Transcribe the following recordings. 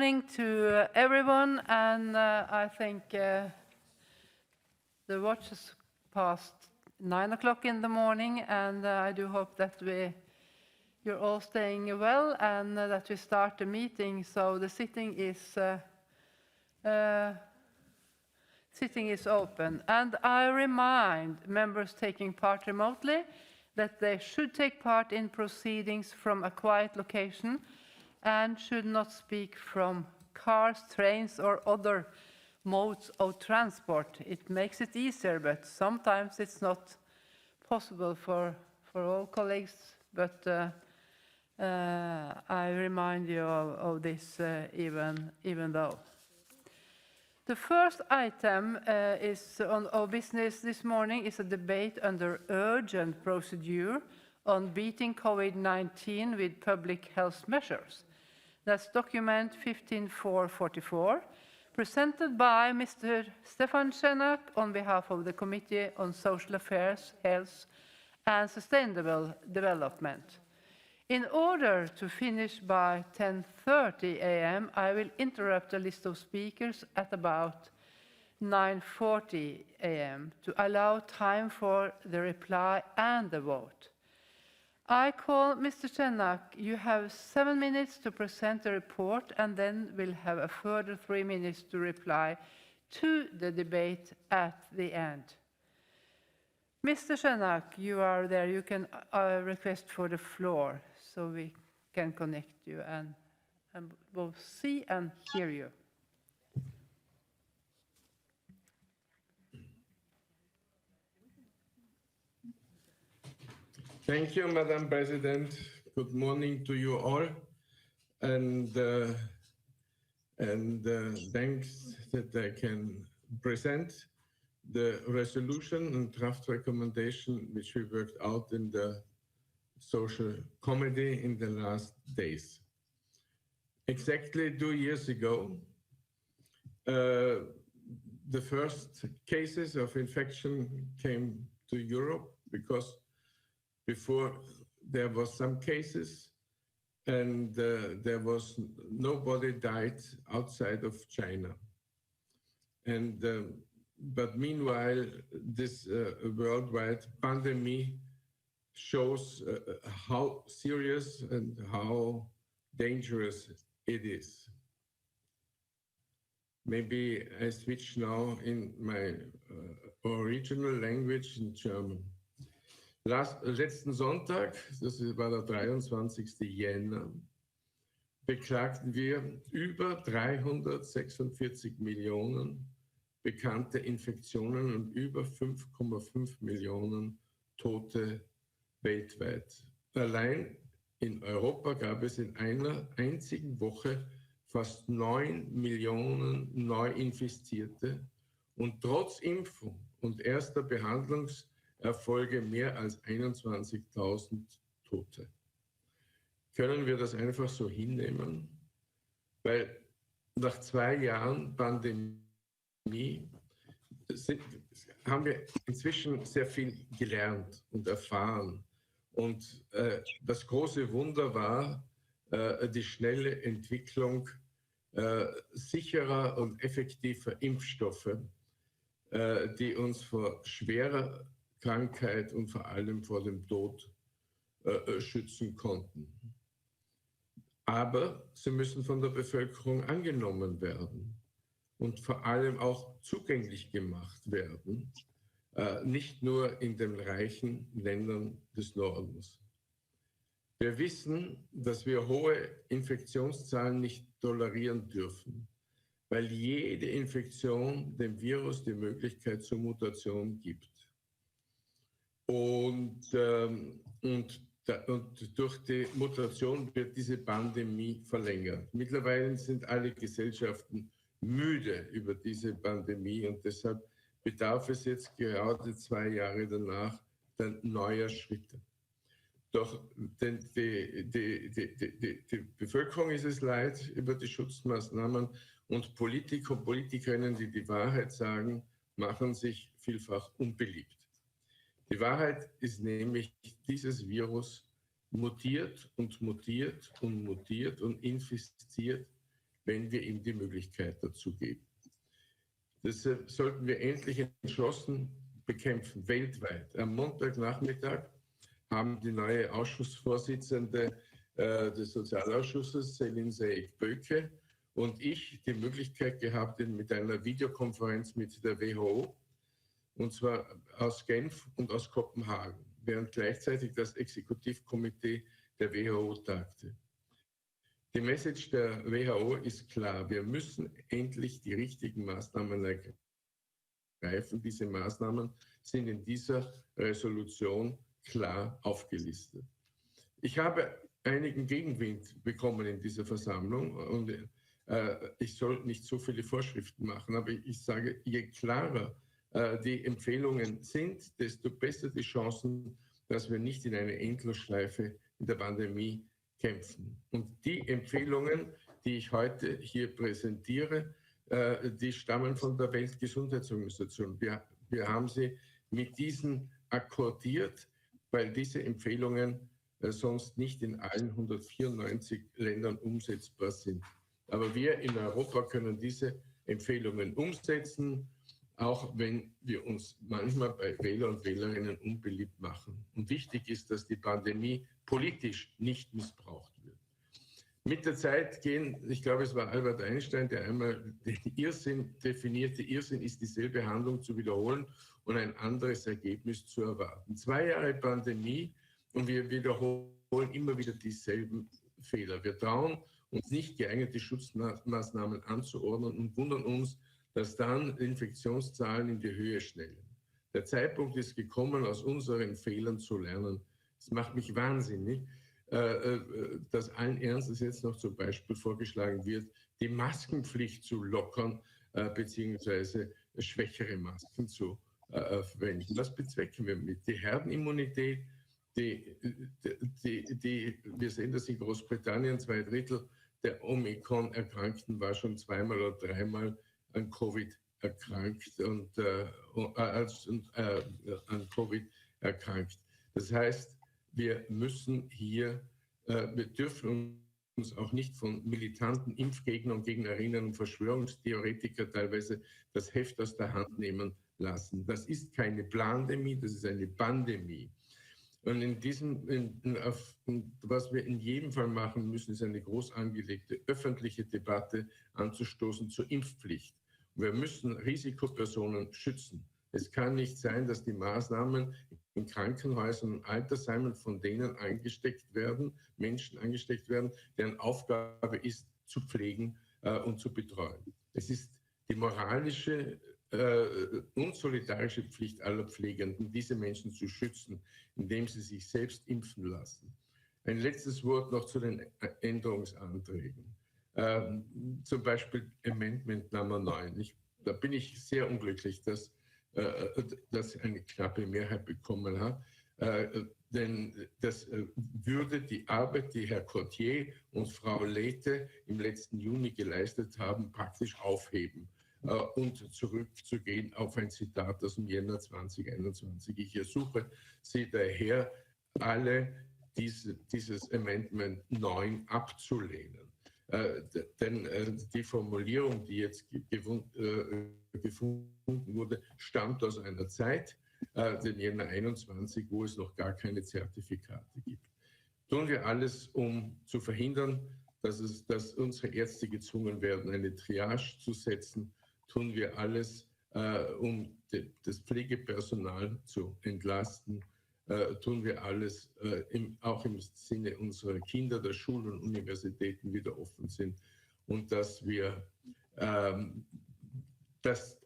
morning to everyone, and I think the watch has passed 9 o'clock in the morning, and I do hope that you're all staying well and that we start the meeting. So the sitting is open, and I remind members taking part remotely that they should take part in proceedings from a quiet location and should not speak from cars, trains, or other modes of transport. It makes it easier, but sometimes it's not possible for all colleagues. But I remind you of this even though. The first item is on our business this morning is a debate under urgent procedure on beating COVID-19 with public health measures. That's document 15444, presented by Mr. Stefan Schenak on behalf of the Committee on Social Affairs, Health and Sustainable Development. In order to finish by 10:30 a.m., I will interrupt the list of speakers at about 9:40 a.m. to allow time for the reply and the vote. I call Mr. Schenak. You have 7 minutes to present the report, and then we'll have a further 3 minutes to reply to the debate at the end. Mr. Schenak, you are there. You can request for the floor so we can connect you and both see and hear you. Thank you, Madam President. Good morning to you all, and thanks that I can present the resolution and draft recommendation which we worked out in the social committee in the last days. Exactly 2 years ago, the first cases of infection came to Europe because before there was some cases and there was nobody died outside of China. And but meanwhile, this worldwide pandemic shows how serious and how dangerous it is. Maybe I switch now in my original language in German. Letzten Sonntag, das war der 23. Jänner, beklagten wir über 346 Millionen bekannte Infektionen und über 5,5 Millionen Tote weltweit. Allein in Europa gab es in einer einzigen Woche fast 9 Millionen Neuinfizierte und trotz Impfung und erster Behandlungserfolge mehr als 21.000 Tote. Können wir das einfach so hinnehmen? Weil nach 2 Jahren Pandemie haben wir inzwischen sehr viel gelernt und erfahren. Und das große Wunder war die schnelle Entwicklung sicherer und effektiver Impfstoffe, die uns vor schwerer Krankheit und vor allem vor dem Tod schützen konnten. Aber sie müssen von der Bevölkerung angenommen werden und vor allem auch zugänglich gemacht werden, nicht nur in den reichen Ländern des Nordens. Wir wissen, dass wir hohe Infektionszahlen nicht tolerieren dürfen, weil jede Infektion dem Virus die Möglichkeit zur Mutation gibt. Und durch die Mutation wird diese Pandemie verlängert. Mittlerweile sind alle Gesellschaften müde über diese Pandemie und deshalb bedarf es jetzt gerade 2 Jahre danach dann neuer Schritte. Doch die Bevölkerung ist es leid über die Schutzmaßnahmen und Politiker und Politikerinnen, die die Wahrheit sagen, machen sich vielfach unbeliebt. Die Wahrheit ist nämlich, dieses Virus mutiert und mutiert und mutiert und infiziert wenn wir ihm die Möglichkeit dazu geben. Deshalb sollten wir endlich entschlossen bekämpfen, weltweit. Am Montagnachmittag haben die neue Ausschussvorsitzende des Sozialausschusses, Selin Seeg-Böke, und ich die Möglichkeit gehabt, mit einer Videokonferenz mit der WHO, und zwar aus Genf und aus Kopenhagen, während gleichzeitig das Exekutivkomitee der WHO tagte. Die Message der WHO ist klar, wir müssen endlich die richtigen Maßnahmen ergreifen. Diese Maßnahmen sind in dieser Resolution klar aufgelistet. Ich habe einigen Gegenwind bekommen in dieser Versammlung und ich soll nicht so viele Vorschriften machen, aber ich sage, je klarer die Empfehlungen sind, desto besser die Chancen, dass wir nicht in eine Endlosschleife in der Pandemie kämpfen. Und die Empfehlungen, die ich heute hier präsentiere, die stammen von der Weltgesundheitsorganisation. Wir haben sie mit diesen akkordiert, weil diese Empfehlungen sonst nicht in allen 194 Ländern umsetzbar sind. Aber wir in Europa können diese Empfehlungen umsetzen, auch wenn wir uns manchmal bei Wähler und Wählerinnen unbeliebt machen. Und wichtig ist, dass die Pandemie politisch nicht missbraucht wird. Mit der Zeit gehen, ich glaube, es war Albert Einstein, der einmal den Irrsinn definierte. Irrsinn ist dieselbe Handlung zu wiederholen und ein anderes Ergebnis zu erwarten. 2 Jahre Pandemie und wir wiederholen immer wieder dieselben Fehler. Wir trauen uns nicht, geeignete Schutzmaßnahmen anzuordnen und wundern uns, dass dann Infektionszahlen in die Höhe schnellen. Der Zeitpunkt ist gekommen, aus unseren Fehlern zu lernen. Es macht mich wahnsinnig, dass allen Ernstes jetzt noch zum Beispiel vorgeschlagen wird, die Maskenpflicht zu lockern, beziehungsweise schwächere Masken zu verwenden. Was bezwecken wir mit? Die Herdenimmunität, wir sehen das in Großbritannien, 2/3 der Omikron-Erkrankten war schon 2-mal oder 3-mal an Covid erkrankt an Covid erkrankt. Das heißt, wir müssen hier, wir dürfen uns auch nicht von militanten Impfgegnern und Gegnerinnen und Verschwörungstheoretiker teilweise das Heft aus der Hand nehmen lassen. Das ist keine Plandemie, das ist eine Pandemie. Und was wir in jedem Fall machen müssen, ist eine groß angelegte öffentliche Debatte anzustoßen zur Impfpflicht. Wir müssen Risikopersonen schützen. Es kann nicht sein, dass die Maßnahmen in Krankenhäusern und Altersheimen von denen angesteckt werden, Menschen angesteckt werden, deren Aufgabe ist, zu pflegen und zu betreuen. Es ist die moralische und solidarische Pflicht aller Pflegenden, diese Menschen zu schützen, indem sie sich selbst impfen lassen. Ein letztes Wort noch zu den Änderungsanträgen. Zum Beispiel Amendment Nummer 9. Da bin ich sehr unglücklich, dass eine knappe Mehrheit bekommen hat. Denn das würde die Arbeit, die Herr Courtier und Frau Lethe im letzten Juni geleistet haben, praktisch aufheben und zurückzugehen auf ein Zitat aus dem Jänner 2021. Ich ersuche Sie daher, alle dieses Amendment 9 abzulehnen. Denn die Formulierung, die jetzt gefunden wurde, stammt aus einer Zeit, den Jänner 21, wo es noch gar keine Zertifikate gibt. Tun wir alles, um zu verhindern, dass unsere Ärzte gezwungen werden, eine Triage zu setzen. Tun wir alles, um das Pflegepersonal zu entlasten. Tun wir alles, auch im Sinne unserer Kinder, dass Schulen und Universitäten wieder offen sind und dass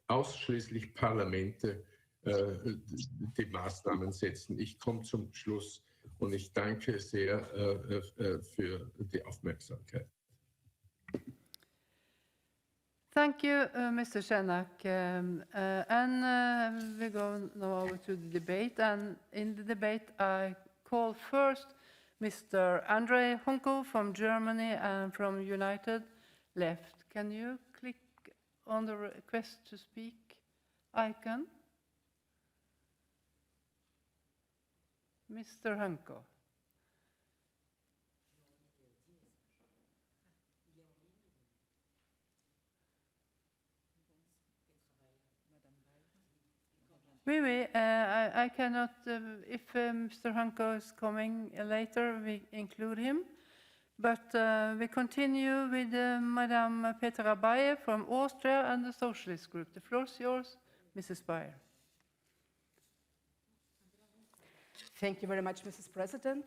ausschließlich Parlamente die Maßnahmen setzen. Ich komme zum Schluss und ich danke sehr für die Aufmerksamkeit. Thank you, Mr. Shenak. We go now over to the debate. And in the debate, I call first Mr. Andrei Hunko from Germany and from United Left. Can you click on the request to speak icon? Mr. Hunko. Oui, oui, I cannot, if Mr. Hanko is coming later, we include him. But we continue with Madame Petra Bayer from Austria and the Socialist Group. The floor is yours, Mrs. Bayer. Thank you very much, Mrs. President.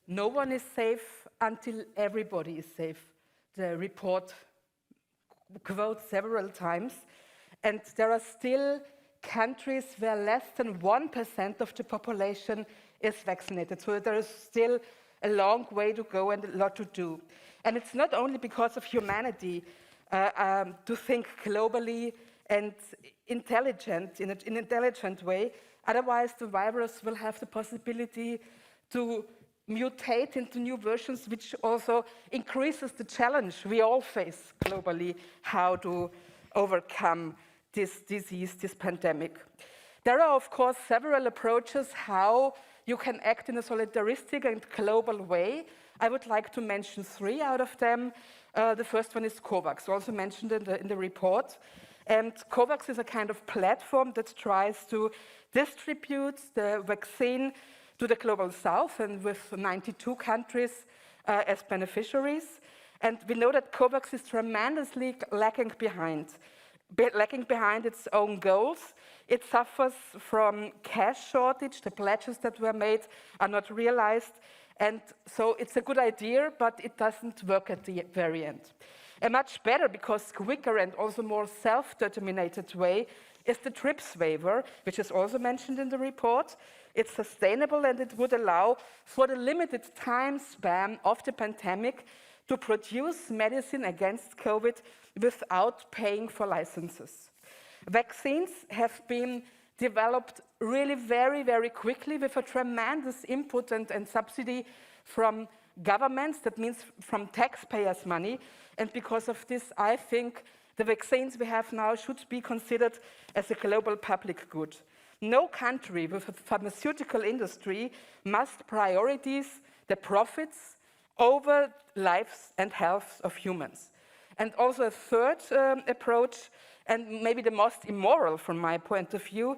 No one is safe until everybody is safe. The report quotes several times, and there are still countries where less than 1% of the population is vaccinated. So there is still a long way to go and a lot to do. And it's not only because of humanity to think globally and in an intelligent way. Otherwise, the virus will have the possibility to mutate into new versions, which also increases the challenge we all face globally, how to overcome this disease, this pandemic. There are, of course, several approaches how you can act in a solidaristic and global way. I would like to mention 3 out of them. The first one is COVAX, also mentioned in the report. And COVAX is a kind of platform that tries to distribute the vaccine to the global south, and with 92 countries as beneficiaries. And we know that COVAX is tremendously lagging behind its own goals. It suffers from cash shortage. The pledges that were made are not realized. And so it's a good idea, but it doesn't work at the very end. A much better, because quicker and also more self-determined way is the TRIPS waiver, which is also mentioned in the report. It's sustainable, and it would allow for the limited time span of the pandemic to produce medicine against COVID without paying for licenses. Vaccines have been developed really very, very quickly with a tremendous input and subsidy from governments, that means from taxpayers' money. And because of this, I think the vaccines we have now should be considered as a global public good. No country with a pharmaceutical industry must prioritize the profits over lives and health of humans. And also a third approach, and maybe the most immoral from my point of view,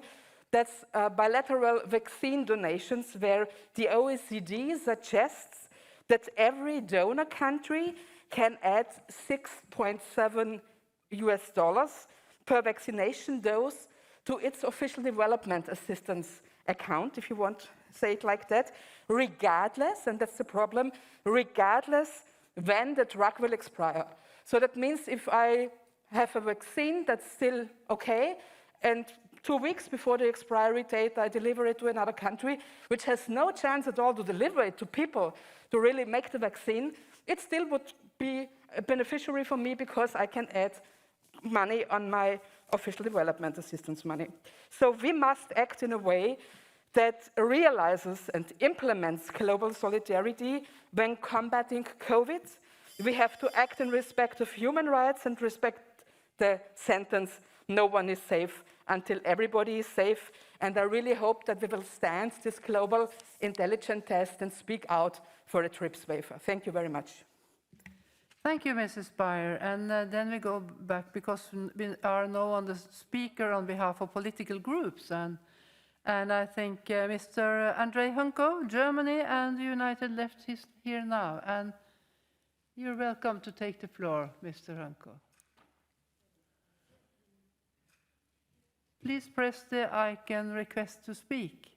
that's bilateral vaccine donations, where the OECD suggests that every donor country can add $6.7 per vaccination dose to its official development assistance account, if you want to say it like that, regardless, and that's the problem, regardless when the drug will expire. So that means if I have a vaccine that's still okay, and 2 weeks before the expiry date, I deliver it to another country, which has no chance at all to deliver it to people to really make the vaccine, it still would be a beneficiary for me because I can add money on my official development assistance money. So we must act in a way that realizes and implements global solidarity when combating COVID. We have to act in respect of human rights and respect the sentence, no one is safe until everybody is safe. And I really hope that we will stand this global intelligence test and speak out for a TRIPS waiver. Thank you very much. Thank you, Mrs. Bayer. And then we go back, because we are now on the speaker on behalf of political groups. And I think Mr. Andrei Hunko, Germany, and the United Left is here now. And you're welcome to take the floor, Mr. Hunko. Please press the icon request to speak.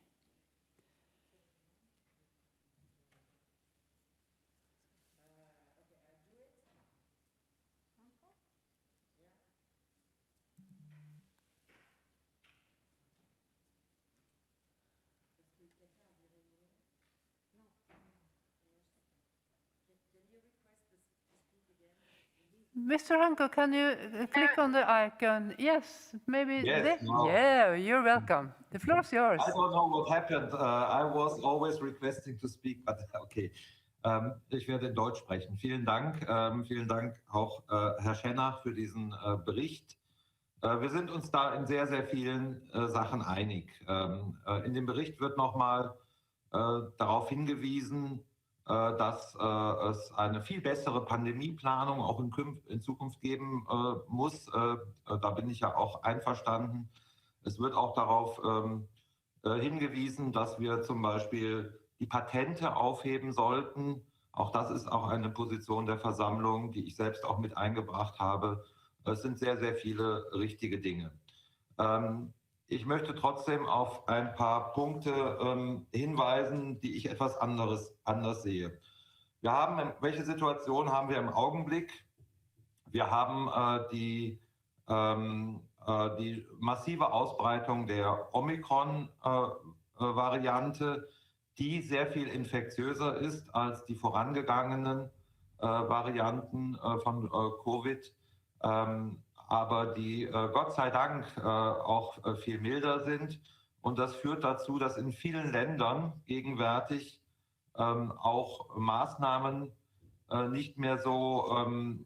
Mr. Hanko, can you click on the icon? Yes, maybe. Yes, now. Yeah, you're welcome. The floor is yours. I don't know what happened. I was always requesting to speak, but okay. Ich werde in Deutsch sprechen. Vielen Dank. Vielen Dank auch Herr Schenach für diesen Bericht. Wir sind uns da in sehr, sehr vielen Sachen einig. In dem Bericht wird nochmal darauf hingewiesen, dass es eine viel bessere Pandemieplanung auch in Zukunft geben muss. Da bin ich ja auch einverstanden. Es wird auch darauf hingewiesen, dass wir zum Beispiel die Patente aufheben sollten. Auch das ist auch eine Position der Versammlung, die ich selbst auch mit eingebracht habe. Es sind sehr, sehr viele richtige Dinge. Ich möchte trotzdem auf ein paar Punkte hinweisen, die ich etwas anders sehe. Welche Situation haben wir im Augenblick? Wir haben die massive Ausbreitung der Omikron-Variante, die sehr viel infektiöser ist als die vorangegangenen Varianten von Covid, aber die Gott sei Dank auch viel milder sind. Und das führt dazu, dass in vielen Ländern gegenwärtig auch Maßnahmen nicht mehr so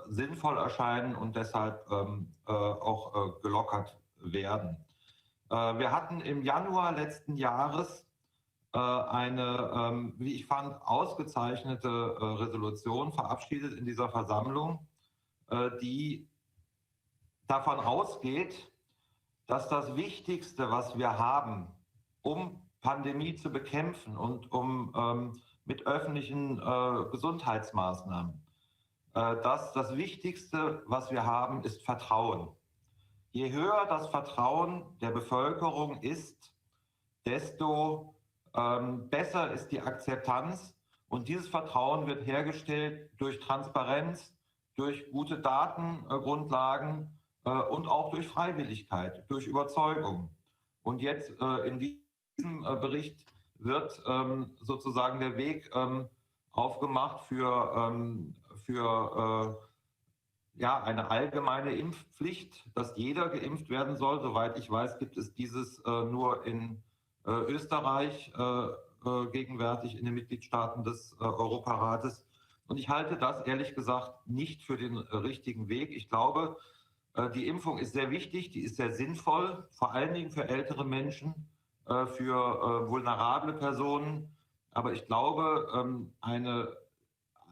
sinnvoll erscheinen und deshalb auch gelockert werden. Wir hatten im Januar letzten Jahres eine, wie ich fand, ausgezeichnete Resolution verabschiedet in dieser Versammlung, die davon ausgeht, dass das Wichtigste, was wir haben, um Pandemie zu bekämpfen und mit öffentlichen Gesundheitsmaßnahmen, dass das Wichtigste, was wir haben, ist Vertrauen. Je höher das Vertrauen der Bevölkerung ist, desto besser ist die Akzeptanz. Und dieses Vertrauen wird hergestellt durch Transparenz, durch gute Datengrundlagen und auch durch Freiwilligkeit, durch Überzeugung. Und jetzt in diesem Bericht wird sozusagen der Weg aufgemacht für eine allgemeine Impfpflicht, dass jeder geimpft werden soll. Soweit ich weiß, gibt es dieses nur in Österreich gegenwärtig in den Mitgliedstaaten des Europarates. Und ich halte das ehrlich gesagt nicht für den richtigen Weg. Ich glaube, die Impfung ist sehr wichtig, die ist sehr sinnvoll, vor allen Dingen für ältere Menschen, für vulnerable Personen. Aber ich glaube, eine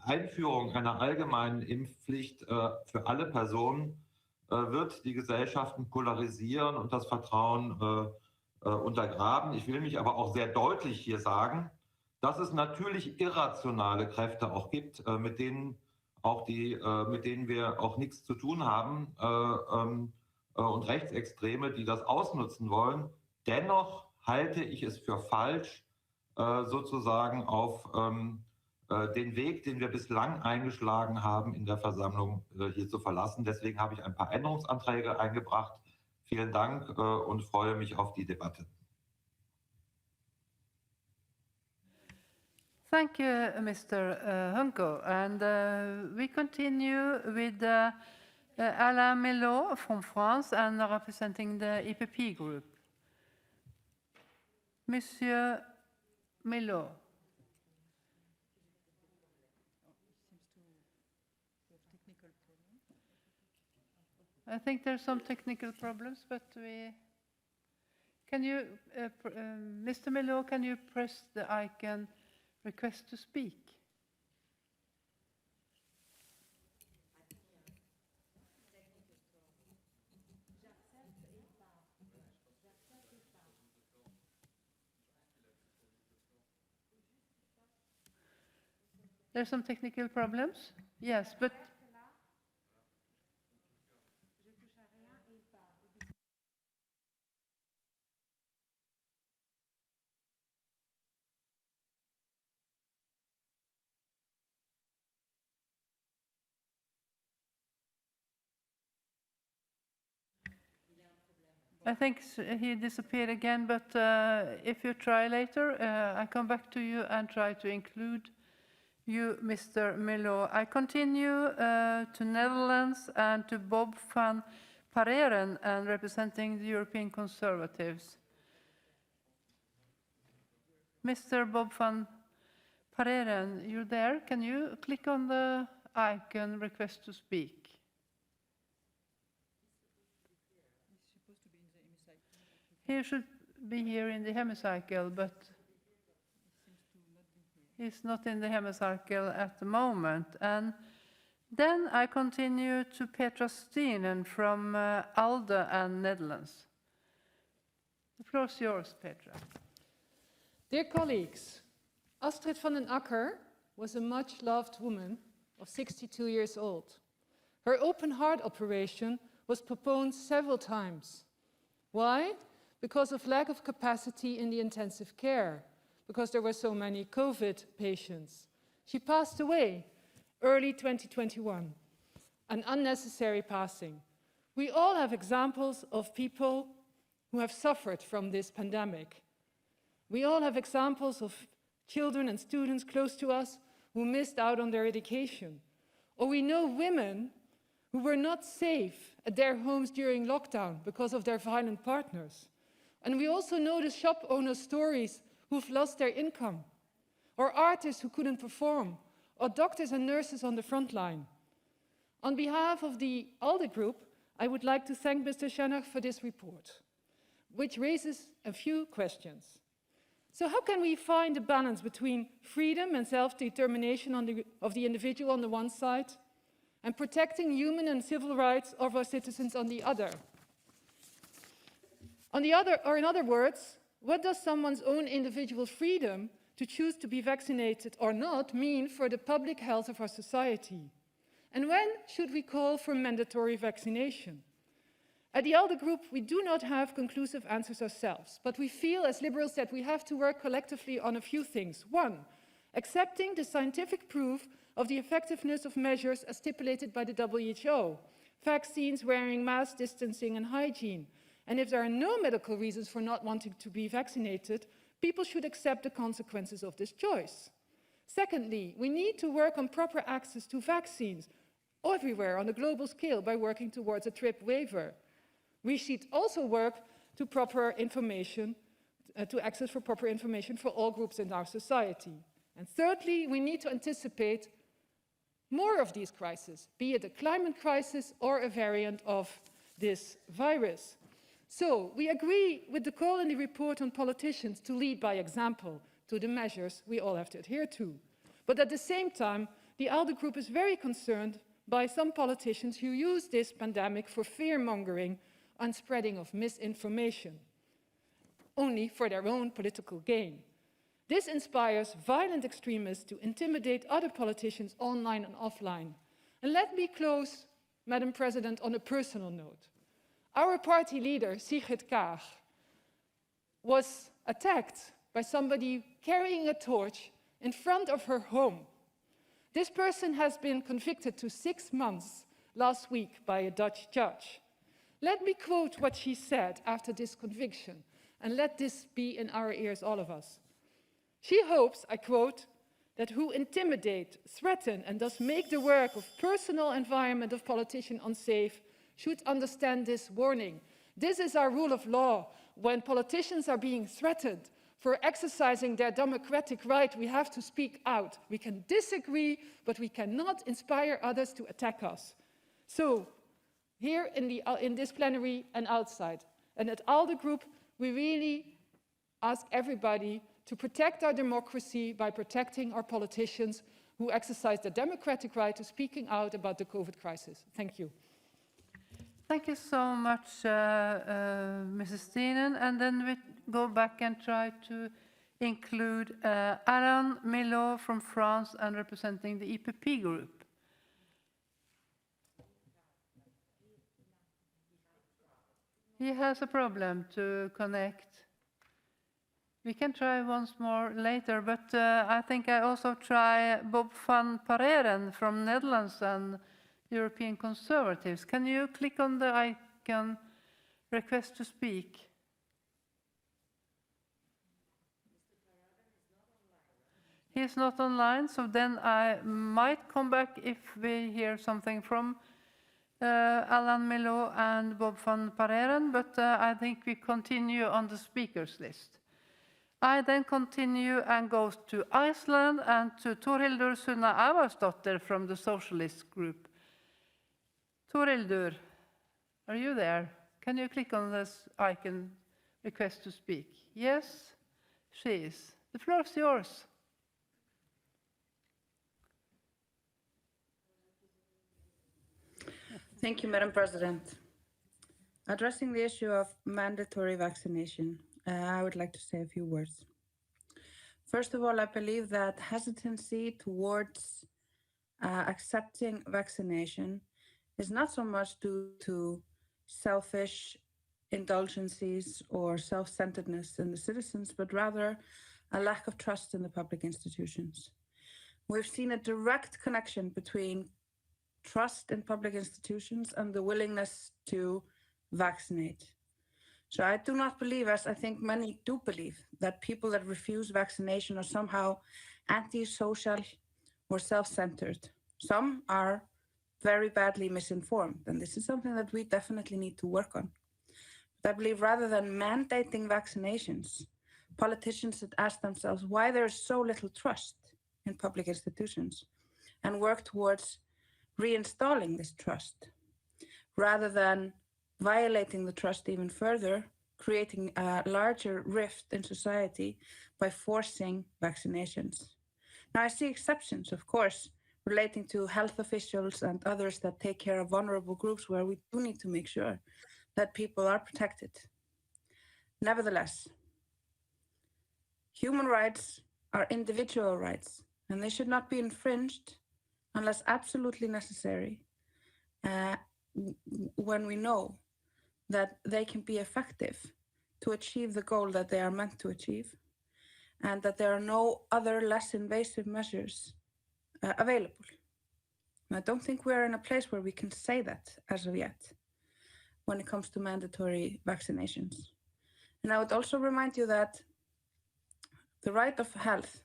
Einführung einer allgemeinen Impfpflicht für alle Personen wird die Gesellschaften polarisieren und das Vertrauen untergraben. Ich will mich aber auch sehr deutlich hier sagen, dass es natürlich irrationale Kräfte auch gibt, mit denen wir auch nichts zu tun haben und Rechtsextreme, die das ausnutzen wollen. Dennoch halte ich es für falsch, sozusagen auf den Weg, den wir bislang eingeschlagen haben, in der Versammlung hier zu verlassen. Deswegen habe ich ein paar Änderungsanträge eingebracht. Vielen Dank und freue mich auf die Debatte. Thank you, Mr. Hunko. And we continue with Alain Melot from France and representing the EPP group. Monsieur Melot. I think there's some technical problems, but can you, Mr. Melot, can you press the icon request to speak? There's some technical problems? Yes, but I think he disappeared again, but if you try later, I come back to you and try to include you, Mr. Melot. I continue to Netherlands and to Bob van Pareren and representing the European Conservatives. Mr. Bob van Pareren, you're there. Can you click on the icon request to speak? He should be here in the hemicycle, but he's not in the hemicycle at the moment. And then I continue to Petra Steenen from ALDE and Netherlands. floor is yours, Petra. Dear colleagues, Astrid van den Akker was a much-loved woman of 62 years old. Her open heart operation was postponed several times. Why? Because of lack of capacity in the intensive care, because there were so many COVID patients. She passed away early 2021, an unnecessary passing. We all have examples of people who have suffered from this pandemic. We all have examples of children and students close to us who missed out on their education. Or we know women who were not safe at their homes during lockdown because of their violent partners. And we also know the shop owners' stories who've lost their income, or artists who couldn't perform, or doctors and nurses on the front line. On behalf of the ALDE group, I would like to thank Mr. Schenach for this report, which raises a few questions. So how can we find a balance between freedom and self-determination of the individual on the one side, and protecting human and civil rights of our citizens on the other? Or in other words, what does someone's own individual freedom to choose to be vaccinated or not mean for the public health of our society? And when should we call for mandatory vaccination? At the ALDE group, we do not have conclusive answers ourselves, but we feel as liberals that we have to work collectively on a few things. One, accepting the scientific proof of the effectiveness of measures as stipulated by the WHO, vaccines, wearing masks, distancing and hygiene. And if there are no medical reasons for not wanting to be vaccinated, people should accept the consequences of this choice. Secondly, we need to work on proper access to vaccines everywhere on a global scale by working towards a TRIP waiver. We should also work to access for proper information for all groups in our society. And thirdly, we need to anticipate more of these crises, be it a climate crisis or a variant of this virus. So we agree with the call in the report on politicians to lead by example to the measures we all have to adhere to. But at the same time, the ALDE group is very concerned by some politicians who use this pandemic for fear-mongering and spreading of misinformation, only for their own political gain. This inspires violent extremists to intimidate other politicians online and offline. And let me close, Madam President, on a personal note. Our party leader, Sigrid Kaag, was attacked by somebody carrying a torch in front of her home. This person has been convicted to 6 months last week by a Dutch judge. Let me quote what she said after this conviction, and let this be in our ears, all of us. She hopes, I quote, that who intimidate, threaten, and thus make the work of personal environment of politicians unsafe should understand this warning. This is our rule of law. When politicians are being threatened for exercising their democratic right, we have to speak out. We can disagree, but we cannot inspire others to attack us. So, here in this plenary and outside, and at ALDE Group, we really ask everybody to protect our democracy by protecting our politicians who exercise their democratic right to speaking out about the COVID crisis. Thank you. Thank you so much, Mrs. Steenen. And then we go back and try to include Alain Milot from France and representing the EPP group. He has a problem to connect. We can try once more later, but I think I also try Bob van Pareren from Netherlands and European Conservatives. Can you click on the icon, request to speak? He is not online, so then I might come back if we hear something from Alain Milot and Bob van Pareren, but I think we continue on the speakers list. I then continue and go to Iceland and to Þórhildur Sunna Avarsdóttir from the Socialist group. Þórhildur, are you there? Can you click on this icon, request to speak? Yes, she is. The floor is yours. Thank you, Madam President. Addressing the issue of mandatory vaccination, I would like to say a few words. First of all, I believe that hesitancy towards accepting vaccination is not so much due to selfish indulgences or self-centeredness in the citizens, but rather a lack of trust in the public institutions. We've seen a direct connection between trust in public institutions and the willingness to vaccinate. So I do not believe, as I think many do believe, that people that refuse vaccination are somehow antisocial or self-centered. Some are very badly misinformed, and this is something that we definitely need to work on. But I believe rather than mandating vaccinations, politicians should ask themselves why there is so little trust in public institutions and work towards reinstalling this trust, rather than violating the trust even further, creating a larger rift in society by forcing vaccinations. Now, I see exceptions, of course, relating to health officials and others that take care of vulnerable groups where we do need to make sure that people are protected. Nevertheless, human rights are individual rights, and they should not be infringed unless absolutely necessary, when we know that they can be effective to achieve the goal that they are meant to achieve, and that there are no other less invasive measures available. And I don't think we're in a place where we can say that as of yet when it comes to mandatory vaccinations. And I would also remind you that the right of health,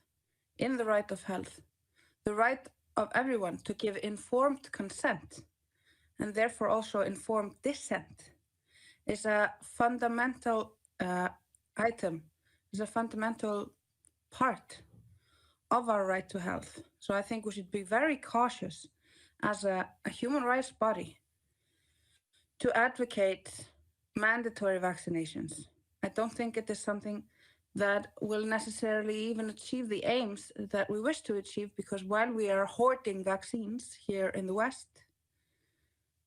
in the right of health, the right of everyone to give informed consent, and therefore also informed dissent, is a fundamental item, is a fundamental part of our right to health. So I think we should be very cautious as a human rights body to advocate mandatory vaccinations. I don't think it is something that will necessarily even achieve the aims that we wish to achieve, because while we are hoarding vaccines here in the West,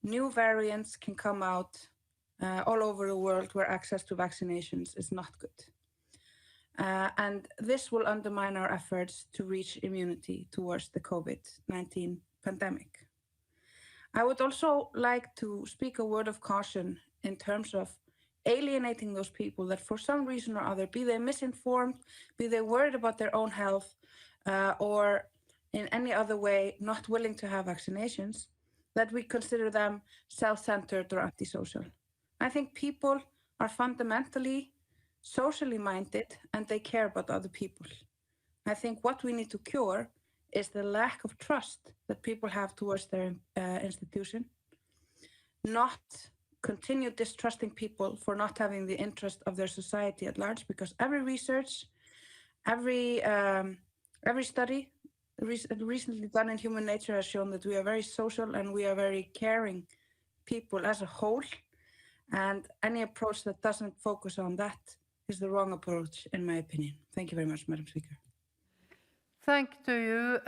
new variants can come out all over the world where access to vaccinations is not good. And this will undermine our efforts to reach immunity towards the COVID-19 pandemic. I would also like to speak a word of caution in terms of alienating those people that for some reason or other, be they misinformed, be they worried about their own health, or in any other way not willing to have vaccinations, that we consider them self-centered or antisocial. I think people are fundamentally socially minded and they care about other people. I think what we need to cure is the lack of trust that people have towards their institution, not continue distrusting people for not having the interest of their society at large, because every research, every study recently done in human nature has shown that we are very social and we are very caring people as a whole, and any approach that doesn't focus on that is the wrong approach, in my opinion. Thank you very much, Madam Speaker. Thank to you,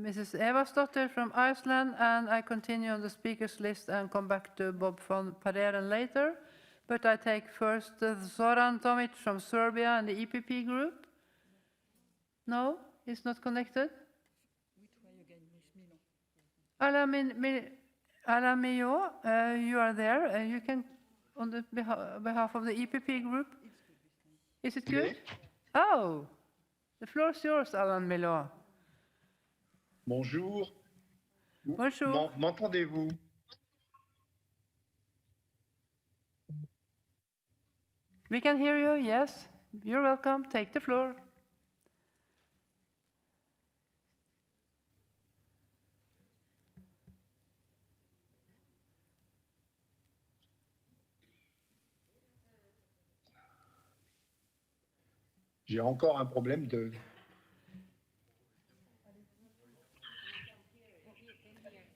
Mrs. Eversdotter from Iceland, and I continue on the speakers list and come back to Bob van Pareren later. But I take first Zoran Thomas from Serbia and the EPP group. No, he's not connected. Alain Millot, you are there. You can, on the behalf of the EPP group. Is it good? Oh. The floor is yours, Alain Millot. Bonjour. Bonjour. M'entendez-vous? We can hear you, yes. You're welcome. Take the floor. J'ai encore un problème de...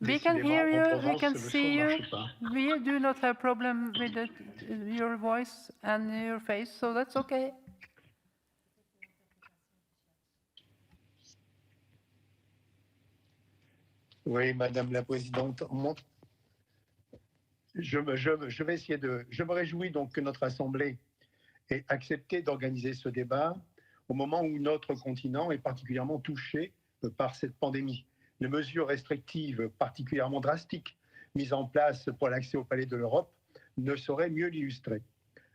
We can hear you, we can see you. We do not have problem with your voice and your face, so that's okay. Oui, Madame la Présidente. Je me réjouis donc que notre Assemblée ait accepté d'organiser ce débat au moment où notre continent est particulièrement touché par cette pandémie. Les mesures restrictives particulièrement drastiques mises en place pour l'accès au Palais de l'Europe ne sauraient mieux l'illustrer.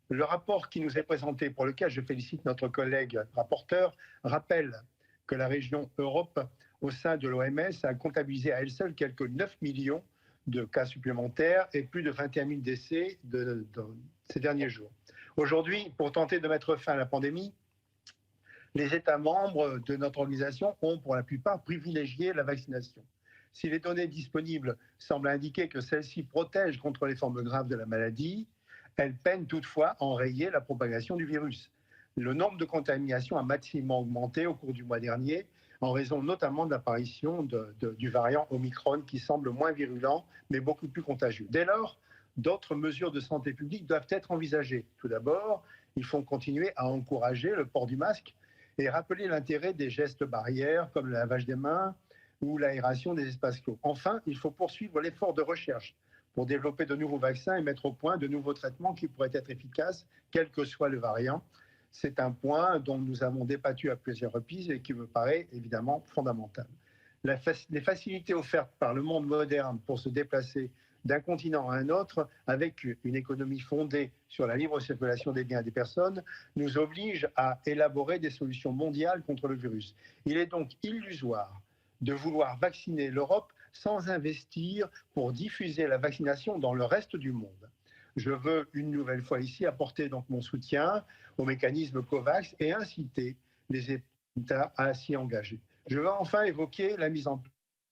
Le rapport qui nous est présenté, pour lequel je félicite notre collègue rapporteur, rappelle que la région Europe, au sein de l'OMS, a comptabilisé à elle seule quelques 9 millions de cas supplémentaires et plus de 21 000 décès ces derniers jours. Aujourd'hui, pour tenter de mettre fin à la pandémie, les États membres de notre organisation ont pour la plupart privilégié la vaccination. Si les données disponibles semblent indiquer que celle-ci protège contre les formes graves de la maladie, elle peine toutefois à enrayer la propagation du virus. Le nombre de contaminations a massivement augmenté au cours du mois dernier, en raison notamment de l'apparition du variant Omicron qui semble moins virulent mais beaucoup plus contagieux. Dès lors, d'autres mesures de santé publique doivent être envisagées. Tout d'abord, il faut continuer à encourager le port du masque et rappeler l'intérêt des gestes barrières comme le lavage des mains ou l'aération des espaces clos. Enfin, il faut poursuivre l'effort de recherche pour développer de nouveaux vaccins et mettre au point de nouveaux traitements qui pourraient être efficaces, quel que soit le variant. C'est un point dont nous avons débattu à plusieurs reprises et qui me paraît évidemment fondamental. Les facilités offertes par le monde moderne pour se déplacer d'un continent à un autre, avec une économie fondée sur la libre circulation des biens et des personnes, nous obligent à élaborer des solutions mondiales contre le virus. Il est donc illusoire de vouloir vacciner l'Europe sans investir pour diffuser la vaccination dans le reste du monde. Je veux une nouvelle fois ici apporter donc mon soutien au mécanisme COVAX et inciter les États à s'y engager. Je veux enfin évoquer la mise en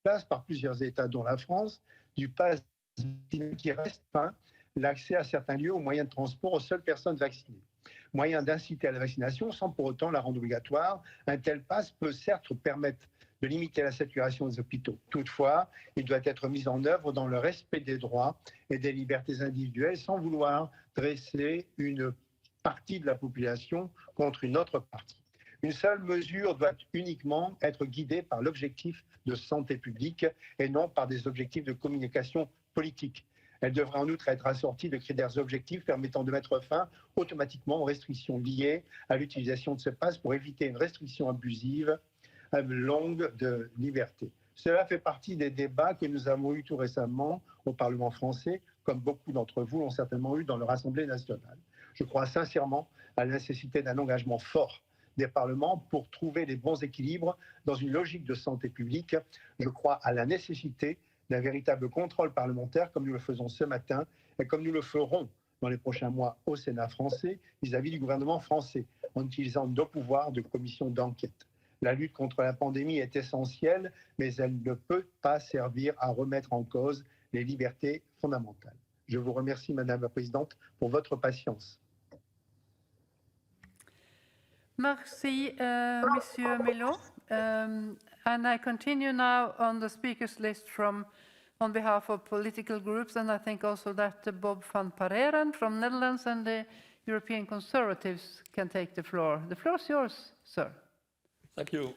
place par plusieurs États, dont la France, du pass qui restreint l'accès à certains lieux aux moyens de transport aux seules personnes vaccinées. Moyen d'inciter à la vaccination sans pour autant la rendre obligatoire. Un tel pass peut certes permettre de limiter la saturation des hôpitaux. Toutefois, il doit être mis en œuvre dans le respect des droits et des libertés individuelles sans vouloir dresser une partie de la population contre une autre partie. Une seule mesure doit uniquement être guidée par l'objectif de santé publique et non par des objectifs de communication politique. Elle devrait en outre être assortie de critères objectifs permettant de mettre fin automatiquement aux restrictions liées à l'utilisation de ce pass pour éviter une restriction abusive longue de liberté. Cela fait partie des débats que nous avons eus tout récemment au Parlement français, comme beaucoup d'entre vous l'ont certainement eu dans leur Assemblée nationale. Je crois sincèrement à la nécessité d'un engagement fort des parlements pour trouver les bons équilibres dans une logique de santé publique. Je crois à la nécessité d'un véritable contrôle parlementaire comme nous le faisons ce matin et comme nous le ferons dans les prochains mois au Sénat français vis-à-vis du gouvernement français en utilisant nos pouvoirs de commission d'enquête. La lutte contre la pandémie est essentielle, mais elle ne peut pas servir à remettre en cause les libertés fondamentales. Je vous remercie, Madame la Présidente, pour votre patience. Merci, Monsieur Milo. And I continue now on the speakers list on behalf of political groups, and I think also that Bob van Pareren from Netherlands and the European Conservatives can take the floor. The floor is yours, sir. Thank you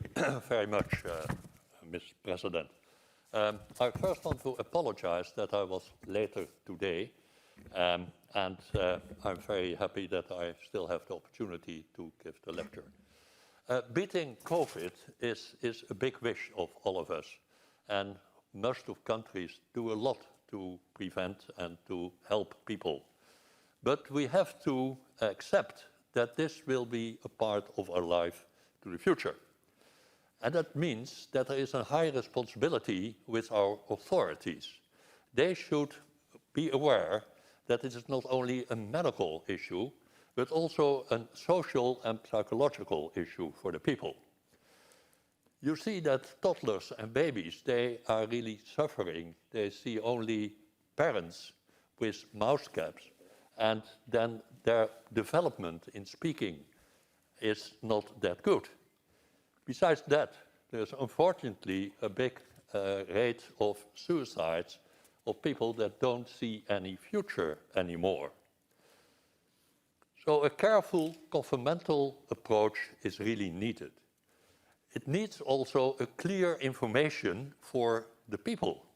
very much, Mr. President. I first want to apologize that I was later today, and I'm very happy that I still have the opportunity to give the lecture. Beating COVID is a big wish of all of us, and most of countries do a lot to prevent and to help people. But we have to accept that this will be a part of our life to the future. And that means that there is a high responsibility with our authorities. They should be aware that it is not only a medical issue, but also a social and psychological issue for the people. You see that toddlers and babies, they are really suffering. They see only parents with mouth caps, and then their development in speaking is not that good. Besides that, there's unfortunately a big rate of suicides of people that don't see any future anymore. So a careful governmental approach is really needed. It needs also a clear information for the people.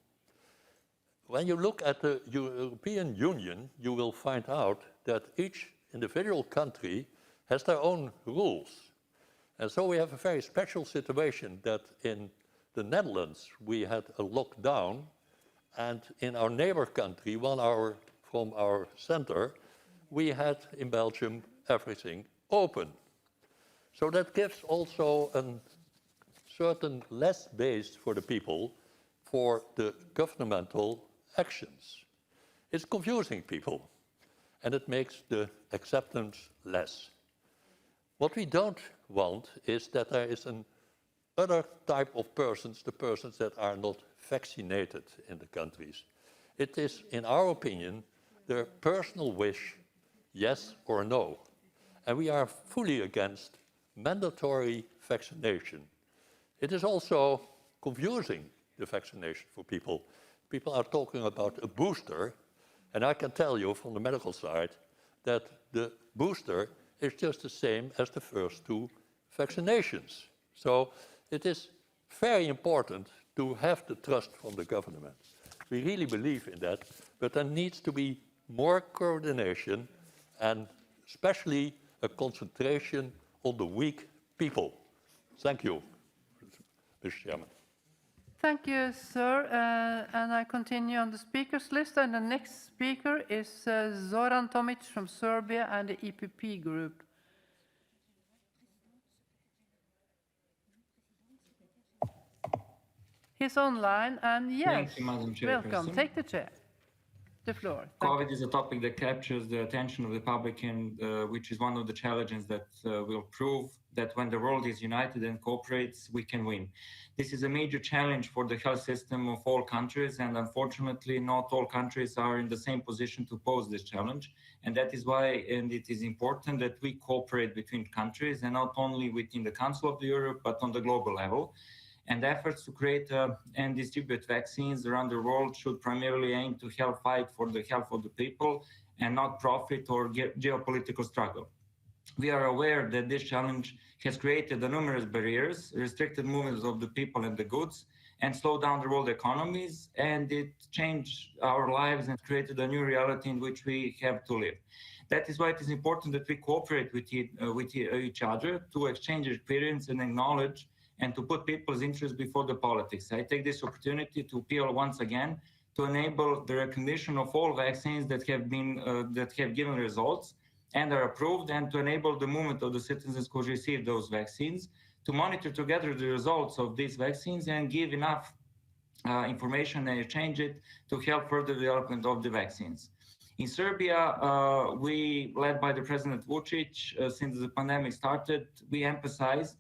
when you look at the European Union, you will find out that each individual country has their own rules. And so we have a very special situation that in the Netherlands we had a lockdown, and in our neighbor country, 1 hour from our center, we had in Belgium everything open. So that gives also a certain less base for the people for the governmental actions. It's confusing people, and it makes the acceptance less. What we don't want is that there is an other type of persons, the persons that are not vaccinated in the countries. It is, in our opinion, their personal wish, yes or no. And we are fully against mandatory vaccination. It is also confusing, the vaccination for people. People are talking about a booster, and I can tell you from the medical side that the booster is just the same as the first 2 vaccinations. So it is very important to have the trust from the government. We really believe in that, but there needs to be more coordination and especially a concentration on the weak people. Thank you, Mr. Chairman. Thank you, sir. And I continue on the speakers list. And the next speaker is Zoran Thomas from Serbia and the EPP group. He's online, and yes, Thank you, Madam welcome. Chairperson. Take the chair. The floor. COVID is a topic that captures the attention of the public, and which is one of the challenges that will prove that when the world is united and cooperates, we can win. This is a major challenge for the health system of all countries, and unfortunately, not all countries are in the same position to pose this challenge. And that is why, and it is important that we cooperate between countries, and not only within the Council of Europe, but on the global level. And efforts to create and distribute vaccines around the world should primarily aim to help fight for the health of the people and not profit or geopolitical struggle. We are aware that this challenge has created numerous barriers, restricted movements of the people and the goods, and slowed down the world economies, and it changed our lives and created a new reality in which we have to live. That is why it is important that we cooperate with each other to exchange experience and knowledge, and to put people's interests before the politics. I take this opportunity to appeal once again to enable the recognition of all vaccines that have given results and are approved, and to enable the movement of the citizens who receive those vaccines to monitor together the results of these vaccines and give enough information and exchange it to help further development of the vaccines. In Serbia, we, led by the President Vučić, since the pandemic started, we emphasized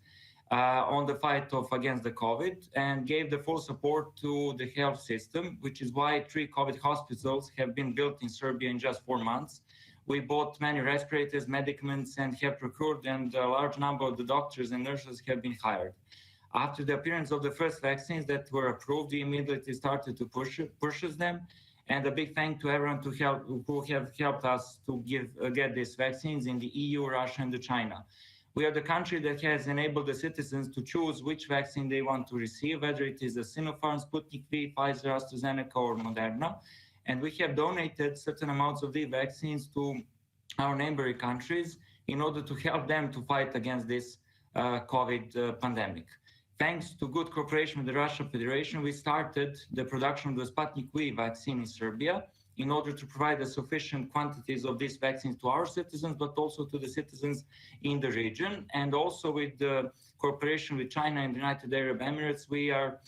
on the fight against the COVID and gave the full support to the health system, which is why 3 COVID hospitals have been built in Serbia in just 4 months. We bought many respirators, medicaments, and have procured, and a large number of the doctors and nurses have been hired. After the appearance of the first vaccines that were approved, we immediately started to push them. And a big thank to everyone who have helped us to get these vaccines in the EU, Russia, and China. We are the country that has enabled the citizens to choose which vaccine they want to receive, whether it is a Sinopharm, Sputnik V, Pfizer, AstraZeneca, or Moderna. And we have donated certain amounts of these vaccines to our neighboring countries in order to help them to fight against this COVID pandemic. Thanks to good cooperation with the Russian Federation, we started the production of the Sputnik V vaccine in Serbia in order to provide a sufficient quantities of these vaccines to our citizens, but also to the citizens in the region. And also with the cooperation with China and the United Arab Emirates, we are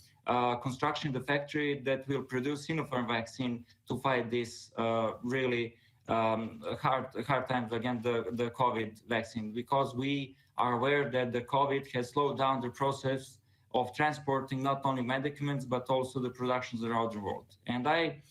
constructing the factory that will produce Sinopharm vaccine to fight this really hard times against the COVID vaccine, because we are aware that the COVID has slowed down the process of transporting not only medicaments, but also the productions around the world. And I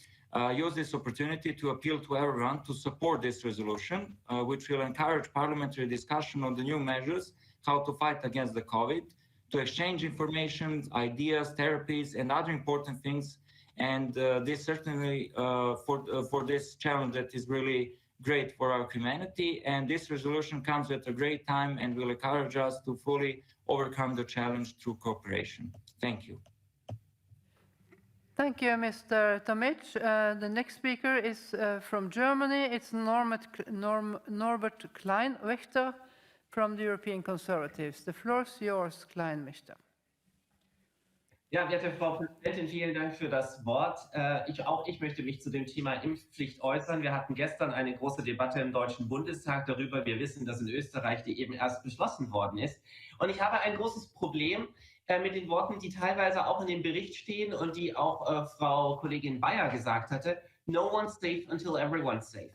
use this opportunity to appeal to everyone to support this resolution, which will encourage parliamentary discussion on the new measures, how to fight against the COVID, to exchange information, ideas, therapies, and other important things. And this certainly for this challenge that is really great for our humanity. And this resolution comes at a great time and will encourage us to fully overcome the challenge through cooperation. Thank you. Thank you, Mr. Tomic. The next speaker is from Germany. It's Norbert Kleinwächter from the European Conservatives. The floor is yours, Kleinwächter. Ja, werte Frau Präsidentin, vielen Dank für das Wort. Ich möchte mich zu dem Thema Impfpflicht äußern. Wir hatten gestern eine große Debatte im Deutschen Bundestag darüber. Wir wissen, dass in Österreich die eben erst beschlossen worden ist. Und ich habe ein großes Problem mit den Worten, die teilweise auch in dem Bericht stehen und die auch Frau Kollegin Bayer gesagt hatte. No one's safe until everyone's safe.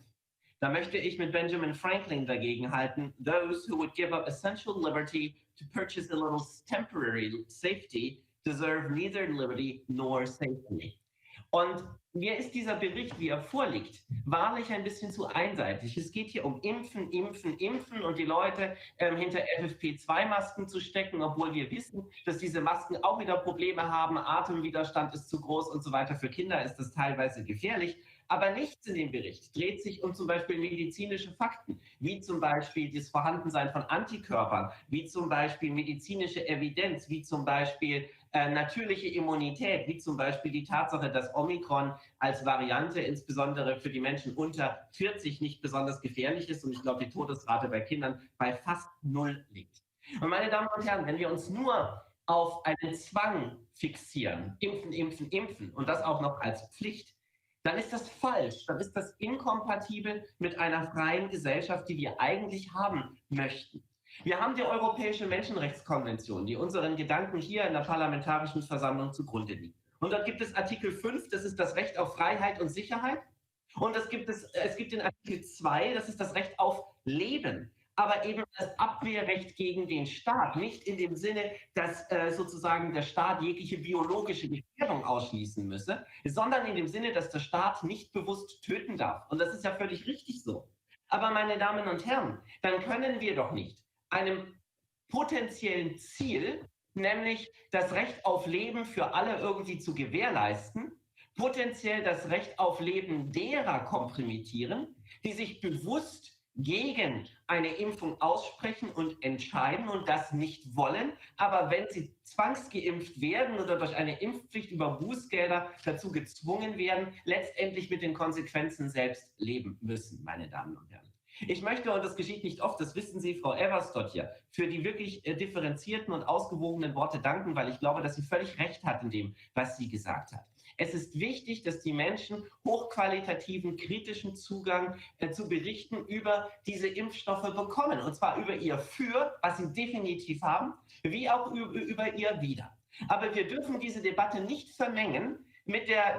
Da möchte ich mit Benjamin Franklin dagegen halten. Those who would give up essential liberty to purchase a little temporary safety deserve neither liberty nor safety. Und mir ist dieser Bericht, wie er vorliegt, wahrlich ein bisschen zu einseitig. Es geht hier um Impfen, Impfen, Impfen und die Leute hinter FFP2-Masken zu stecken, obwohl wir wissen, dass diese Masken auch wieder Probleme haben. Atemwiderstand ist zu groß und so weiter. Für Kinder ist das teilweise gefährlich. Aber nichts in dem Bericht dreht sich um zum Beispiel medizinische Fakten, wie zum Beispiel das Vorhandensein von Antikörpern, wie zum Beispiel medizinische Evidenz, wie zum Beispiel natürliche Immunität, wie zum Beispiel die Tatsache, dass Omikron als Variante insbesondere für die Menschen unter 40 nicht besonders gefährlich ist und ich glaube, die Todesrate bei Kindern bei fast 0 liegt. Und meine Damen und Herren, wenn wir uns nur auf einen Zwang fixieren, impfen, impfen, impfen und das auch noch als Pflicht, dann ist das falsch, dann ist das inkompatibel mit einer freien Gesellschaft, die wir eigentlich haben möchten. Wir haben die Europäische Menschenrechtskonvention, die unseren Gedanken hier in der Parlamentarischen Versammlung zugrunde liegt. Und dort gibt es Artikel 5, das ist das Recht auf Freiheit und Sicherheit. Und es gibt den Artikel 2, das ist das Recht auf Leben. Aber eben das Abwehrrecht gegen den Staat, nicht in dem Sinne, dass sozusagen der Staat jegliche biologische Gefährdung ausschließen müsse, sondern in dem Sinne, dass der Staat nicht bewusst töten darf. Und das ist ja völlig richtig so. Aber meine Damen und Herren, dann können wir doch nicht einem potenziellen Ziel, nämlich das Recht auf Leben für alle irgendwie zu gewährleisten, potenziell das Recht auf Leben derer kompromittieren, die sich bewusst gegen eine Impfung aussprechen und entscheiden und das nicht wollen, aber wenn sie zwangsgeimpft werden oder durch eine Impfpflicht über Bußgelder dazu gezwungen werden, letztendlich mit den Konsequenzen selbst leben müssen, meine Damen und Herren. Ich möchte, und das geschieht nicht oft, das wissen Sie, Frau Eversdottir, für die wirklich differenzierten und ausgewogenen Worte danken, weil ich glaube, dass sie völlig recht hat in dem, was sie gesagt hat. Es ist wichtig, dass die Menschen hochqualitativen, kritischen Zugang zu Berichten über diese Impfstoffe bekommen. Und zwar über ihr Für, was sie definitiv haben, wie auch über ihr Wider. Aber wir dürfen diese Debatte nicht vermengen mit der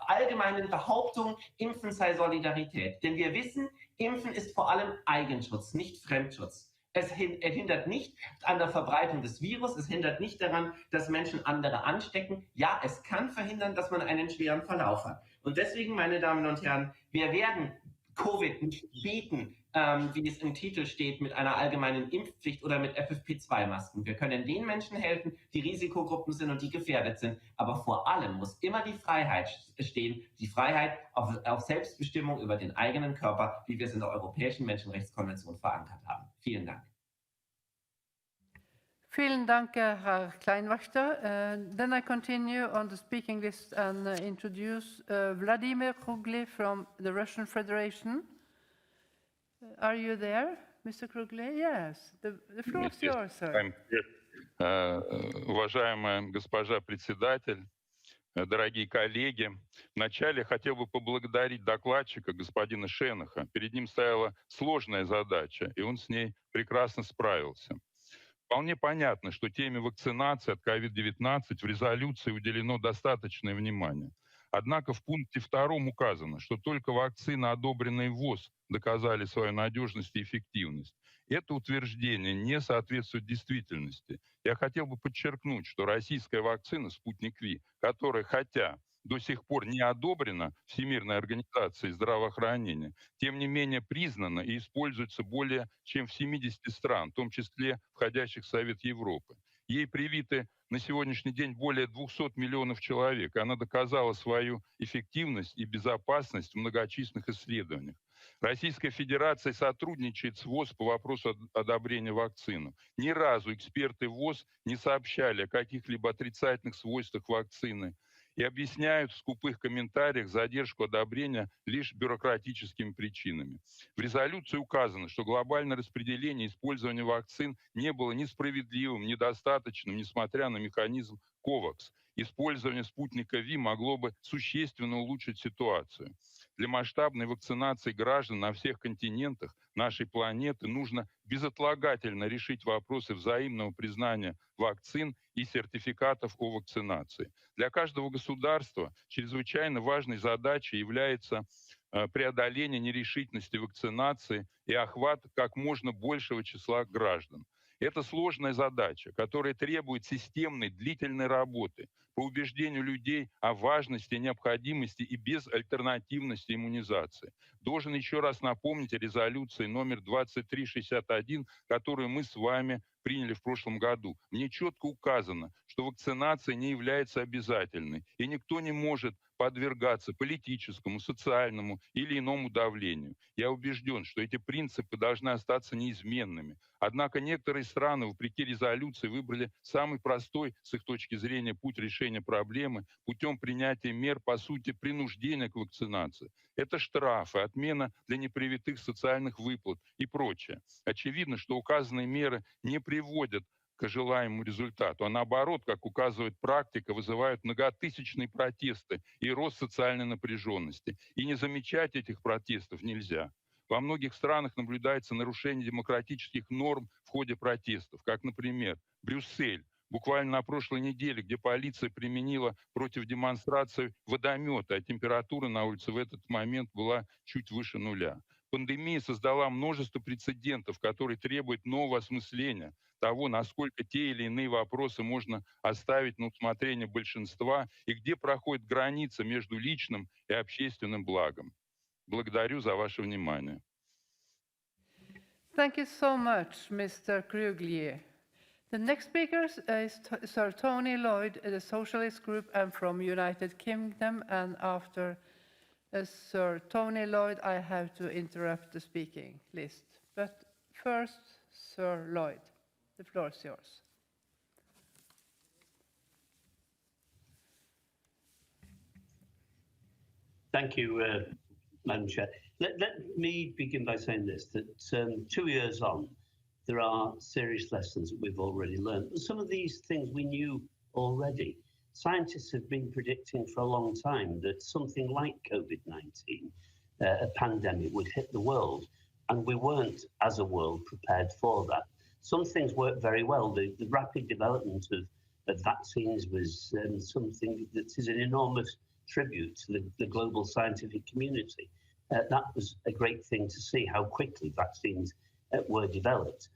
allgemeinen Behauptung, Impfen sei Solidarität. Denn wir wissen, Impfen ist vor allem Eigenschutz, nicht Fremdschutz. Es hindert nicht an der Verbreitung des Virus, es hindert nicht daran, dass Menschen andere anstecken. Ja, es kann verhindern, dass man einen schweren Verlauf hat. Und deswegen, meine Damen und Herren, wir werden Covid nicht bieten, wie es im Titel steht, mit einer allgemeinen Impfpflicht oder mit FFP2-Masken. Wir können den Menschen helfen, die Risikogruppen sind und die gefährdet sind. Aber vor allem muss immer die Freiheit stehen, die Freiheit auf Selbstbestimmung über den eigenen Körper, wie wir es in der Europäischen Menschenrechtskonvention verankert haben. Vielen Dank. Vielen Dank, Herr Kleinwächter. Then I continue on the speaking list and introduce Vladimir Krugli from the Russian Federation. Are you there, Mr. Krugli? Yes, the floor is yours, sir. Уважаемая госпожа председатель, дорогие коллеги, вначале хотел бы поблагодарить докладчика, господина Шенаха. Перед ним стояла сложная задача, и он с ней прекрасно справился. Вполне понятно, что теме вакцинации от COVID-19 в резолюции уделено достаточное внимание. Однако в пункте 2 указано, что только вакцины, одобренные ВОЗ, доказали свою надежность и эффективность. Это утверждение не соответствует действительности. Я хотел бы подчеркнуть, что российская вакцина «Спутник Ви», которая, хотя до сих пор не одобрена Всемирной организацией здравоохранения, тем не менее признана и используется более чем в 70 стран, в том числе входящих в Совет Европы. Ей привиты на сегодняшний день более 200 миллионов человек. Она доказала свою эффективность и безопасность в многочисленных исследованиях. Российская Федерация сотрудничает с ВОЗ по вопросу одобрения вакцины. Ни разу эксперты ВОЗ не сообщали о каких-либо отрицательных свойствах вакцины и объясняют в скупых комментариях задержку одобрения лишь бюрократическими причинами. В резолюции указано, что глобальное распределение использования вакцин не было несправедливым, недостаточным, несмотря на механизм COVAX. Использование спутника ВИ могло бы существенно улучшить ситуацию. Для масштабной вакцинации граждан на всех континентах нашей планеты нужно безотлагательно решить вопросы взаимного признания вакцин и сертификатов о вакцинации. Для каждого государства чрезвычайно важной задачей является преодоление нерешительности вакцинации и охват как можно большего числа граждан. Это сложная задача, которая требует системной, длительной работы по убеждению людей о важности, необходимости и безальтернативности иммунизации. Должен еще раз напомнить о резолюции номер 2361, которую мы с вами приняли в прошлом году. В ней четко указано, что вакцинация не является обязательной, и никто не может подвергаться политическому, социальному или иному давлению. Я убежден, что эти принципы должны остаться неизменными. Однако некоторые страны, вопреки резолюции, выбрали самый простой, с их точки зрения, путь решения проблемы путем принятия мер, по сути, принуждения к вакцинации. Это штрафы, отмена для непривитых социальных выплат и прочее. Очевидно, что указанные меры не приводят к желаемому результату, а наоборот, как указывает практика, вызывают многотысячные протесты и рост социальной напряженности. И не замечать этих протестов нельзя. Во многих странах наблюдается нарушение демократических норм в ходе протестов, как, например, Брюссель, буквально на прошлой неделе, где полиция применила против демонстрации водометы, а температура на улице в этот момент была чуть выше нуля. Пандемия создала множество прецедентов, которые требуют нового осмысления того, насколько те или иные вопросы можно оставить на усмотрение большинства и где проходит граница между личным и общественным благом. Благодарю за ваше внимание. Thank you so much, Mr. Kruglier. The next speaker is Sir Tony Lloyd, the Socialist Group, and from United Kingdom. And after Sir Tony Lloyd, I have to interrupt the speaking list. But first, Sir Lloyd, the floor is yours. Thank you, Madam Chair. Let me begin by saying this, that 2 years on, there are serious lessons that we've already learned. And some of these things we knew already. Scientists have been predicting for a long time that something like COVID-19, a pandemic, would hit the world. And we weren't, as a world, prepared for that. Some things worked very well. The rapid development of vaccines was something that is an enormous tribute to the global scientific community. That was a great thing to see, how quickly vaccines were developed.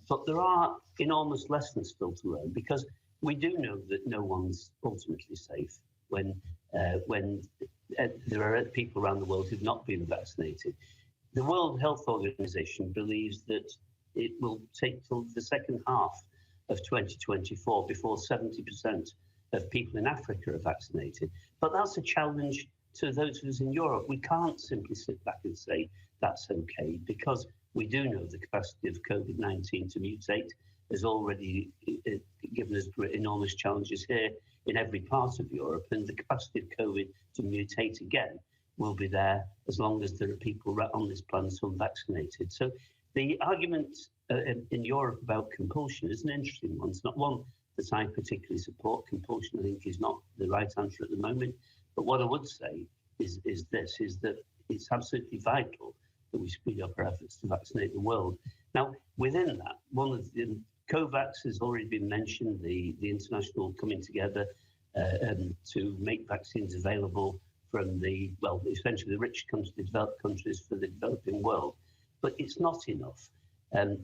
But there are enormous lessons still to learn, because we do know that no one's ultimately safe when there are people around the world who've not been vaccinated. The World Health Organization believes that it will take till the second half of 2024 before 70% of people in Africa are vaccinated. But that's a challenge to those of us in Europe. We can't simply sit back and say that's okay, because we do know the capacity of COVID-19 to mutate has already given us enormous challenges here in every part of Europe, and the capacity of COVID to mutate again will be there as long as there are people on this planet unvaccinated. So the argument in Europe about compulsion is an interesting one. It's not one that I particularly support. Compulsion, I think, is not the right answer at the moment. But what I would say is that it's absolutely vital that we speed up our efforts to vaccinate the world. Now, within that, one of the COVAX has already been mentioned, the international coming together to make vaccines available from essentially the rich countries, the developed countries for the developing world. But it's not enough.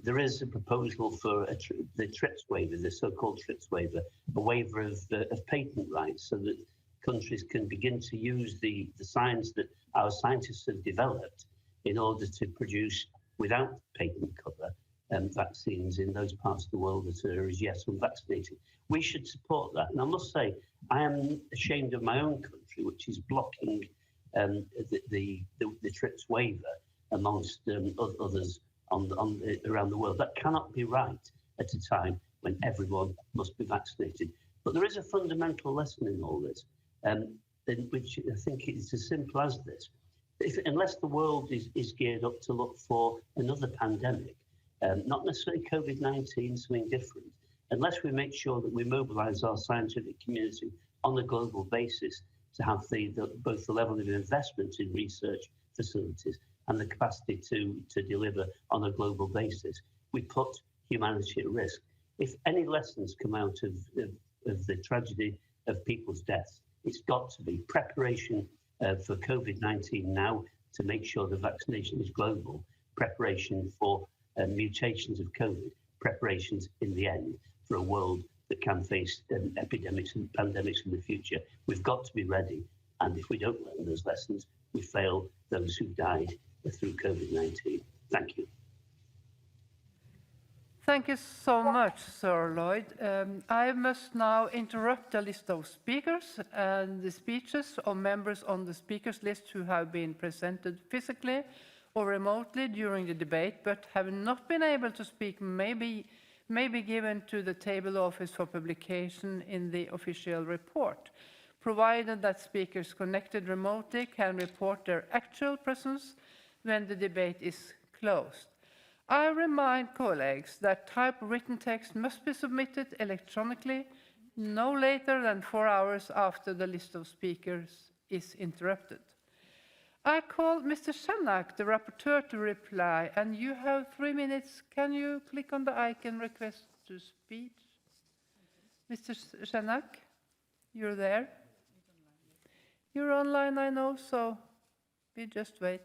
There is a proposal for the TRIPS waiver, the so-called TRIPS waiver, a waiver of patent rights, so that countries can begin to use the science that our scientists have developed in order to produce, without patent cover, vaccines in those parts of the world that are as yet unvaccinated. We should support that. And I must say, I am ashamed of my own country, which is blocking the TRIPS waiver amongst others around the world. That cannot be right at a time when everyone must be vaccinated. But there is a fundamental lesson in all this, which I think is as simple as this. Unless the world is geared up to look for another pandemic, not necessarily COVID-19, something different, unless we make sure that we mobilize our scientific community on a global basis to have both the level of investment in research facilities and the capacity to deliver on a global basis, we put humanity at risk. If any lessons come out of the tragedy of people's deaths, it's got to be preparation for COVID-19 now to make sure the vaccination is global, preparation for mutations of COVID, preparations in the end for a world that can face epidemics and pandemics in the future. We've got to be ready, and if we don't learn those lessons, we fail those who died through COVID-19. Thank you. Thank you so much, Sir Lloyd. I must now interrupt the list of speakers and the speeches of members on the speakers list who have been presented physically or remotely during the debate, but have not been able to speak may be given to the table office for publication in the official report, provided that speakers connected remotely can report their actual presence when the debate is closed. I remind colleagues that typed written text must be submitted electronically no later than 4 hours after the list of speakers is interrupted. I call Mr. Shanak, the rapporteur, to reply, and you have 3 minutes. Can you click on the icon request to speak? Mr. Shanak, you're there? You're online, I know, so we just wait.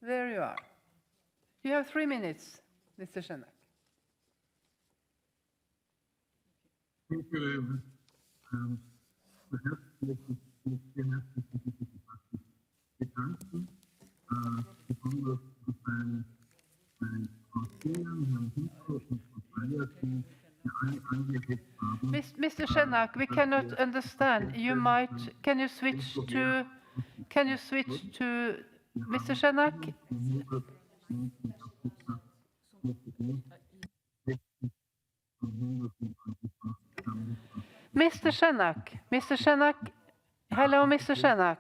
There you are. You have 3 minutes, Mr. Shanak. Thank you very much. Mr. Shanak, we cannot understand. Can you switch to Mr. Shanak? Mr. Shanak, hello, Mr. Shanak.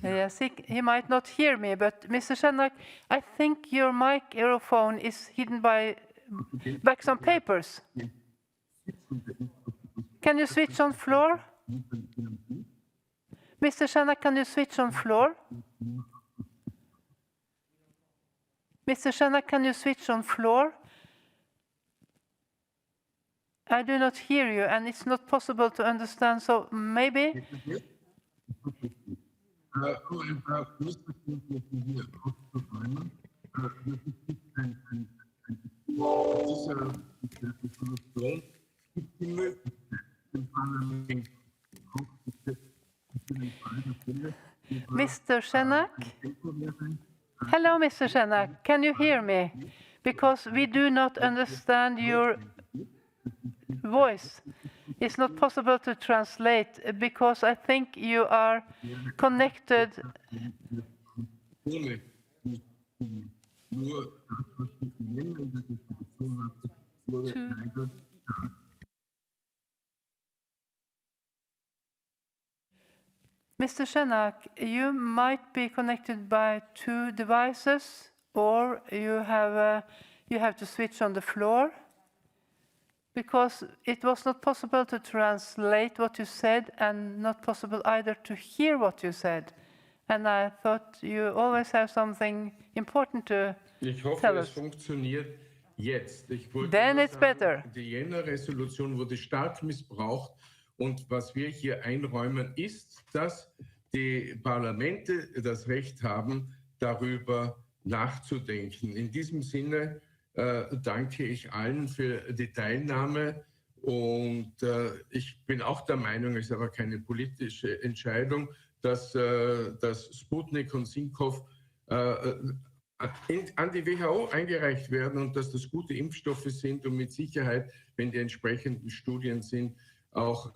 Yes, he might not hear me, but Mr. Shanak, I think your microphone is hidden back some papers. Can you switch on floor? Mr. Shanak, can you switch on floor? Mr. Shanak, can you switch on floor? I do not hear you, and it's not possible to understand, so maybe... Mr. Shanak? Hello, Mr. Shanak. Can you hear me? Because we do not understand your voice. It's not possible to translate because I think you are connected to... Mr. Shanak, you might be connected by 2 devices, or you have to switch on the floor, because it was not possible to translate what you said and not possible either to hear what you said. And I thought you always have something important to tell us. Es funktioniert jetzt. Ich wollte Then nur it's sagen, better. Die Jänner-Resolution wurde stark missbraucht. Und was wir hier einräumen, ist, dass die Parlamente das Recht haben, darüber nachzudenken. In diesem Sinne danke ich allen für die Teilnahme. Und ich bin auch der Meinung, es ist aber keine politische Entscheidung, dass Sputnik und Sinkov an die WHO eingereicht werden und dass das gute Impfstoffe sind und mit Sicherheit, wenn die entsprechenden Studien sind, auch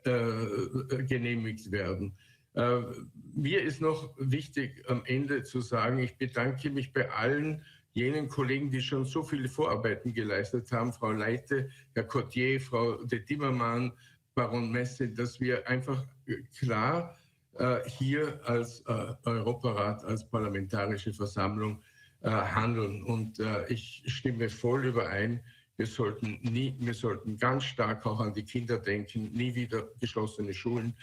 genehmigt werden. Mir ist noch wichtig am Ende zu sagen, ich bedanke mich bei allen jenen Kollegen, die schon so viele Vorarbeiten geleistet haben, Frau Leite, Herr Cotier, Frau de Timmermann, Baron Messe, dass wir einfach klar hier als Europarat, als parlamentarische Versammlung handeln. Und ich stimme voll überein, wir sollten ganz stark auch an die Kinder denken, nie wieder geschlossene Schulen,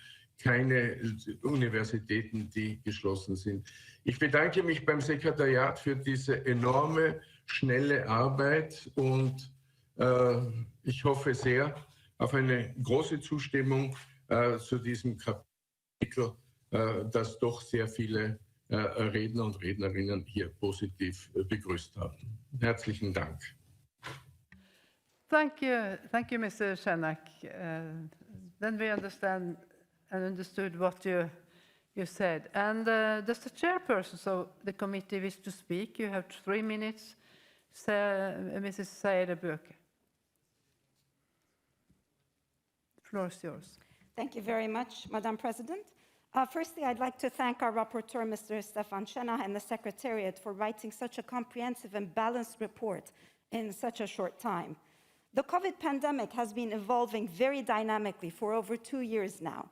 keine Universitäten, die geschlossen sind. Ich bedanke mich beim Sekretariat für diese enorme, schnelle Arbeit und ich hoffe sehr auf eine große Zustimmung zu diesem Kapitel, das doch sehr viele Redner und Rednerinnen hier positiv begrüßt haben. Herzlichen Dank. Thank you, Mr. Shenak. Then we understand and understood what you said. And does the chairperson of the committee wish to speak? You have 3 minutes, Mrs. Saeder-Böke. The floor is yours. Thank you very much, Madam President. Firstly, I'd like to thank our rapporteur, Mr. Stefan Schena, and the Secretariat for writing such a comprehensive and balanced report in such a short time. The COVID pandemic has been evolving very dynamically for over 2 years now.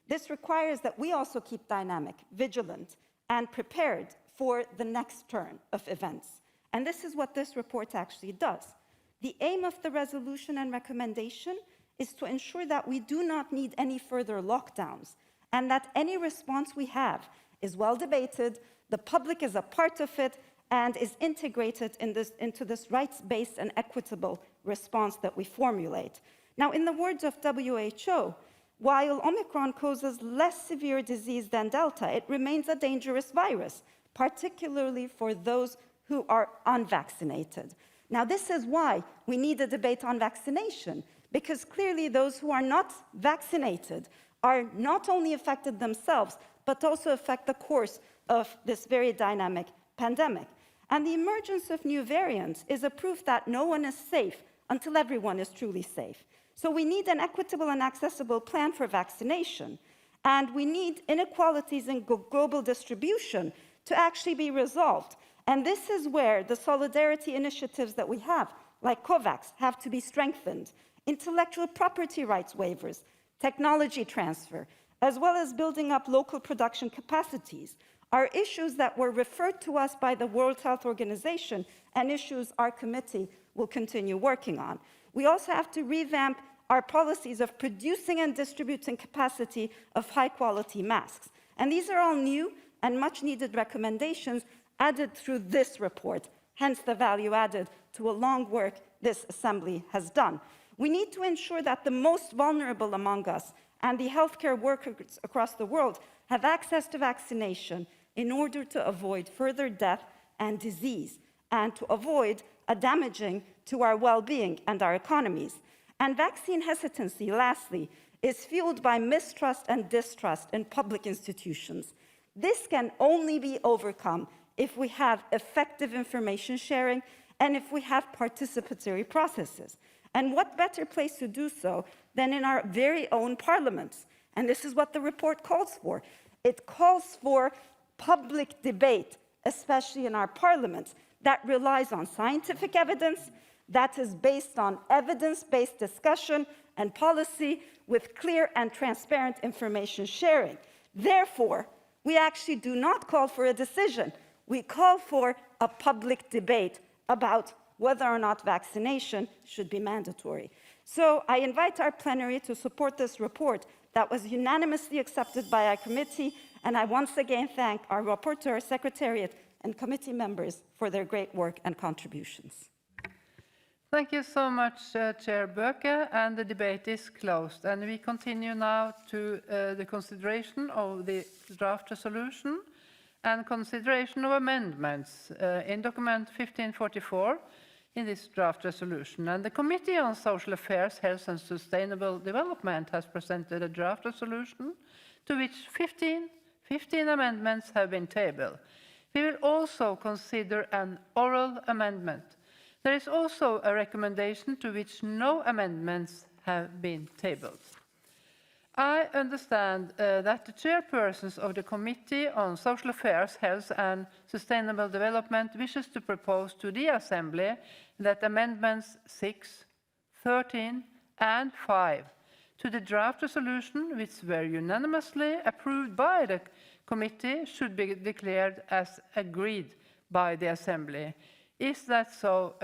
This requires that we also keep dynamic, vigilant, and prepared for the next turn of events. And this is what this report actually does. The aim of the resolution and recommendation is to ensure that we do not need any further lockdowns, and that any response we have is well debated, the public is a part of it, and is integrated into this rights-based and equitable response that we formulate. Now, in the words of WHO, while Omicron causes less severe disease than Delta, it remains a dangerous virus, particularly for those who are unvaccinated. Now, this is why we need a debate on vaccination, because clearly those who are not vaccinated are not only affected themselves, but also affect the course of this very dynamic pandemic. And the emergence of new variants is a proof that no one is safe until everyone is truly safe. So we need an equitable and accessible plan for vaccination, and we need inequalities in global distribution to actually be resolved. And this is where the solidarity initiatives that we have, like COVAX, have to be strengthened. Intellectual property rights waivers, technology transfer, as well as building up local production capacities, are issues that were referred to us by the World Health Organization and issues our committee will continue working on. We also have to revamp our policies of producing and distributing capacity of high-quality masks. And these are all new and much-needed recommendations added through this report, hence the value added to a long work this Assembly has done. We need to ensure that the most vulnerable among us and the healthcare workers across the world have access to vaccination in order to avoid further death and disease, and to avoid a damaging to our well-being and our economies. And vaccine hesitancy, lastly, is fueled by mistrust and distrust in public institutions. This can only be overcome if we have effective information sharing and if we have participatory processes. And what better place to do so than in our very own parliaments? And this is what the report calls for. It calls for public debate, especially in our parliaments, that relies on scientific evidence, that is based on evidence-based discussion and policy with clear and transparent information sharing. Therefore, we actually do not call for a decision. We call for a public debate about whether or not vaccination should be mandatory. So I invite our plenary to support this report that was unanimously accepted by our committee, and I once again thank our rapporteur, secretariat, and committee members for their great work and contributions. Thank you so much, Chair Böke, and the debate is closed. And we continue now to the consideration of the draft resolution and consideration of amendments in document 1544 in this draft resolution. And the Committee on Social Affairs, Health and Sustainable Development has presented a draft resolution to which 15 15 amendments have been tabled. We will also consider an oral amendment. There is also a recommendation to which no amendments have been tabled. I understand that the chairpersons of the Committee on Social Affairs, Health and Sustainable Development wishes to propose to the Assembly that amendments 6, 13 and 5 to the draft resolution, which were unanimously approved by the committee, should be declared as agreed by the Assembly. Is that so,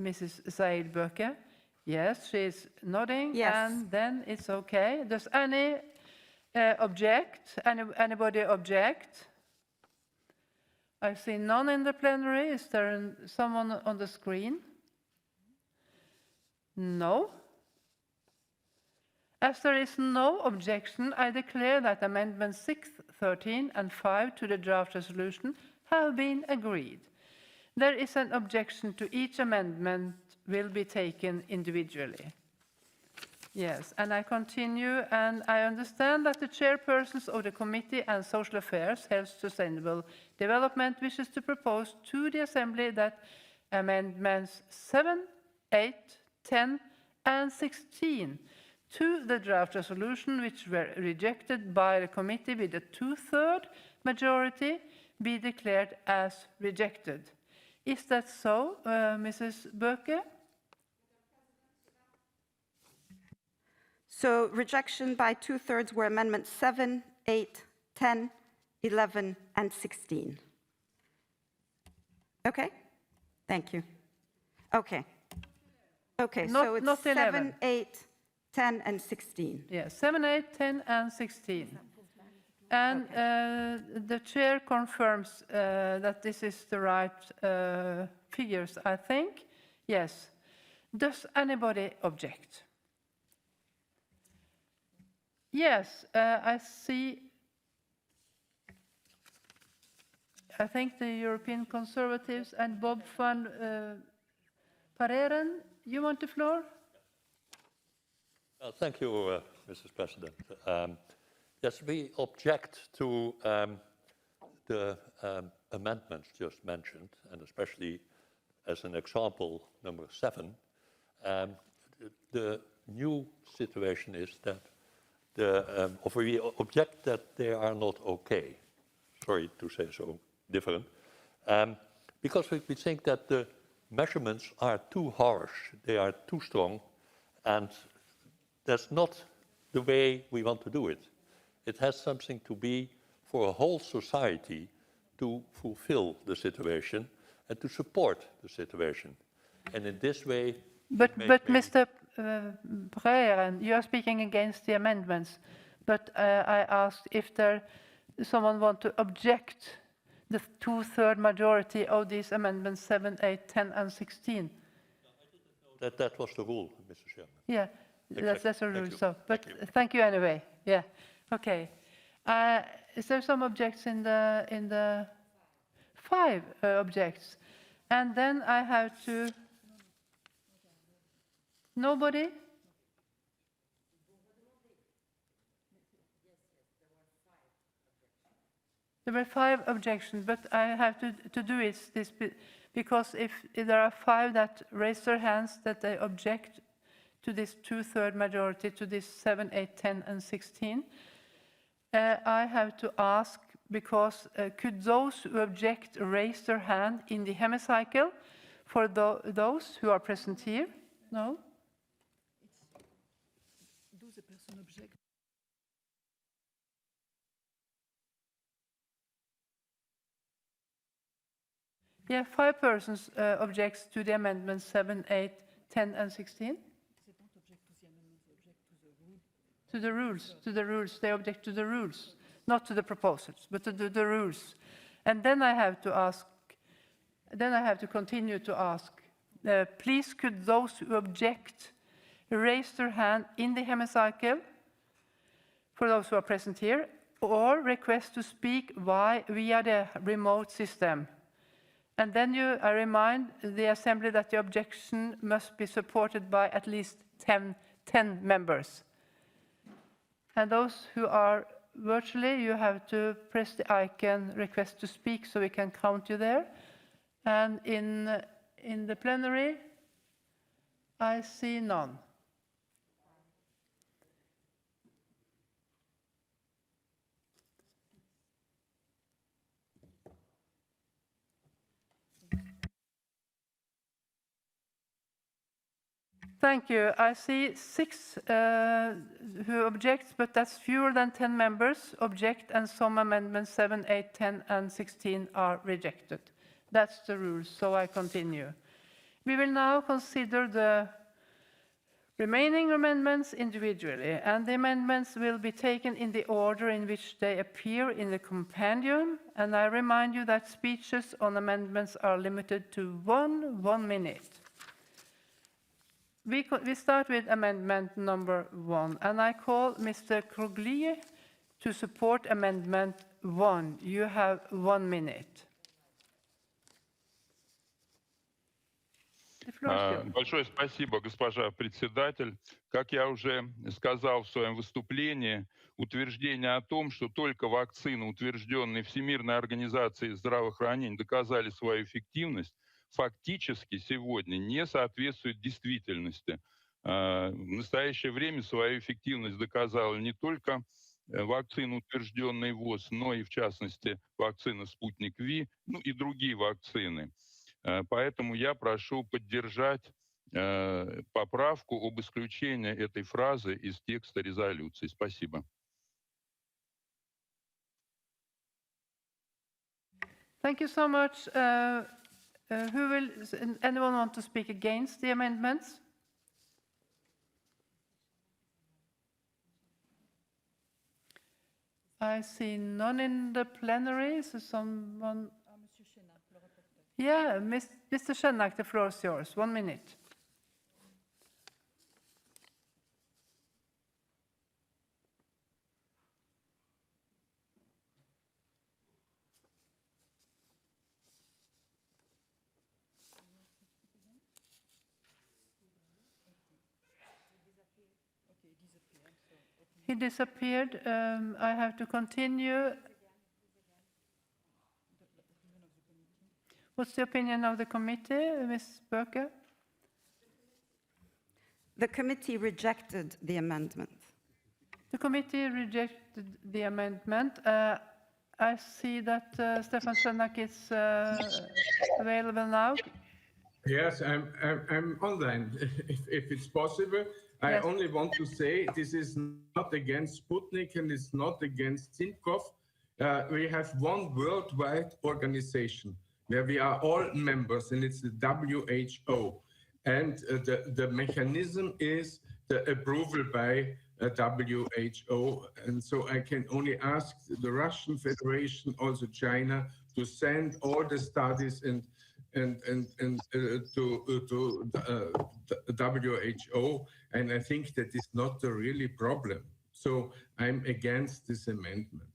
Mrs. Said Böke? Yes, she's nodding, Yes. and then it's okay. Does anybody object? I see none in the plenary. Is there someone on the screen? No. As there is no objection, I declare that amendments 6, 13 and 5 to the draft resolution have been agreed. There is an objection to each amendment will be taken individually. Yes, and I continue, and I understand that the chairpersons of the Committee on Social Affairs, Health, Sustainable Development wishes to propose to the Assembly that amendments 7, 8, 10 and 16 to the draft resolution, which were rejected by the committee with a 2/3 majority, be declared as rejected. Is that so, Mrs. Böke? So rejection by 2/3 were amendments 7, 8, 10, 11, and 16. Okay, thank you. Okay, okay, so it's not 7, 11. 8, 10, and 16. Yes, 7, 8, 10 and 16. And the chair confirms that this is the right figures, I think. Yes. Does anybody object? Yes, I see. I think the European Conservatives and Bob van Pareren, you want the floor? Thank you, Mrs. President. Yes, we object to the amendments just mentioned, and especially as an example, number 7. The new situation is that we object that they are not okay. Sorry to say so different. Because we think that the measurements are too harsh, they are too strong, and that's not the way we want to do it. It has something to be for a whole society to fulfill the situation and to support the situation. And in this way... But Mr. Pareren, you are speaking against the amendments. But I asked if someone want to object the 2/3 majority of these amendments 7, 8, 10 and 16. That was the rule, Mr. Chairman. Yeah, Exactly. that's a rule. Thank So, but thank you anyway. Yeah, okay. Is there some objects in the 5 objects? And then I have to. Nobody? There were 5 objections, but I have to do this because if there are 5 that raise their hands that they object to this 2/3 majority, to this 7, 8, 10 and 16, I have to ask, because could those who object raise their hand in the hemicycle for those who are present here? No? Yeah, 5 persons objects to the amendments 7, 8, 10 and 16. To the rules, they object to the rules, not to the proposals, but to the rules. And then I have to ask, then I have to continue to ask, please could those who object raise their hand in the hemicycle, for those who are present here, or request to speak via the remote system. And then I remind the Assembly that the objection must be supported by at least 10 members. And those who are virtually, you have to press the icon request to speak so we can count you there. And in the plenary, I see none. Thank you. I see 6 who object, but that's fewer than 10 members object, and some amendments 7, 8, 10, and 16 are rejected. That's the rules, so I continue. We will now consider the remaining amendments individually, and the amendments will be taken in the order in which they appear in the compendium, and I remind you that speeches on amendments are limited to 1 minute. We start with amendment number 1, and I call Mr. Kruglie to support amendment 1. You have 1 minute. Большое спасибо, госпожа председатель. Как я уже сказал в своем выступлении, утверждение о том, что только вакцины, утвержденные Всемирной организацией здравоохранения, доказали свою эффективность, фактически сегодня не соответствует действительности. В настоящее время свою эффективность доказала не только вакцина, утвержденная ВОЗ, но и, в частности, вакцина «Спутник Ви», ну и другие вакцины. Поэтому я прошу поддержать поправку об исключении этой фразы из текста резолюции. Спасибо. Thank you so much. Anyone want to speak against the amendments? I see none in the plenary. So someone. Yeah, Mr. Schenak, the floor is yours. 1 minute. He disappeared. I have to continue. What's the opinion of the committee, Ms. Berke? The committee rejected the amendment. The committee rejected the amendment. I see that Stefan Schenak is available now. Yes, I'm online, if it's possible. I Yes. only want to say this is not against Sputnik and it's not against Simkov. We have one worldwide organization where we are all members, and it's the WHO. And the mechanism is the approval by WHO. And so I can only ask the Russian Federation, also China, to send all the studies and to WHO, and I think that is not the really problem. So I'm against this amendment.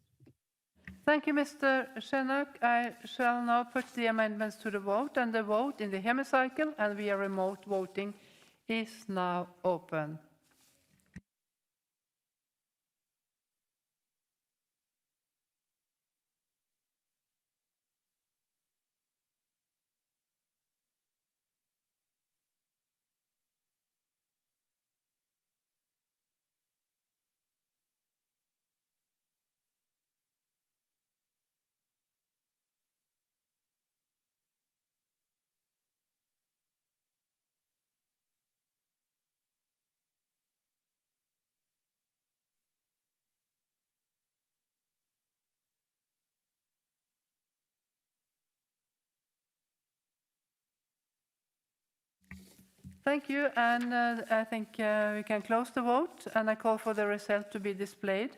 Thank you, Mr. Schenak. I shall now put the amendments to the vote, and the vote in the hemicycle and via remote voting is now open. Thank you, and I think we can close the vote, and I call for the result to be displayed.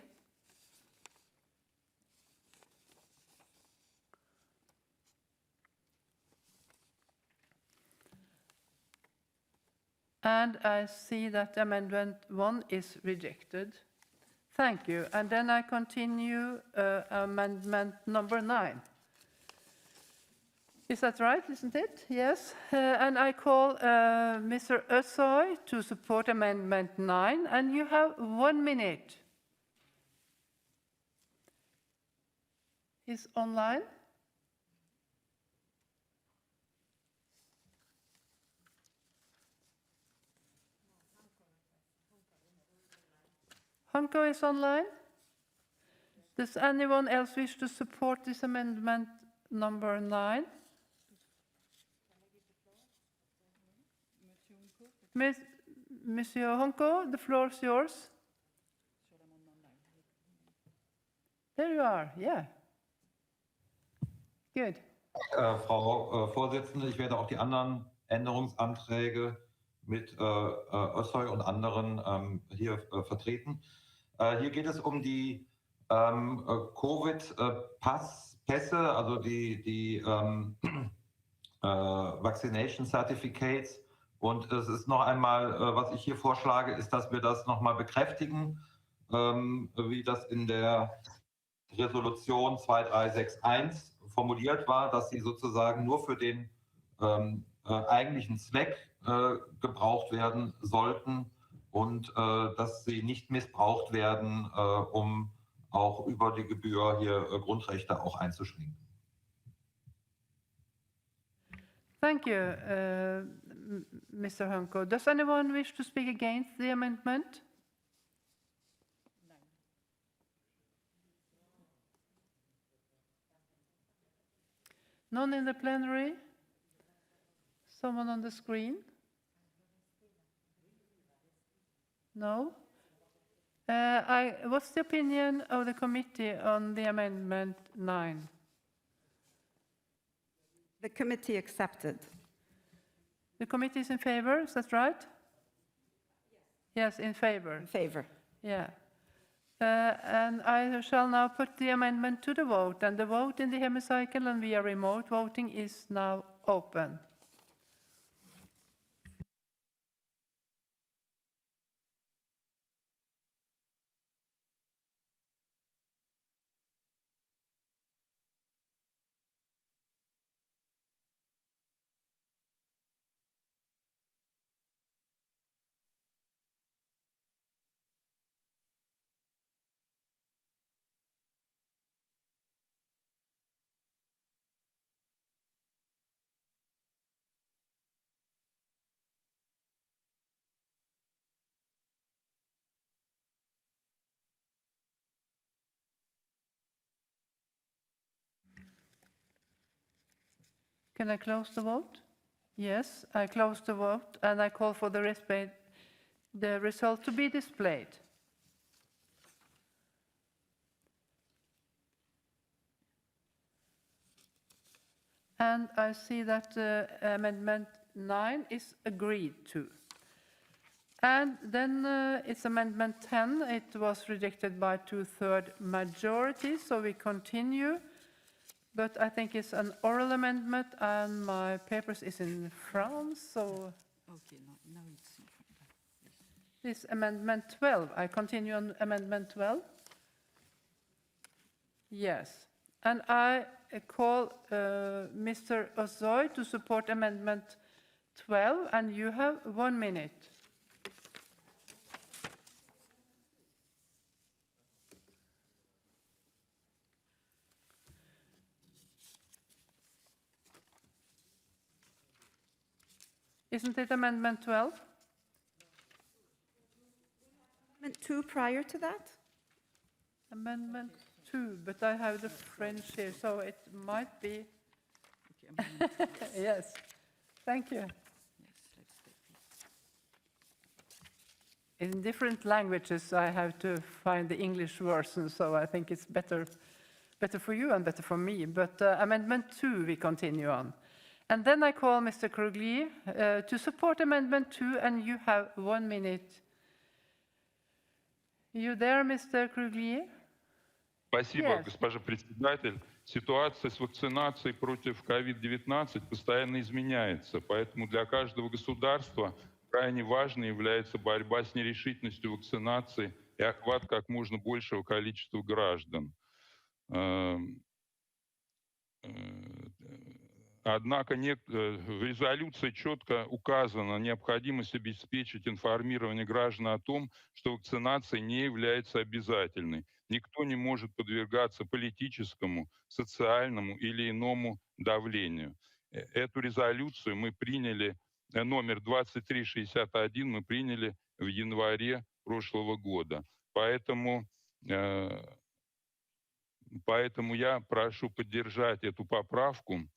And I see that amendment 1 is rejected. Thank you. And then I continue amendment number 9. Is that right, isn't it? Yes. And I call Mr. Özsoy to support amendment 9, and you have 1 minute. is online. Honko is online. Does anyone else wish to support this amendment number 9? Monsieur Honko, the floor is yours. There you are, yeah. Good. Frau Vorsitzende, ich werde auch die anderen Änderungsanträge mit Özsoy und anderen hier vertreten. Hier geht es um die Covid-Pässe, also die Vaccination Certificates. Und es ist noch einmal, was ich hier vorschlage, ist, dass wir das nochmal bekräftigen, wie das in der Resolution 2361 formuliert war, dass sie sozusagen nur für den eigentlichen Zweck gebraucht werden sollten und dass sie nicht missbraucht werden, um auch über die Gebühr hier Grundrechte auch einzuschränken. Thank you, Mr. Honko. Does anyone wish to speak against the amendment? None in the plenary? Someone on the screen? No? What's the opinion of the committee on the amendment 9? The committee accepted. The committee is in favor, is that right? Yes, in favor. In favor. Yeah. And I shall now put the amendment to the vote, and the vote in the hemicycle and via remote voting is now open. Can I close the vote? Yes, I close the vote and I call for the result to be displayed. And I see that Amendment 9 is agreed to. And then it's Amendment 10. It was rejected by 2/3 majority, so we continue. But I think it's an oral amendment, and my papers is in France, so... Okay, now it's... This Amendment 12. I continue on Amendment 12. Yes. And I call Mr. Özsoy to support Amendment 12, and you have 1 minute. Isn't it Amendment 12? Amendment 2 prior to that? Amendment 2, but I have the French here, so it might be... Yes, thank you. In different languages, I have to find the English version, so I think it's better for you and better for me. But Amendment 2, we continue on. And then I call Mr. Krugli to support Amendment 2, and you have 1 minute. You there, Mr. Krugli? Спасибо, Yes. госпожа председатель. Ситуация с вакцинацией против COVID-19 постоянно изменяется, поэтому для каждого государства крайне важной является борьба с нерешительностью вакцинации и охват как можно большего количества граждан. Однако в резолюции четко указана необходимость обеспечить информирование граждан о том, что вакцинация не является обязательной. Никто не может подвергаться политическому, социальному или иному давлению. Эту резолюцию мы приняли, номер 2361, мы приняли в январе прошлого года. Поэтому я прошу поддержать эту поправку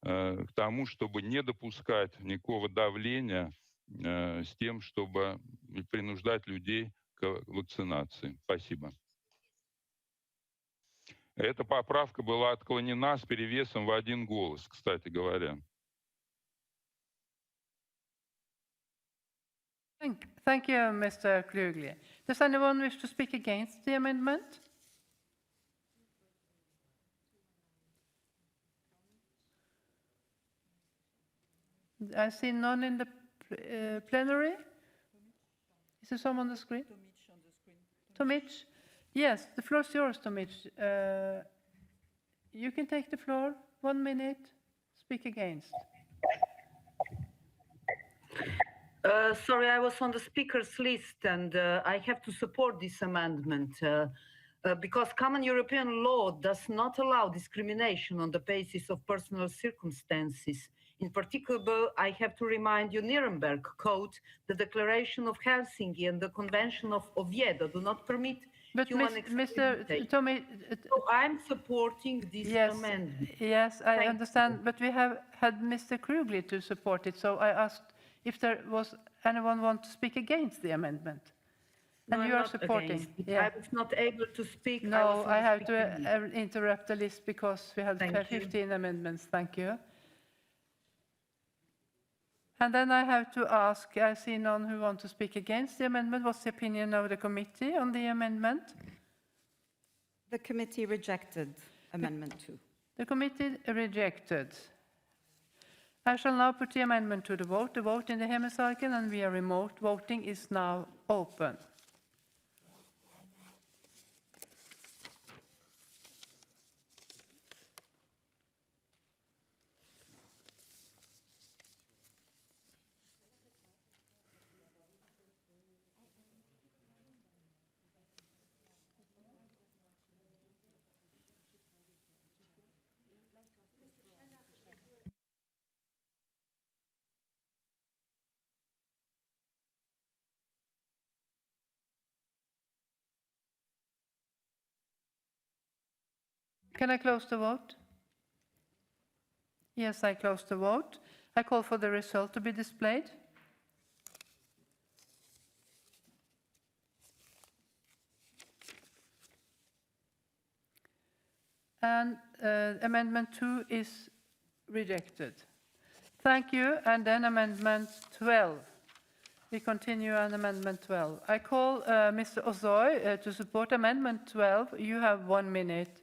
к тому, чтобы не допускать никакого давления с тем, чтобы принуждать людей к вакцинации. Спасибо. Эта поправка была отклонена с перевесом в 1 голос, кстати говоря. Thank you, Mr. Klugli. Does anyone wish to speak against the amendment? I see none in the plenary. Is there someone on the screen? Tomic. Yes, the floor is yours, Tomic. You can take the floor. 1 minute. Speak against. Sorry, I was on the speakers list, and I have to support this amendment because common European law does not allow discrimination on the basis of personal circumstances. In particular, I have to remind you Nuremberg Code, the Declaration of Helsinki, and the Convention of Oviedo do not permit human experimentation. Tommy, so I'm supporting this amendment. Yes, I understand, but we have had Mr. Krugli to support it, so I asked if there was anyone want to speak against the amendment. And No, you I'm are not supporting. against it. Yeah. I was not able to speak. No, I have to interrupt the list because we had Thank you. 15 amendments. Thank you. And then I have to ask, I see none who want to speak against the amendment. What's the opinion of the committee on the amendment? The committee rejected Amendment 2. The committee rejected. I shall now put the amendment to the vote. The vote in the hemicycle and via remote voting is now open. Can I close the vote? Yes, I close the vote. I call for the result to be displayed. And Amendment 2 is rejected. Thank you. And then Amendment 12. We continue on Amendment 12. I call Mr. Ozoy to support Amendment 12. You have 1 minute.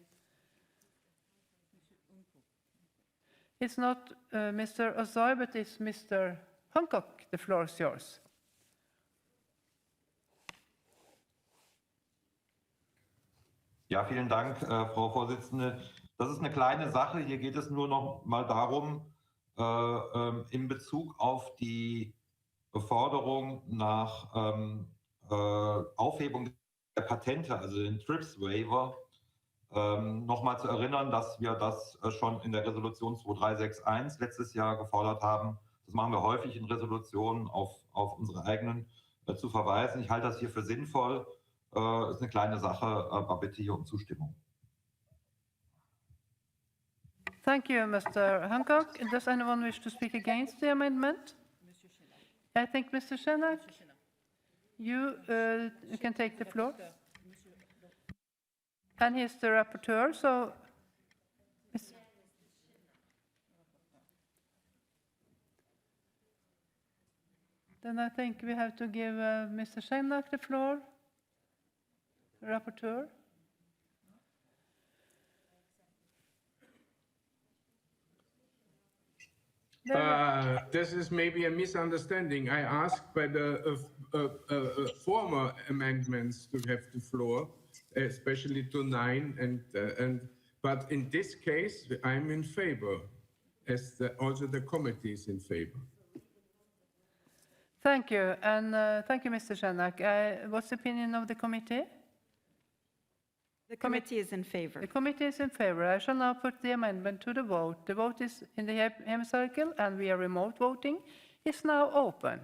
It's not Mr. Ozoy, but it's Mr. Hancock. The floor is yours. Ja, vielen Dank, Frau Vorsitzende. Das ist eine kleine Sache. Hier geht es nur noch mal darum, in Bezug auf die Forderung nach Aufhebung der Patente, also den TRIPS-Waiver, nochmal zu erinnern, dass wir das schon in der Resolution 2361 letztes Jahr gefordert haben. Das machen wir häufig in Resolutionen auf unsere eigenen zu verweisen. Ich halte das hier für sinnvoll. Ist eine kleine Sache, aber bitte hier um Zustimmung. Thank you, Mr. Hancock. Does anyone wish to speak against the amendment? I think Mr. Shenak, you can take the floor. And he's the rapporteur, so... Then I think we have to give Mr. Shenak the floor, rapporteur. This is maybe a misunderstanding. I asked by the former amendments to have the floor, especially to 9, but in this case, I'm in favor, as also the committee is in favor. Thank you, and thank you, Mr. Shenak. What's the opinion of the committee? The committee is in favor. The committee is in favor. I shall now put the amendment to the vote. The vote is in the hemicycle and via remote voting is now open.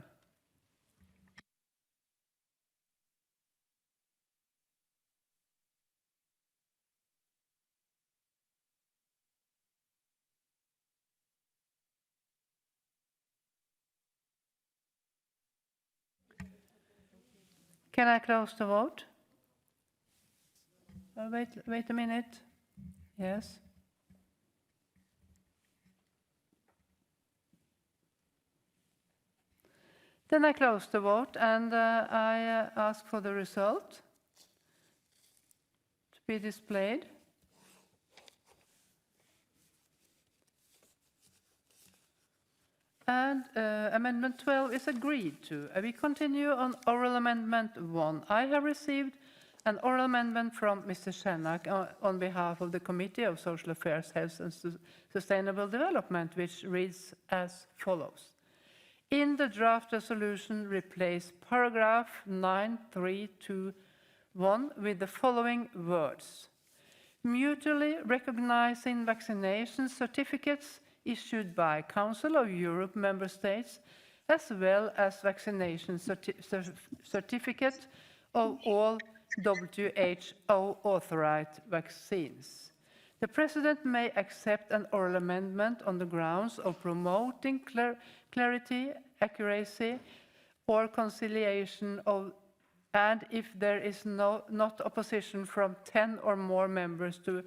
Can I close the vote? Wait a minute. Yes. Then I close the vote and I ask for the result to be displayed. And Amendment 12 is agreed to. We continue on Oral Amendment 1. I have received an oral amendment from Mr. Schenak on behalf of the Committee of Social Affairs, Health and Sustainable Development, which reads as follows. In the draft resolution, replace paragraph 9321 with the following words. Mutually recognizing vaccination certificates issued by Council of Europe member states, as well as vaccination certificate of all WHO-authorized vaccines. The President may accept an oral amendment on the grounds of promoting clarity, accuracy, or conciliation of, and if there is not opposition from 10 or more members to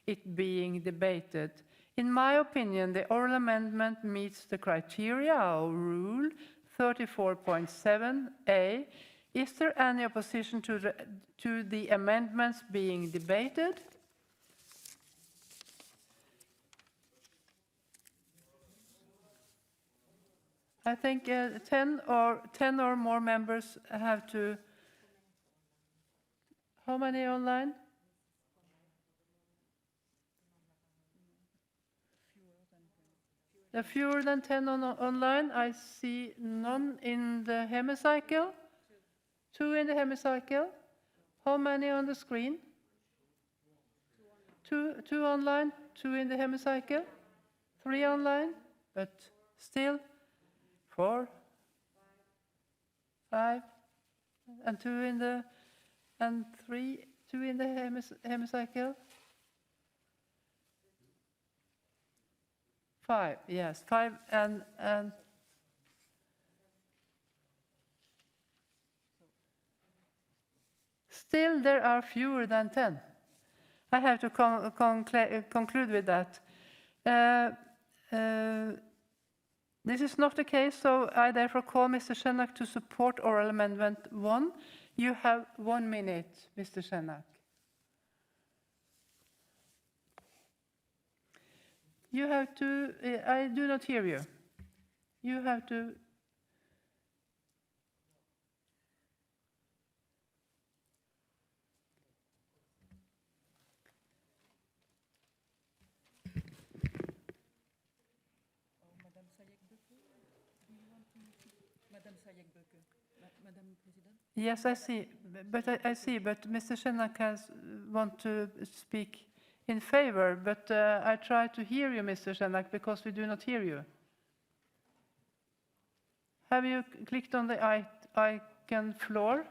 it being debated. In my opinion, the oral amendment meets the criteria of Rule 34.7a. Is there any opposition to the amendments being debated? I think 10 or more members have to. How many online? There are fewer than 10 online. I see none in the hemicycle. 2 in the hemicycle. How many on the screen? Two online, 2 in the hemicycle, 3 online, but still 4, 5, and 2 in the, and 3, 2 in the hemicycle. 5, yes, 5 and still there are fewer than 10. I have to conclude with that. This is not the case, so I therefore call Mr. Schenak to support oral amendment 1. You have 1 minute, Mr. Schenak. You have to, I do not hear you. You have to. Yes, I see, but Mr. Schenak want to speak in favor, but I try to hear you, Mr. Schenak, because we do not hear you. Have you clicked on the icon floor?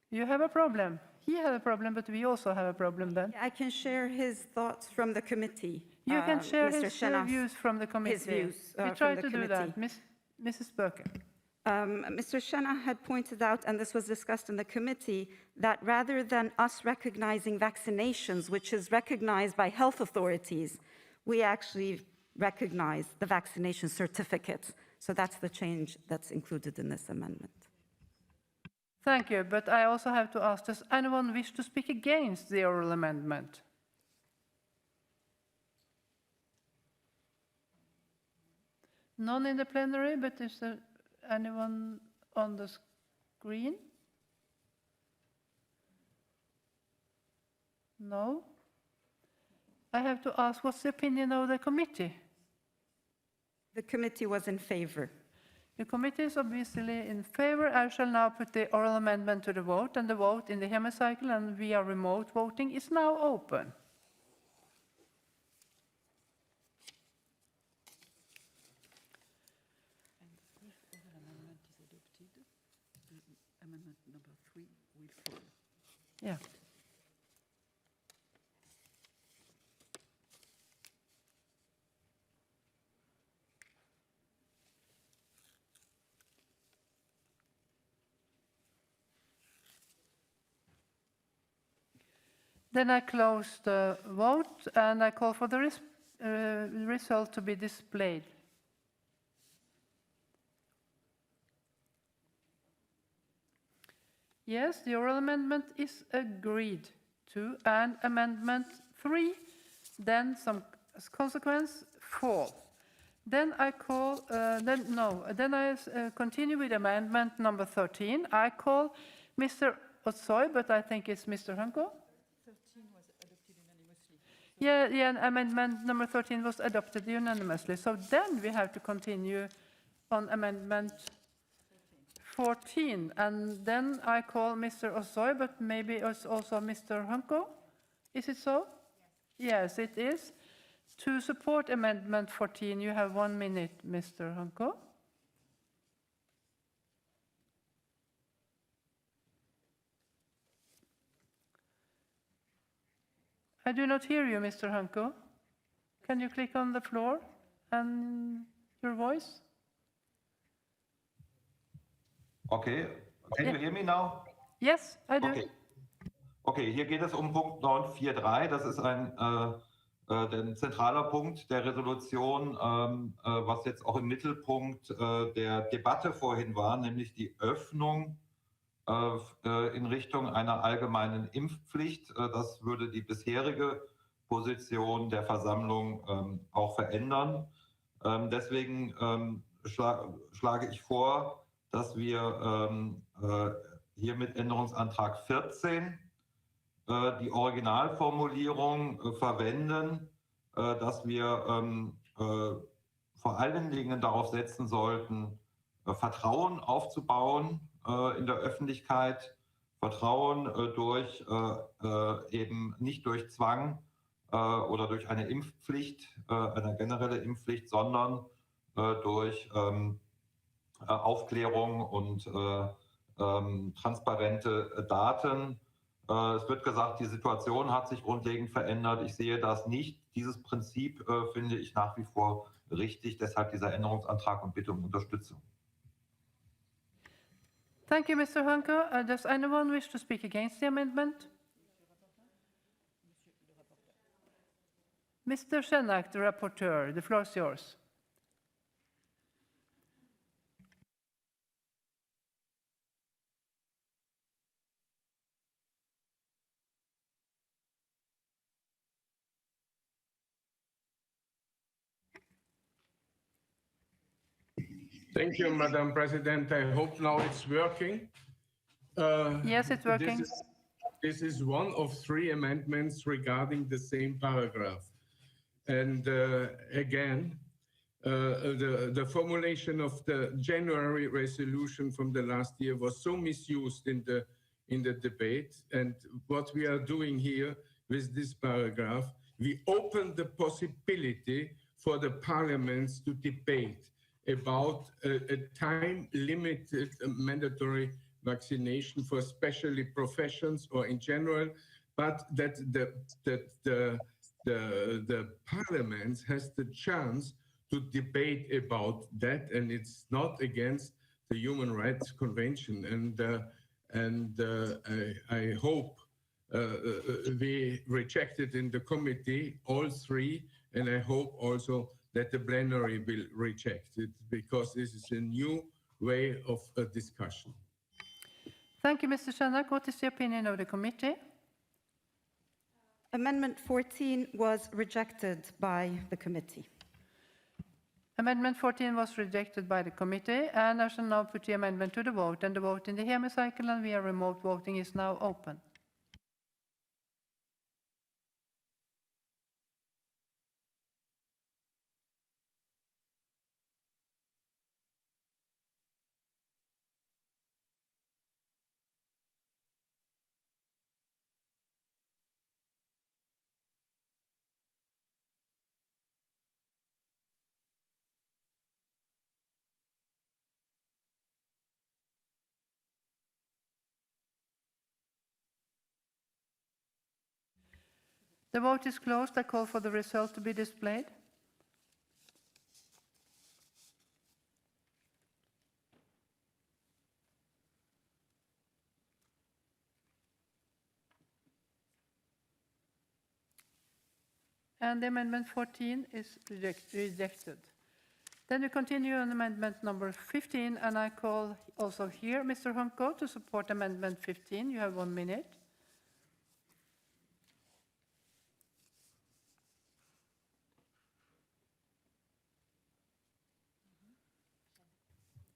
You have a problem. He had a problem, but we also have a problem then. I can share his thoughts from the committee. You can share Mr. his Shenak's views from the committee. His views we from try the to do committee. that. Mrs. Berke. Mr. Schenak had pointed out, and this was discussed in the committee, that rather than us recognizing vaccinations, which is recognized by health authorities, we actually recognize the vaccination certificates. So that's the change that's included in this amendment. Thank you, but I also have to ask, does anyone wish to speak against the oral amendment? None in the plenary, but is there anyone on the screen? No? I have to ask, what's the opinion of the committee? The committee was in favor. The committee is obviously in favor. I shall now put the oral amendment to the vote, and the vote in the hemicycle and via remote voting is now open. Amendment number 3 will fall. Yeah. Then I close the vote and I call for the result to be displayed. Yes, the oral amendment is agreed to, and amendment 3, then some consequence fall. Then I call, then I continue with amendment number 13. I call Mr. Osoy, but I think it's Mr. Hunko. 13 was adopted unanimously. Yeah, amendment number 13 was adopted unanimously. So then we have to continue on amendment 14, and then I call Mr. Osoy, but maybe it's also Mr. Hunko. Is it so? Yes, it is. To support amendment 14, you have 1 minute, Mr. Hunko. I do not hear you, Mr. Hunko. Can you click on the floor and your voice? Okay, can you hear me now? Yes, I do. Okay, hier geht es um Punkt 943. Das ist ein zentraler Punkt der Resolution, was jetzt auch im Mittelpunkt der Debatte vorhin war, nämlich die Öffnung in Richtung einer allgemeinen Impfpflicht. Das würde die bisherige Position der Versammlung auch verändern. Deswegen schlage ich vor, dass wir hier mit Änderungsantrag 14 die Originalformulierung verwenden, dass wir vor allen Dingen darauf setzen sollten, Vertrauen aufzubauen in der Öffentlichkeit, Vertrauen durch eben nicht durch Zwang oder durch eine Impfpflicht, eine generelle Impfpflicht, sondern durch Aufklärung und transparente Daten. Es wird gesagt, die Situation hat sich grundlegend verändert. Ich sehe das nicht. Dieses Prinzip finde ich nach wie vor richtig. Deshalb dieser Änderungsantrag und bitte um Unterstützung. Thank you, Mr. Hunko. Does anyone wish to speak against the amendment? Mr. Shenak, the rapporteur, the floor is yours. Thank you, Madam President. I hope now it's working. Yes, it's working. This is one of 3 amendments regarding the same paragraph. And again, the formulation of the January resolution from the last year was so misused in the debate. And what we are doing here with this paragraph, we open the possibility for the parliaments to debate about a time-limited mandatory vaccination for especially professions or in general, but that the parliament has the chance to debate about that, and it's not against the Human Rights Convention. And I hope we reject it in the committee, all 3, and I hope also that the plenary will reject it, because this is a new way of a discussion. Thank you, Mr. Shenak. What is the opinion of the committee? Amendment 14 was rejected by the committee. Amendment 14 was rejected by the committee, and I shall now put the amendment to the vote, and the vote in the hemicycle and via remote voting is now open. The vote is closed. I call for the result to be displayed. And the amendment 14 is rejected. Then we continue on amendment number 15, and I call also here Mr. Hunko to support amendment 15. You have 1 minute.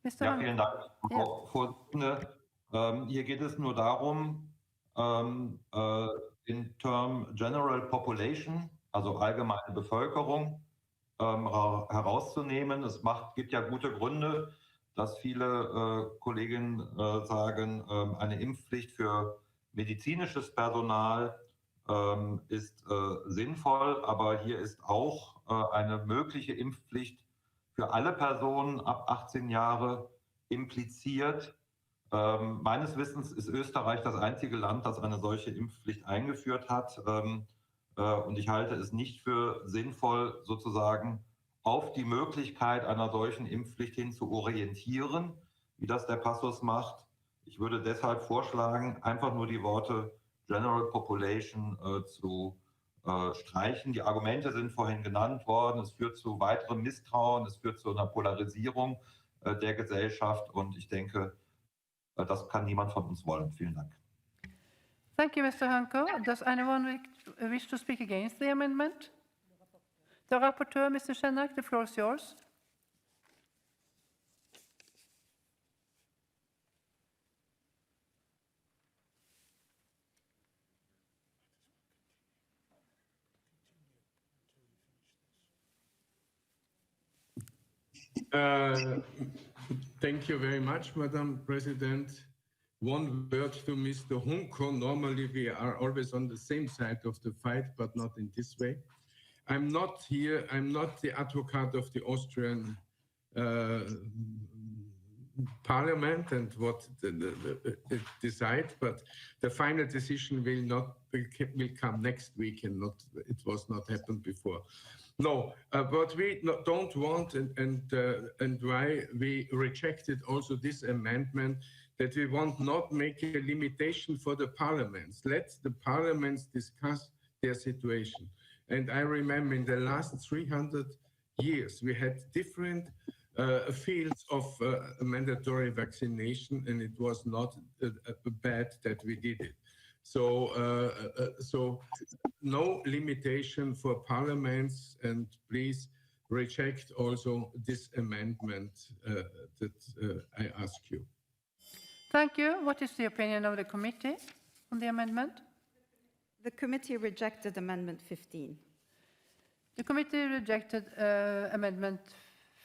Mr. Ja, Hunko. vielen Dank, Frau Vorsitzende. Hier geht es nur darum, den Term General Population, also allgemeine Bevölkerung, herauszunehmen. Es gibt ja gute Gründe, dass viele Kolleginnen sagen, eine Impfpflicht für medizinisches Personal ist sinnvoll, aber hier ist auch eine mögliche Impfpflicht für alle Personen ab 18 Jahre impliziert. Meines Wissens ist Österreich das einzige Land, das eine solche Impfpflicht eingeführt hat. Und ich halte es nicht für sinnvoll, sozusagen auf die Möglichkeit einer solchen Impfpflicht hin zu orientieren, wie das der Passus macht. Ich würde deshalb vorschlagen, einfach nur die Worte General Population zu streichen. Die Argumente sind vorhin genannt worden. Es führt zu weiterem Misstrauen, es führt zu einer Polarisierung der Gesellschaft. Und ich denke, das kann niemand von uns wollen. Vielen Dank. Thank you, Mr. Hunko. Does anyone wish to speak against the amendment? The rapporteur, Mr. Shenak, the floor is yours. Thank you very much, Madam President. One word to Mr. Hunko. Normally, we are always on the same side of the fight, but not in this way. I'm not here. I'm not the advocate of the Austrian Parliament and what it decides, but the final decision will come next week, and it was not happened before. No, what we don't want and why we rejected also this amendment, that we want not make a limitation for the parliaments. Let the parliaments discuss their situation. And I remember in the last 300 years, we had different fields of mandatory vaccination, and it was not bad that we did it. So no limitation for parliaments, and please reject also this amendment that I ask you. Thank you. What is the opinion of the committee on the amendment? The committee rejected Amendment 15. The committee rejected Amendment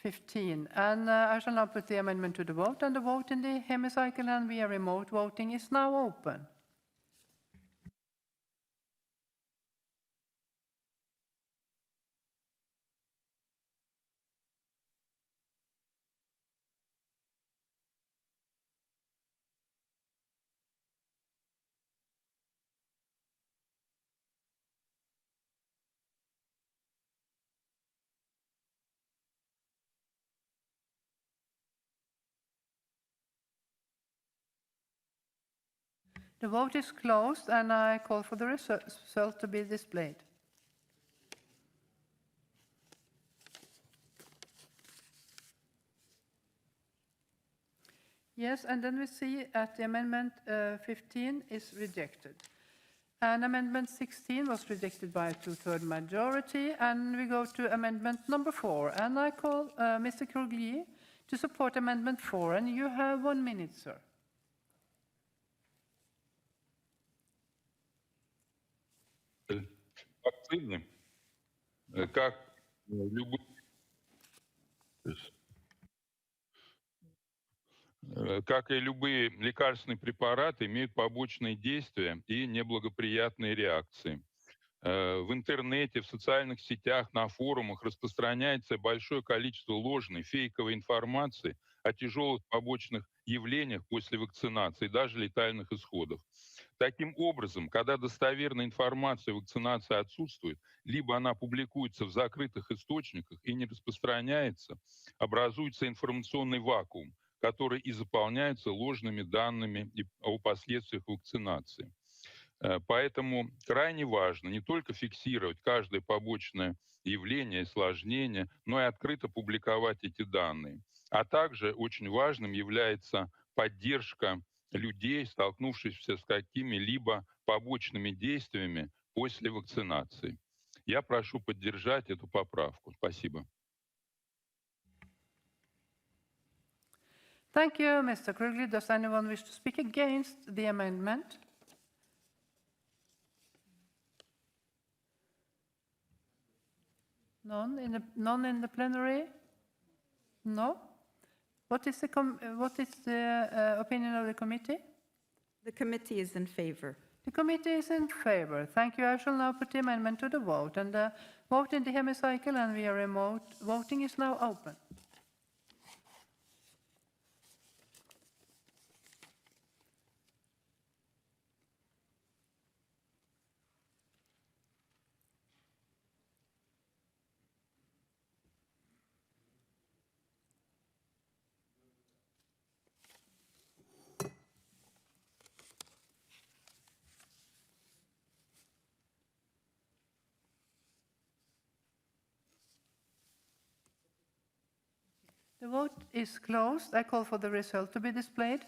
15, and I shall now put the amendment to the vote, and the vote in the hemicycle and via remote voting is now open. The vote is closed, and I call for the result to be displayed. Yes, and then we see that the amendment 15 is rejected. And amendment 16 was rejected by a two-thirds majority, and we go to amendment number 4. And I call Mr. Krugli to support amendment 4, and you have 1 minute, sir. Вакцины, как и любые лекарственные препараты, имеют побочные действия и неблагоприятные реакции. В интернете, в социальных сетях, на форумах распространяется большое количество ложной, фейковой информации о тяжелых побочных явлениях после вакцинации, даже летальных исходах. Таким образом, когда достоверная информация о вакцинации отсутствует, либо она публикуется в закрытых источниках и не распространяется, образуется информационный вакуум, который и заполняется ложными данными о последствиях вакцинации. Поэтому крайне важно не только фиксировать каждое побочное явление, осложнение, но и открыто публиковать эти данные. А также очень важным является поддержка людей, столкнувшихся с какими-либо побочными действиями после вакцинации. Я прошу поддержать эту поправку. Спасибо. Thank you, Mr. Krugli. Does anyone wish to speak against the amendment? None in the plenary? No? What is the opinion of the committee? The committee is in favor. The committee is in favor. Thank you. I shall now put the amendment to the vote. And the vote in the hemicycle and via remote voting is now open. The vote is closed. I call for the result to be displayed.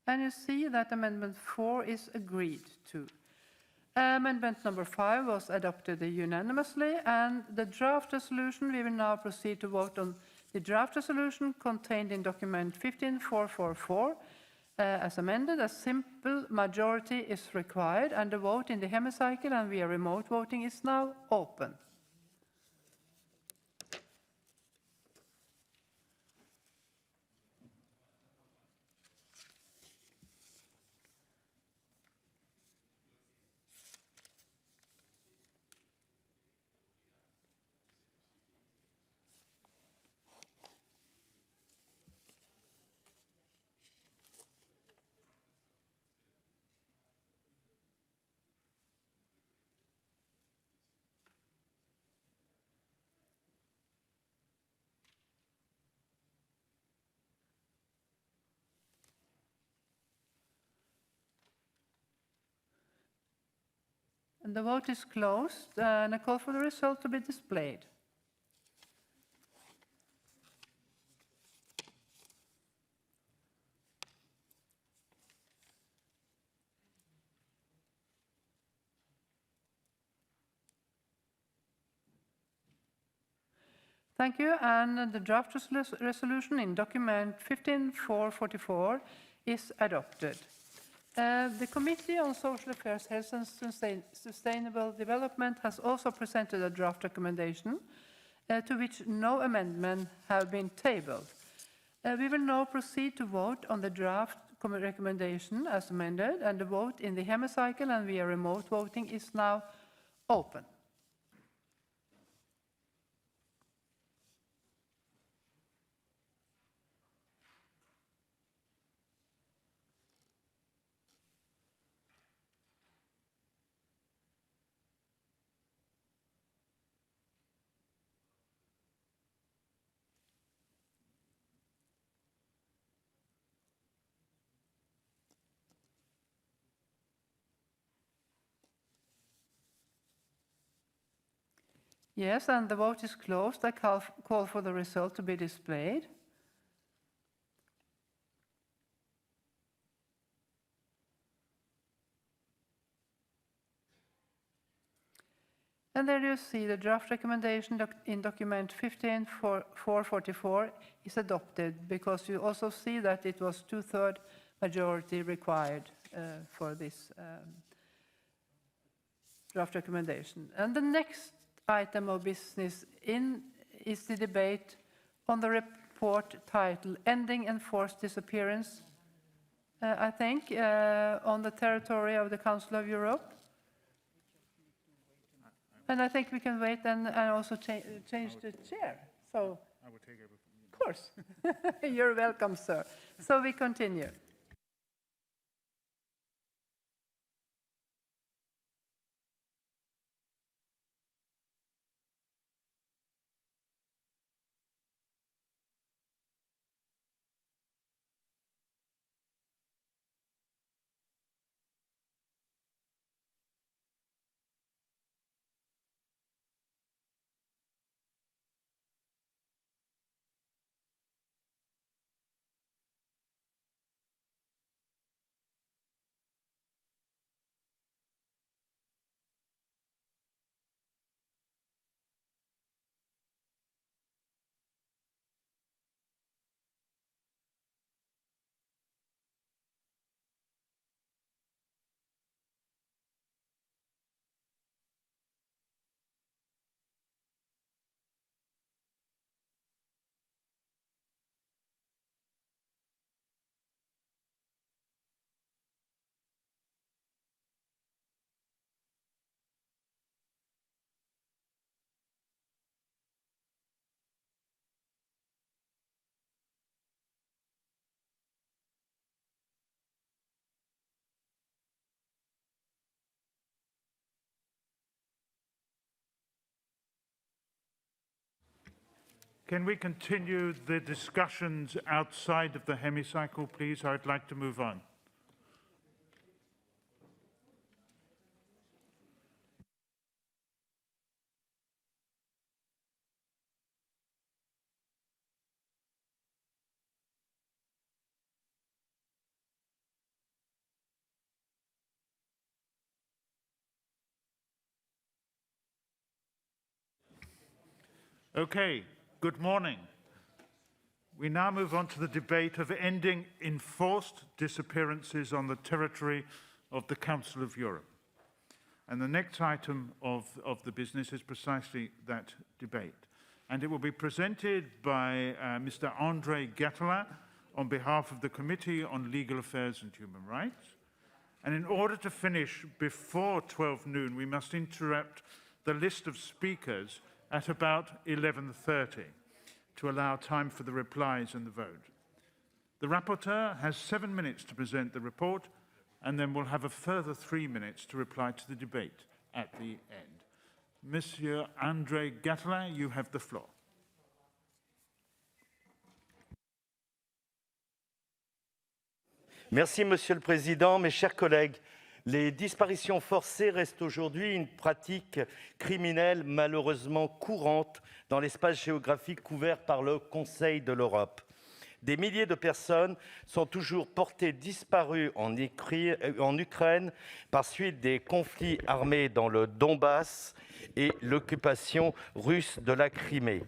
And you see that Amendment 4 is agreed to. Amendment number 5 was adopted unanimously, and the draft resolution, we will now proceed to vote on the draft resolution contained in document 15444. As amended, a simple majority is required, and the vote in the hemicycle and via remote voting is now open. And the vote is closed, and I call for the result to be displayed. Thank you, and the draft resolution in document 15444 is adopted. The Committee on Social Affairs, Health and Sustainable Development has also presented a draft recommendation to which no amendment have been tabled. We will now proceed to vote on the draft recommendation as amended, and the vote in the hemicycle and via remote voting is now open. Yes, and the vote is closed. I call for the result to be displayed. And there you see the draft recommendation in document 15444 is adopted, because you also see that it was 2/3 majority required for this draft recommendation. And the next item of business is the debate on the report titled Ending Enforced Disappearance, I think, on the territory of the Council of Europe. And I think we can wait and also change the chair. So, I will take over from you. of course, you're welcome, sir. So we continue. Can we continue the discussions outside of the hemicycle, please? I'd like to move on. Okay, good morning. We now move on to the debate of ending enforced disappearances on the territory of the Council of Europe. And the next item of the business is precisely that debate. And it will be presented by Mr. Andrei Gatala on behalf of the Committee on Legal Affairs and Human Rights. And in order to finish before 12 noon, we must interrupt the list of speakers at about 11:30 to allow time for the replies and the vote. The rapporteur has 7 minutes to present the report, and then we'll have a further 3 minutes to reply to the debate at the end. Monsieur Andrei Gatala, you have the floor. Merci, Monsieur le Président. Mes chers collègues, les disparitions forcées restent aujourd'hui une pratique criminelle malheureusement courante dans l'espace géographique couvert par le Conseil de l'Europe. Des milliers de personnes sont toujours portées disparues en Ukraine par suite des conflits armés dans le Donbass et l'occupation russe de la Crimée.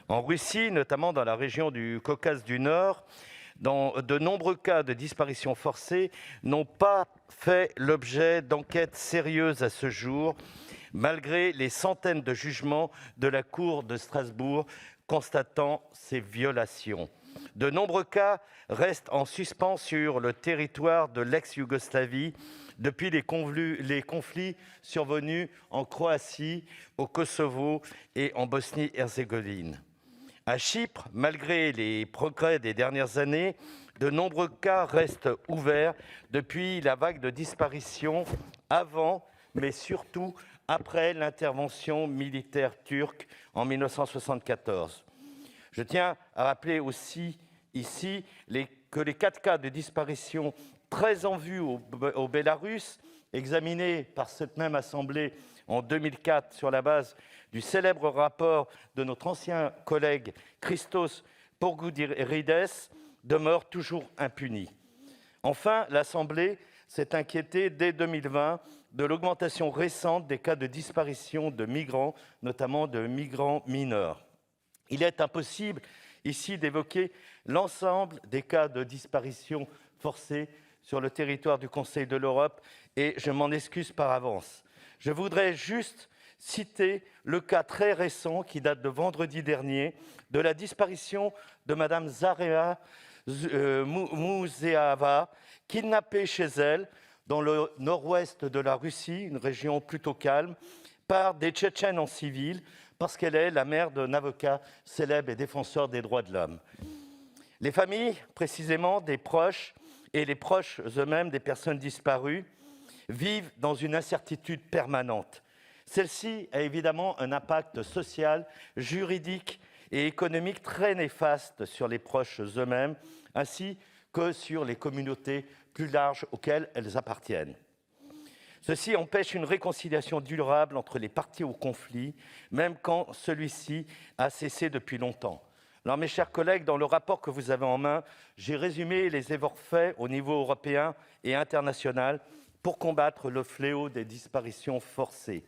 En Russie, notamment dans la région du Caucase du Nord, de nombreux cas de disparition forcée n'ont pas fait l'objet d'enquêtes sérieuses à ce jour, malgré les centaines de jugements de la Cour de Strasbourg constatant ces violations. De nombreux cas restent en suspens sur le territoire de l'ex-Yougoslavie depuis les conflits survenus en Croatie, au Kosovo et en Bosnie-Herzégovine. À Chypre, malgré les progrès des dernières années, de nombreux cas restent ouverts depuis la vague de disparitions avant, mais surtout après l'intervention militaire turque en 1974. Je tiens à rappeler aussi ici que les 4 cas de disparition très en vue au Bélarus, examinés par cette même Assemblée en 2004 sur la base du célèbre rapport de notre ancien collègue Christos Pourgoudirides, demeurent toujours impunis. Enfin, l'Assemblée s'est inquiétée dès 2020 de l'augmentation récente des cas de disparition de migrants, notamment de migrants mineurs. Il est impossible ici d'évoquer l'ensemble des cas de disparition forcée sur le territoire du Conseil de l'Europe et je m'en excuse par avance. Je voudrais juste citer le cas très récent qui date de vendredi dernier de la disparition de Madame Zarea Muzeava, kidnappée chez elle dans le nord-ouest de la Russie, une région plutôt calme, par des Tchétchènes en civil, parce qu'elle est la mère d'un avocat célèbre et défenseur des droits de l'homme. Les familles, précisément, des proches et les proches eux-mêmes des personnes disparues vivent dans une incertitude permanente. Celle-ci a évidemment un impact social, juridique et économique très néfaste sur les proches eux-mêmes, ainsi que sur les communautés plus larges auxquelles elles appartiennent. Ceci empêche une réconciliation durable entre les parties au conflit, même quand celui-ci a cessé depuis longtemps. Alors, mes chers collègues, dans le rapport que vous avez en main, j'ai résumé les efforts faits au niveau européen et international pour combattre le fléau des disparitions forcées.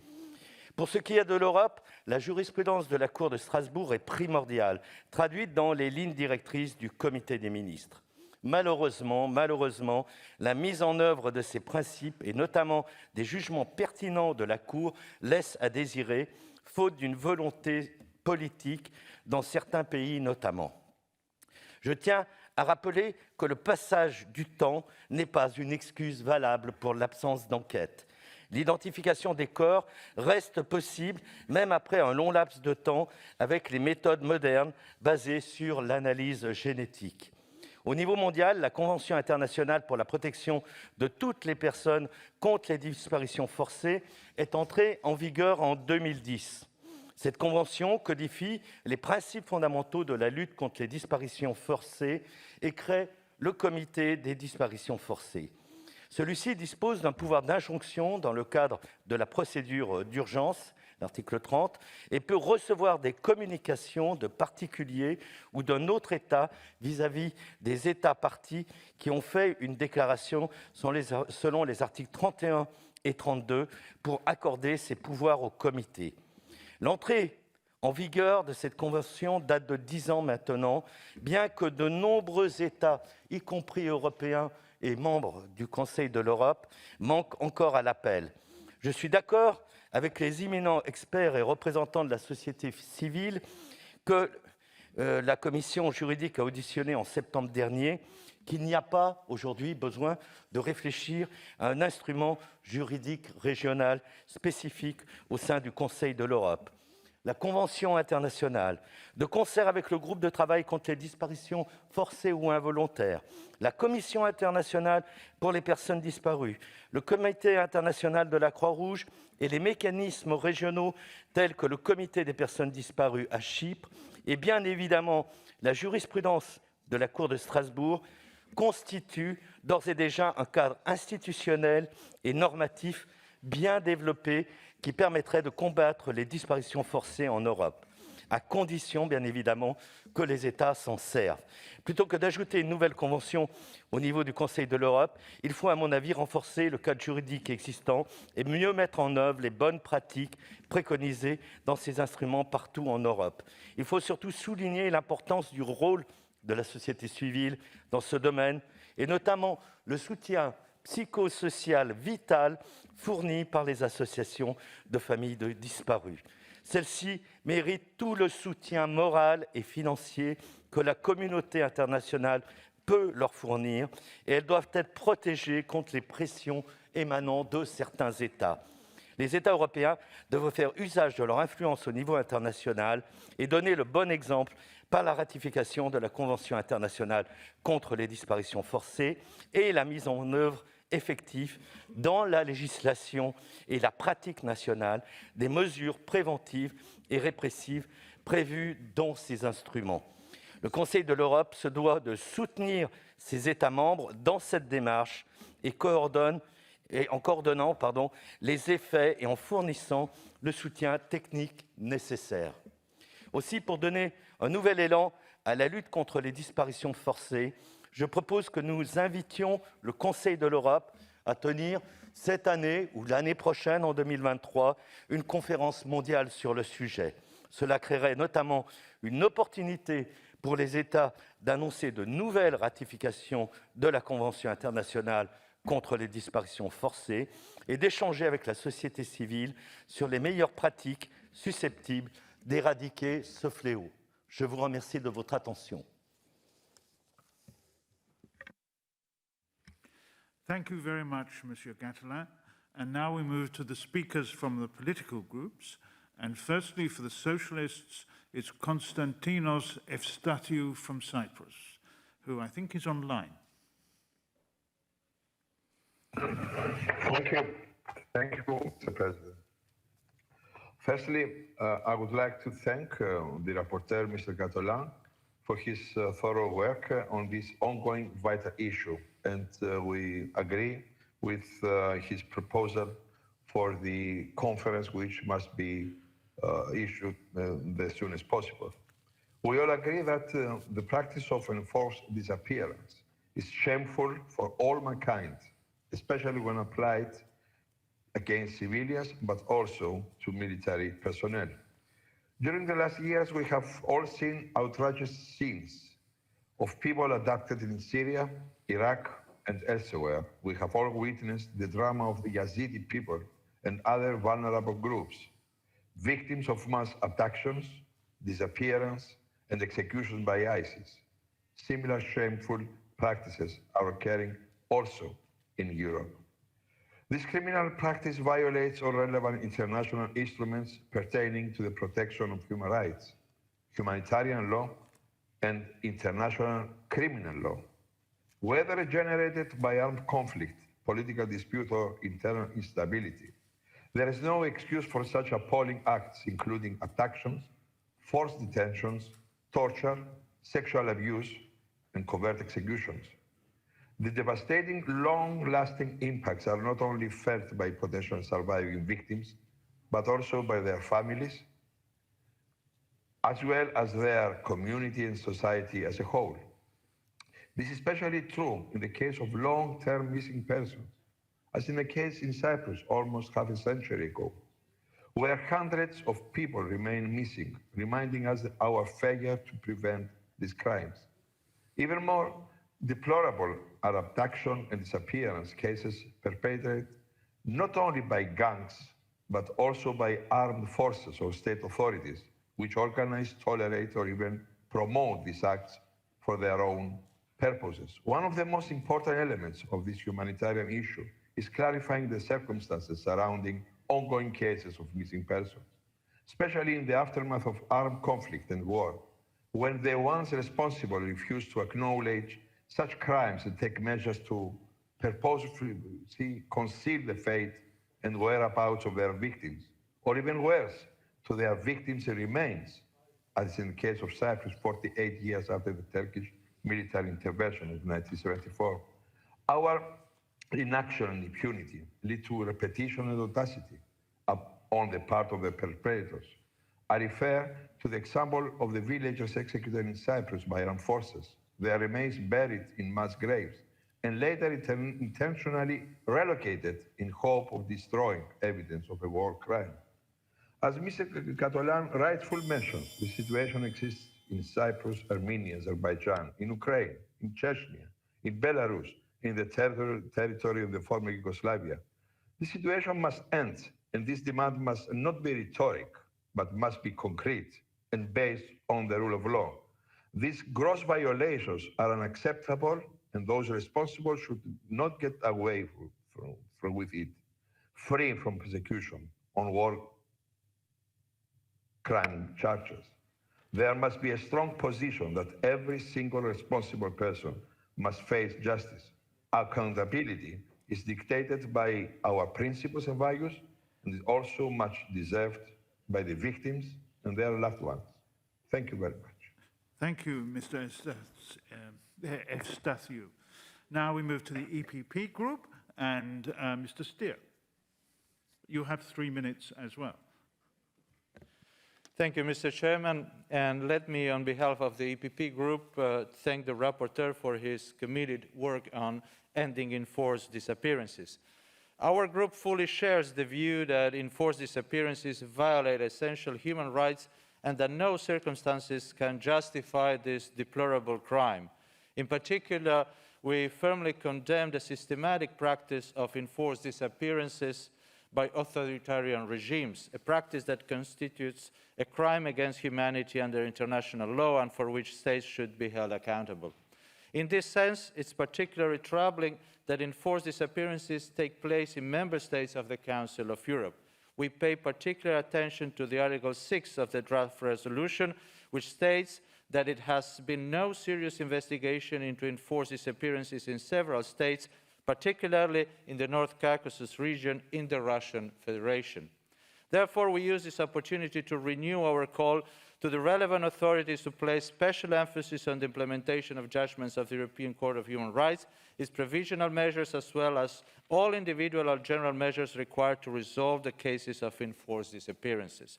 Pour ce qui est de l'Europe, la jurisprudence de la Cour de Strasbourg est primordiale, traduite dans les lignes directrices du Comité des ministres. Malheureusement, la mise en œuvre de ces principes, et notamment des jugements pertinents de la Cour, laisse à désirer, faute d'une volonté politique dans certains pays notamment. Je tiens à rappeler que le passage du temps n'est pas une excuse valable pour l'absence d'enquête. L'identification des corps reste possible, même après un long laps de temps, avec les méthodes modernes basées sur l'analyse génétique. Au niveau mondial, la Convention internationale pour la protection de toutes les personnes contre les disparitions forcées est entrée en vigueur en 2010. Cette convention codifie les principes fondamentaux de la lutte contre les disparitions forcées et crée le Comité des disparitions forcées. Celui-ci dispose d'un pouvoir d'injonction dans le cadre de la procédure d'urgence, l'article 30, et peut recevoir des communications de particuliers ou d'un autre État vis-à-vis des États parties qui ont fait une déclaration selon les articles 31 et 32 pour accorder ces pouvoirs au comité. L'entrée en vigueur de cette convention date de 10 ans maintenant, bien que de nombreux États, y compris européens et membres du Conseil de l'Europe, manquent encore à l'appel. Je suis d'accord avec les éminents experts et représentants de la société civile que la commission juridique a auditionné en septembre dernier, qu'il n'y a pas aujourd'hui besoin de réfléchir à un instrument juridique régional spécifique au sein du Conseil de l'Europe. La Convention internationale, de concert avec le groupe de travail contre les disparitions forcées ou involontaires, la Commission internationale pour les personnes disparues, le Comité international de la Croix-Rouge et les mécanismes régionaux tels que le Comité des personnes disparues à Chypre et bien évidemment la jurisprudence de la Cour de Strasbourg constituent d'ores et déjà un cadre institutionnel et normatif bien développé qui permettrait de combattre les disparitions forcées en Europe, à condition, bien évidemment, que les États s'en servent. Plutôt que d'ajouter une nouvelle convention au niveau du Conseil de l'Europe, il faut, à mon avis, renforcer le cadre juridique existant et mieux mettre en œuvre les bonnes pratiques préconisées dans ces instruments partout en Europe. Il faut surtout souligner l'importance du rôle de la société civile dans ce domaine, et notamment le soutien psychosocial vital fourni par les associations de familles de disparus. Celles-ci méritent tout le soutien moral et financier que la communauté internationale peut leur fournir et elles doivent être protégées contre les pressions émanant de certains États. Les États européens doivent faire usage de leur influence au niveau international et donner le bon exemple par la ratification de la Convention internationale contre les disparitions forcées et la mise en œuvre effective dans la législation et la pratique nationale des mesures préventives et répressives prévues dans ces instruments. Le Conseil de l'Europe se doit de soutenir ses États membres dans cette démarche et en coordonnant les effets et en fournissant le soutien technique nécessaire. Aussi, pour donner un nouvel élan à la lutte contre les disparitions forcées, je propose que nous invitions le Conseil de l'Europe à tenir cette année ou l'année prochaine, en 2023, une conférence mondiale sur le sujet. Cela créerait notamment une opportunité pour les États d'annoncer de nouvelles ratifications de la Convention internationale contre les disparitions forcées et d'échanger avec la société civile sur les meilleures pratiques susceptibles d'éradiquer ce fléau. Je vous remercie de votre attention. Thank you very much, Monsieur Gattelin. And now we move to the speakers from the political groups. And firstly, for the Socialists, it's Konstantinos Efstatiou from Cyprus, who I think is online. Thank you. Thank you, Mr. President. Firstly, I would like to thank the rapporteur, Mr. Catalan, for his thorough work on this ongoing vital issue. And we agree with his proposal for the conference, which must be issued as soon as possible. We all agree that the practice of enforced disappearance is shameful for all mankind, especially when applied against civilians, but also to military personnel. During the last years, we have all seen outrageous scenes of people abducted in Syria, Iraq, and elsewhere. We have all witnessed the drama of the Yazidi people and other vulnerable groups, victims of mass abductions, disappearance, and executions by ISIS. Similar shameful practices are occurring also in Europe. This criminal practice violates all relevant international instruments pertaining to the protection of human rights, humanitarian law, and international criminal law. Whether generated by armed conflict, political dispute, or internal instability, there is no excuse for such appalling acts, including abductions, forced detentions, torture, sexual abuse, and covert executions. The devastating, long-lasting impacts are not only felt by potential surviving victims, but also by their families, as well as their community and society as a whole. This is especially true in the case of long-term missing persons, as in the case in Cyprus almost half a century ago, where hundreds of people remain missing, reminding us of our failure to prevent these crimes. Even more deplorable are abduction and disappearance cases perpetrated not only by gangs, but also by armed forces or state authorities, which organize, tolerate, or even promote these acts for their own purposes. One of the most important elements of this humanitarian issue is clarifying the circumstances surrounding ongoing cases of missing persons, especially in the aftermath of armed conflict and war, when the ones responsible refuse to acknowledge such crimes and take measures to purposefully conceal the fate and whereabouts of their victims, or even worse, to their victims' remains, as in the case of Cyprus 48 years after the Turkish military intervention in 1974. Our inaction and impunity lead to repetition and audacity on the part of the perpetrators. I refer to the example of the villagers executed in Cyprus by armed forces, their remains buried in mass graves, and later intentionally relocated in hope of destroying evidence of a war crime. As Mr. Catalan rightfully mentioned, the situation exists in Cyprus, Armenia, Azerbaijan, in Ukraine, in Chechnya, in Belarus, in the territory of the former Yugoslavia. The situation must end, and this demand must not be rhetoric, but must be concrete and based on the rule of law. These gross violations are unacceptable, and those responsible should not get away with it, free from persecution on war crime charges. There must be a strong position that every single responsible person must face justice. Accountability is dictated by our principles and values, and is also much deserved by the victims and their loved ones. Thank you very much. Thank you, Mr. Efstatiou. Now we move to the EPP group and Mr. Stier. You have 3 minutes as well. Thank you, Mr. Chairman. And let me, on behalf of the EPP group, thank the rapporteur for his committed work on ending enforced disappearances. Our group fully shares the view that enforced disappearances violate essential human rights and that no circumstances can justify this deplorable crime. In particular, we firmly condemn the systematic practice of enforced disappearances by authoritarian regimes, a practice that constitutes a crime against humanity under international law and for which states should be held accountable. In this sense, it's particularly troubling that enforced disappearances take place in member states of the Council of Europe. We pay particular attention to the Article 6 of the draft resolution, which states that it has been no serious investigation into enforced disappearances in several states, particularly in the North Caucasus region in the Russian Federation. Therefore, we use this opportunity to renew our call to the relevant authorities to place special emphasis on the implementation of judgments of the European Court of Human Rights, its provisional measures, as well as all individual or general measures required to resolve the cases of enforced disappearances.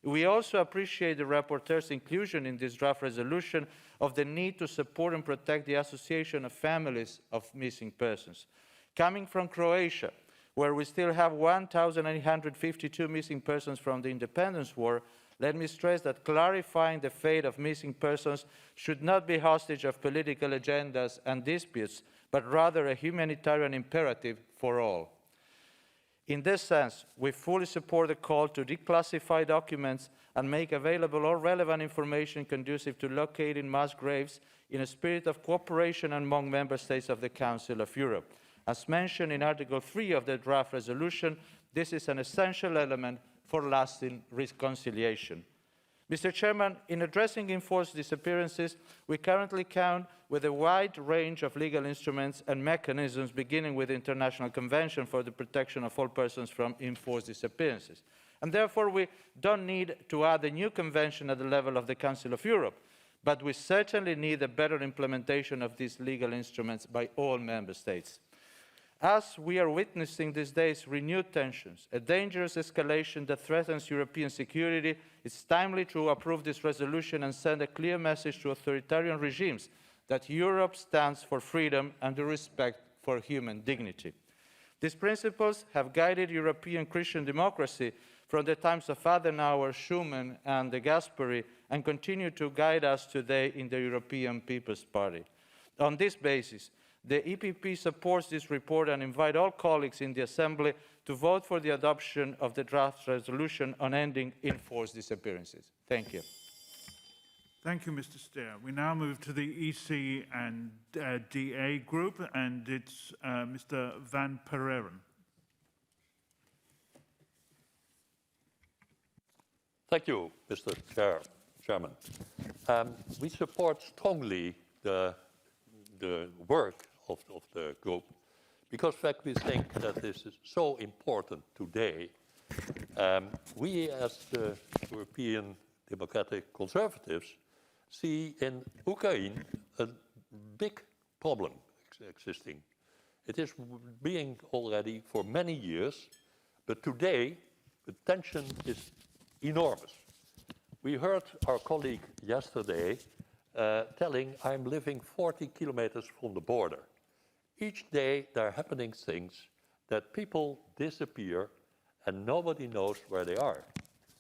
We also appreciate the rapporteur's inclusion in this draft resolution of the need to support and protect the Association of Families of Missing Persons. Coming from Croatia, where we still have 1,852 missing persons from the independence war, let me stress that clarifying the fate of missing persons should not be hostage of political agendas and disputes, but rather a humanitarian imperative for all. In this sense, we fully support the call to declassify documents and make available all relevant information conducive to locating mass graves in a spirit of cooperation among member states of the Council of Europe. As mentioned in Article 3 of the draft resolution, this is an essential element for lasting reconciliation. Mr. Chairman, in addressing enforced disappearances, we currently count with a wide range of legal instruments and mechanisms, beginning with the International Convention for the Protection of All Persons from Enforced Disappearances. And therefore, we don't need to add a new convention at the level of the Council of Europe, but we certainly need a better implementation of these legal instruments by all member states. As we are witnessing these days renewed tensions, a dangerous escalation that threatens European security, it's timely to approve this resolution and send a clear message to authoritarian regimes that Europe stands for freedom and the respect for human dignity. These principles have guided European Christian democracy from the times of Adenauer, Schuman, and de Gasperi, and continue to guide us today in the European People's Party. On this basis, the EPP supports this report and invite all colleagues in the Assembly to vote for the adoption of the draft resolution on ending enforced disappearances. Thank you. Thank you, Mr. Steer. We now move to the EC and DA group, and it's Mr. Van Pereeren. Thank you, Mr. Chairman. We support strongly the work of the group, because in fact we think that this is so important today. We as the European Democratic Conservatives see in Ukraine a big problem existing. It is being already for many years, but today the tension is enormous. We heard our colleague yesterday telling I'm living 40 kilometers from the border. Each day there are happening things that people disappear and nobody knows where they are.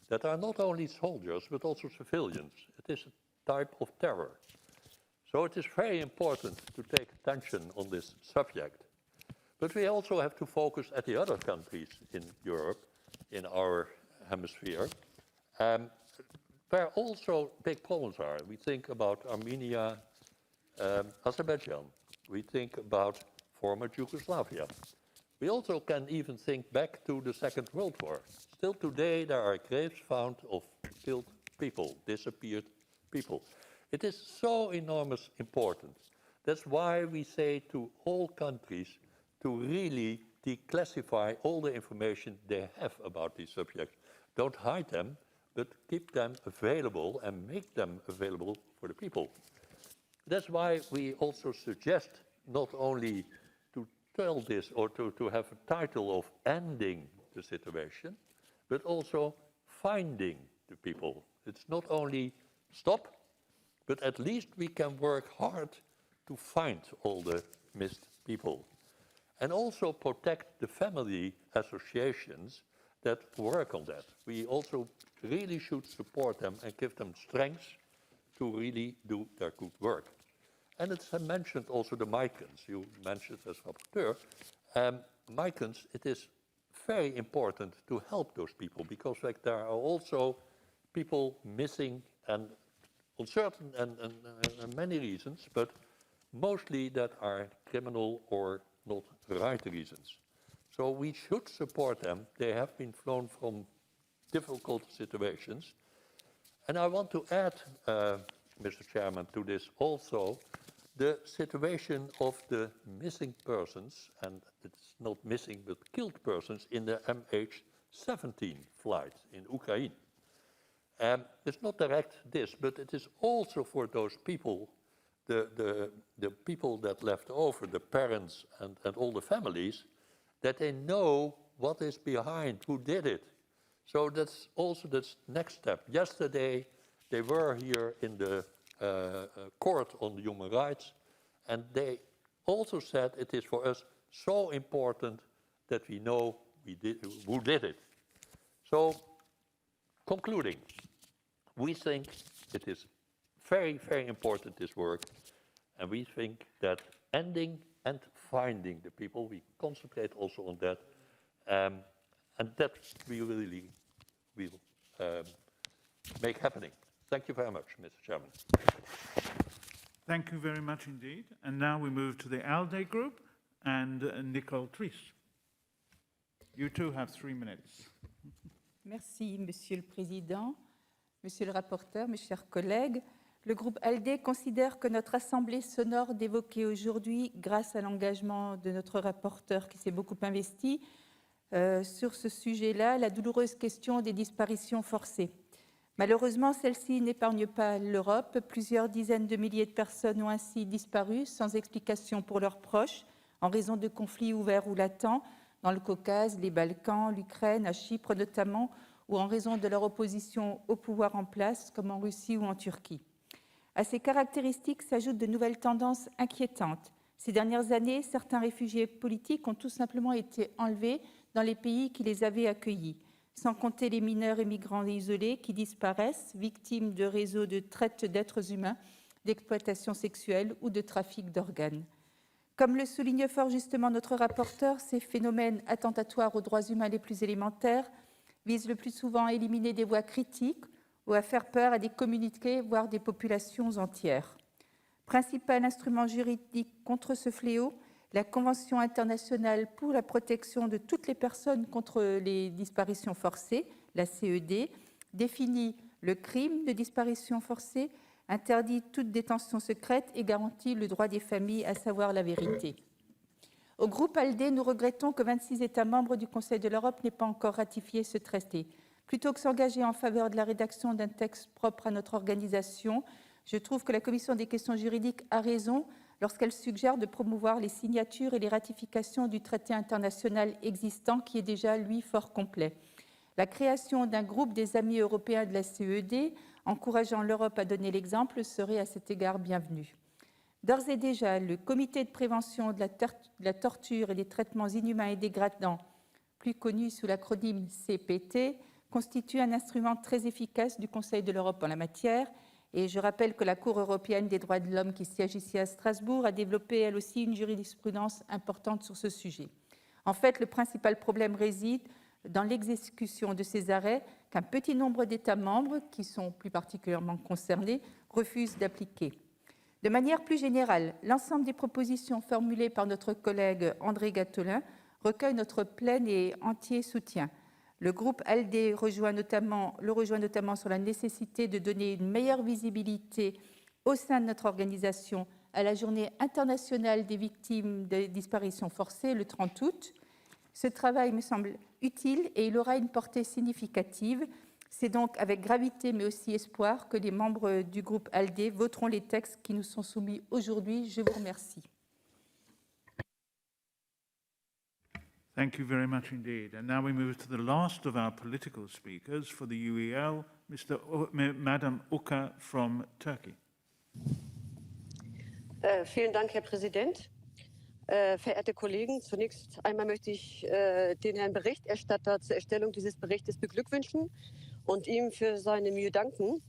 That are not only soldiers but also civilians. It is a type of terror. So it is very important to take attention on this subject. But we also have to focus at the other countries in Europe, in our hemisphere, where also big problems are. We think about Armenia, Azerbaijan. We think about former Yugoslavia. We also can even think back to the Second World War. Still today there are graves found of killed people, disappeared people. It is so enormous important. That's why we say to all countries to really declassify all the information they have about these subjects. Don't hide them, but keep them available and make them available for the people. That's why we also suggest not only to tell this or to have a title of ending the situation, but also finding the people. It's not only stop, but at least we can work hard to find all the missed people. And also protect the family associations that work on that. We also really should support them and give them strength to really do their good work. And it's mentioned also the migrants. You mentioned as rapporteur. Migrants, it is very important to help those people because like, there are also people missing and on certain and many reasons, but mostly that are criminal or not right reasons. So we should support them. They have been flown from difficult situations. And I want to add, Mr. Chairman, to this also the situation of the missing persons, and it's not missing but killed persons in the MH17 flight in Ukraine. It's not direct this, but it is also for those people, the people that left over, the parents and all the families, that they know what is behind, who did it. So that's also the next step. Yesterday, they were here in the Court on Human Rights, and they also said it is for us so important that we know who did it. So, concluding, we think it is very, very important, this work, and we think that ending and finding the people, we concentrate also on that, and that we really will make happening. Thank you very much, Mr. Chairman. Thank you very much indeed. And now we move to the ALDE group and Nicole Tries. You too have 3 minutes. Merci, Monsieur le Président, Monsieur le rapporteur, mes chers collègues. Le groupe ALDE considère que notre assemblée s'honore d'évoquer aujourd'hui, grâce à l'engagement de notre rapporteur qui s'est beaucoup investi sur ce sujet-là, la douloureuse question des disparitions forcées. Malheureusement, celle-ci n'épargne pas l'Europe. Plusieurs dizaines de milliers de personnes ont ainsi disparu sans explication pour leurs proches, en raison de conflits ouverts ou latents dans le Caucase, les Balkans, l'Ukraine, à Chypre notamment, ou en raison de leur opposition au pouvoir en place, comme en Russie ou en Turquie. À ces caractéristiques s'ajoutent de nouvelles tendances inquiétantes. Ces dernières années, certains réfugiés politiques ont tout simplement été enlevés dans les pays qui les avaient accueillis, sans compter les mineurs et migrants isolés qui disparaissent, victimes de réseaux de traite d'êtres humains, d'exploitation sexuelle ou de trafic d'organes. Comme le souligne fort justement notre rapporteur, ces phénomènes attentatoires aux droits humains les plus élémentaires visent le plus souvent à éliminer des voix critiques ou à faire peur à des communautés, voire des populations entières. Principal instrument juridique contre ce fléau, la Convention internationale pour la protection de toutes les personnes contre les disparitions forcées, la CED, définit le crime de disparition forcée, interdit toute détention secrète et garantit le droit des familles à savoir la vérité. Au groupe ALDE, nous regrettons que 26 États membres du Conseil de l'Europe n'aient pas encore ratifié ce traité. Plutôt que s'engager en faveur de la rédaction d'un texte propre à notre organisation, je trouve que la Commission des questions juridiques a raison lorsqu'elle suggère de promouvoir les signatures et les ratifications du traité international existant qui est déjà, lui, fort complet. La création d'un groupe des amis européens de la CED, encourageant l'Europe à donner l'exemple, serait à cet égard bienvenue. D'ores et déjà, le Comité de prévention de la torture et des traitements inhumains et dégradants, plus connu sous l'acronyme CPT, constitue un instrument très efficace du Conseil de l'Europe en la matière. Et je rappelle que la Cour européenne des droits de l'homme, qui siège ici à Strasbourg, a développé elle aussi une jurisprudence importante sur ce sujet. En fait, le principal problème réside dans l'exécution de ces arrêts qu'un petit nombre d'États membres, qui sont plus particulièrement concernés, refusent d'appliquer. De manière plus générale, l'ensemble des propositions formulées par notre collègue André Gattolin recueille notre plein et entier soutien. Le groupe ALDE le rejoint notamment sur la nécessité de donner une meilleure visibilité au sein de notre organisation à la Journée internationale des victimes de disparitions forcées le 30 août. Ce travail me semble utile et il aura une portée significative. C'est donc avec gravité mais aussi espoir que les membres du groupe ALDE voteront les textes qui nous sont soumis aujourd'hui. Je vous remercie. Thank you very much indeed. And now we move to the last of our political speakers for the UEL, Madam Uka from Turkey. Vielen Dank, Herr Präsident. Verehrte Kollegen, zunächst einmal möchte ich den Herrn Berichterstatter zur Erstellung dieses Berichtes beglückwünschen und ihm für seine Mühe danken.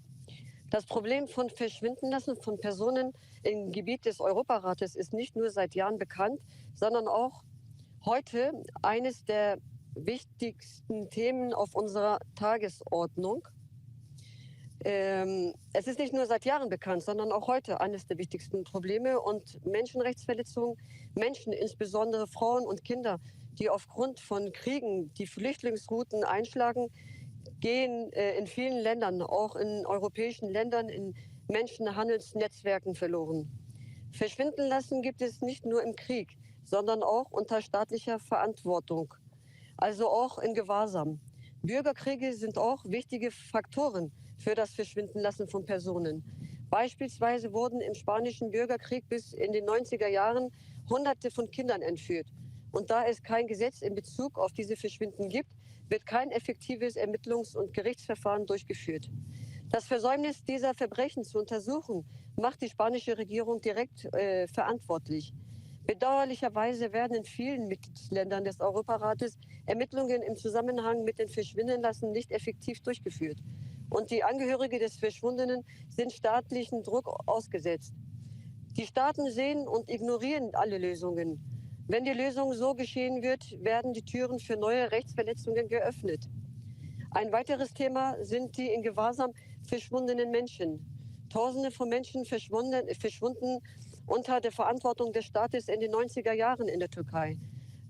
Das Problem von Verschwindenlassen von Personen im Gebiet des Europarates ist nicht nur seit Jahren bekannt, sondern auch heute eines der wichtigsten Themen auf unserer Tagesordnung. Es ist nicht nur seit Jahren bekannt, sondern auch heute eines der wichtigsten Probleme. Und Menschenrechtsverletzungen, Menschen, insbesondere Frauen und Kinder, die aufgrund von Kriegen die Flüchtlingsrouten einschlagen, gehen in vielen Ländern, auch in europäischen Ländern, in Menschenhandelsnetzwerken verloren. Verschwinden lassen gibt es nicht nur im Krieg, sondern auch unter staatlicher Verantwortung, also auch in Gewahrsam. Bürgerkriege sind auch wichtige Faktoren für das Verschwindenlassen von Personen. Beispielsweise wurden im spanischen Bürgerkrieg bis in den 90er Jahren Hunderte von Kindern entführt. Und da es kein Gesetz in Bezug auf diese Verschwinden gibt, wird kein effektives Ermittlungs- und Gerichtsverfahren durchgeführt. Das Versäumnis dieser Verbrechen zu untersuchen, macht die spanische Regierung direkt verantwortlich. Bedauerlicherweise werden in vielen Mitgliedsländern des Europarates Ermittlungen im Zusammenhang mit dem Verschwindenlassen nicht effektiv durchgeführt. Und die Angehörigen des Verschwundenen sind staatlichen Druck ausgesetzt. Die Staaten sehen und ignorieren alle Lösungen. Wenn die Lösung so geschehen wird, werden die Türen für neue Rechtsverletzungen geöffnet. Ein weiteres Thema sind die in Gewahrsam verschwundenen Menschen. Tausende von Menschen verschwunden unter der Verantwortung des Staates in den 90er Jahren in der Türkei.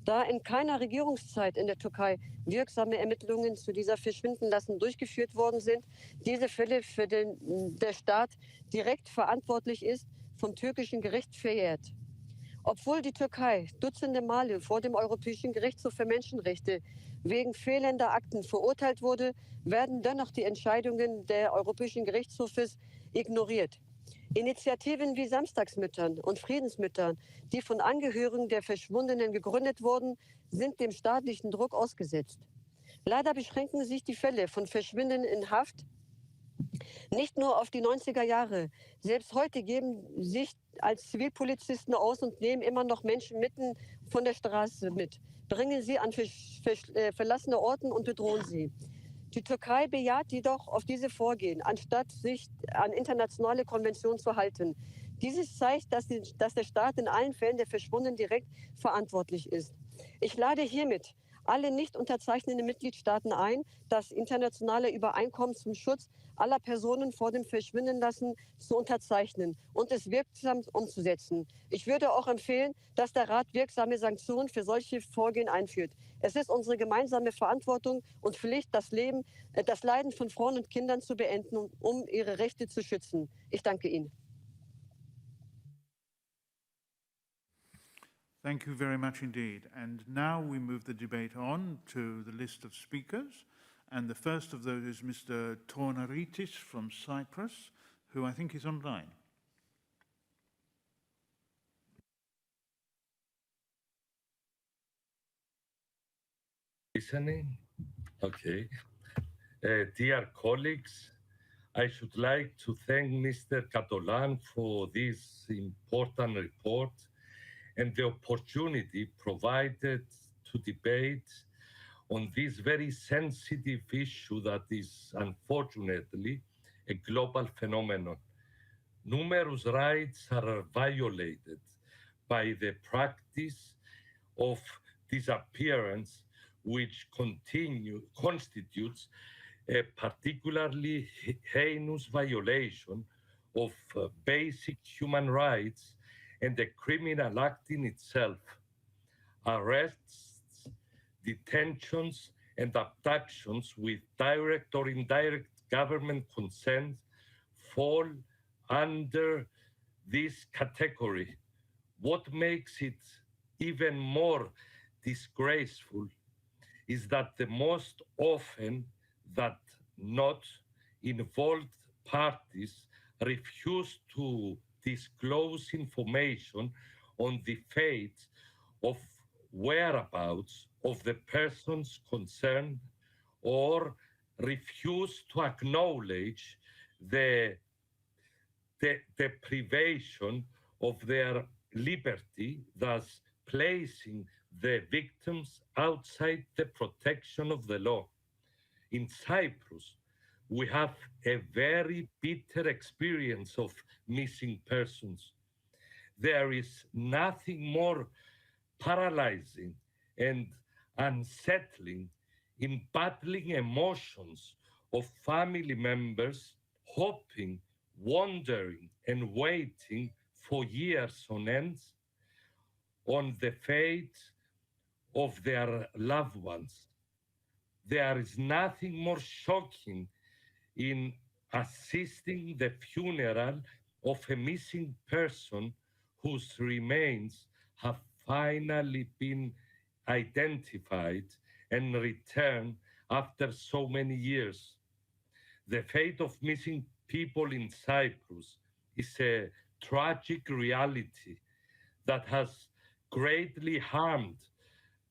Da in keiner Regierungszeit in der Türkei wirksame Ermittlungen zu dieser Verschwindenlassen durchgeführt worden sind, diese Fälle für der Staat direkt verantwortlich ist, vom türkischen Gericht verjährt. Obwohl die Türkei dutzende Male vor dem Europäischen Gerichtshof für Menschenrechte wegen fehlender Akten verurteilt wurde, werden dennoch die Entscheidungen der Europäischen Gerichtshofes ignoriert. Initiativen wie Samstagsmüttern und Friedensmüttern, die von Angehörigen der Verschwundenen gegründet wurden, sind dem staatlichen Druck ausgesetzt. Leider beschränken sich die Fälle von Verschwinden in Haft nicht nur auf die 90er Jahre. Selbst heute geben sich als Zivilpolizisten aus und nehmen immer noch Menschen mitten von der Straße mit, bringen sie an verlassene Orten und bedrohen sie. Die Türkei bejaht jedoch auf diese Vorgehen, anstatt sich an internationale Konventionen zu halten. Dieses zeigt, dass der Staat in allen Fällen der Verschwundenen direkt verantwortlich ist. Ich lade hiermit alle nicht unterzeichnenden Mitgliedstaaten ein, das internationale Übereinkommen zum Schutz aller Personen vor dem Verschwindenlassen zu unterzeichnen und es wirksam umzusetzen. Ich würde auch empfehlen, dass der Rat wirksame Sanktionen für solche Vorgehen einführt. Es ist unsere gemeinsame Verantwortung und Pflicht, das Leiden von Frauen und Kindern zu beenden, um ihre Rechte zu schützen. Ich danke Ihnen. Thank you very much indeed. And now we move the debate on to the list of speakers. And the first of those is Mr. Tornaritis from Cyprus, who I think is online. Listening? Okay. Dear colleagues, I should like to thank Mr. Katolan for this important report and the opportunity provided to debate on this very sensitive issue that is unfortunately a global phenomenon. Numerous rights are violated by the practice of disappearance, which constitutes a particularly heinous violation of basic human rights and a criminal act in itself. Arrests, detentions, and abductions with direct or indirect government consent fall under this category. What makes it even more disgraceful is that the most often that not involved parties refuse to disclose information on the fate of whereabouts of the persons concerned or refuse to acknowledge the deprivation of their liberty, thus placing the victims outside the protection of the law. In Cyprus, we have a very bitter experience of missing persons. There is nothing more paralyzing and unsettling in battling emotions of family members hoping, wondering, and waiting for years on end on the fate of their loved ones. There is nothing more shocking in assisting the funeral of a missing person whose remains have finally been identified and returned after so many years. The fate of missing people in Cyprus is a tragic reality that has greatly harmed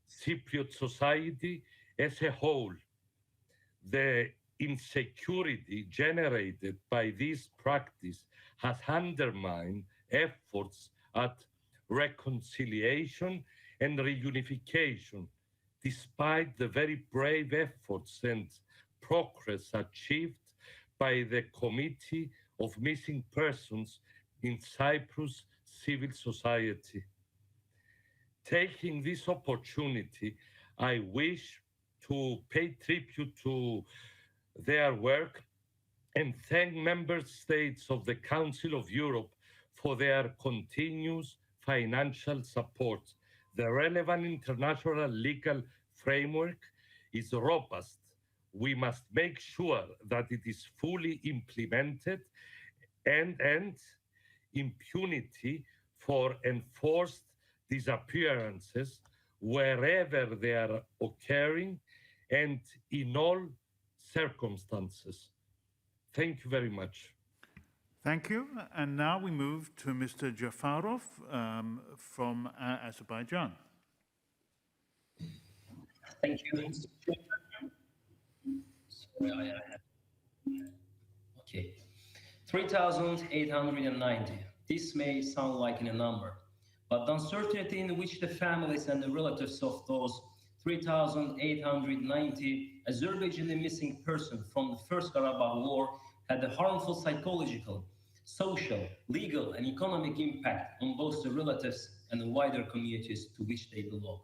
Cypriot society as a whole. The insecurity generated by this practice has undermined efforts at reconciliation and reunification, despite the very brave efforts and progress achieved by the Committee of Missing Persons in Cyprus civil society. Taking this opportunity, I wish to pay tribute to their work and thank member states of the Council of Europe for their continuous financial support. The relevant international legal framework is robust. We must make sure that it is fully implemented and end impunity for enforced disappearances wherever they are occurring and in all circumstances. Thank you very much. Thank you. And now we move to Mr. Jafarov from Azerbaijan. Thank you. Sorry, okay. 3,890. This may sound like a number, but the uncertainty in which the families and the relatives of those 3,890 Azerbaijani missing persons from the First Karabakh War had a harmful psychological, social, legal, and economic impact on both the relatives and the wider communities to which they belong.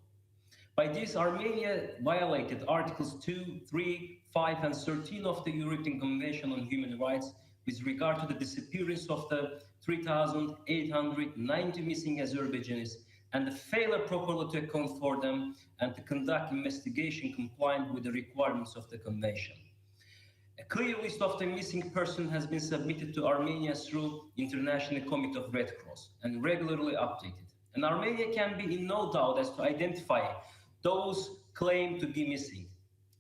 By this, Armenia violated Articles 2, 3, 5, and 13 of the European Convention on Human Rights with regard to the disappearance of the 3,890 missing Azerbaijanis and the failure properly to account for them and to conduct investigation compliant with the requirements of the Convention. A clear list of the missing persons has been submitted to Armenia through International Committee of Red Cross and regularly updated. And Armenia can be in no doubt as to identify those claimed to be missing.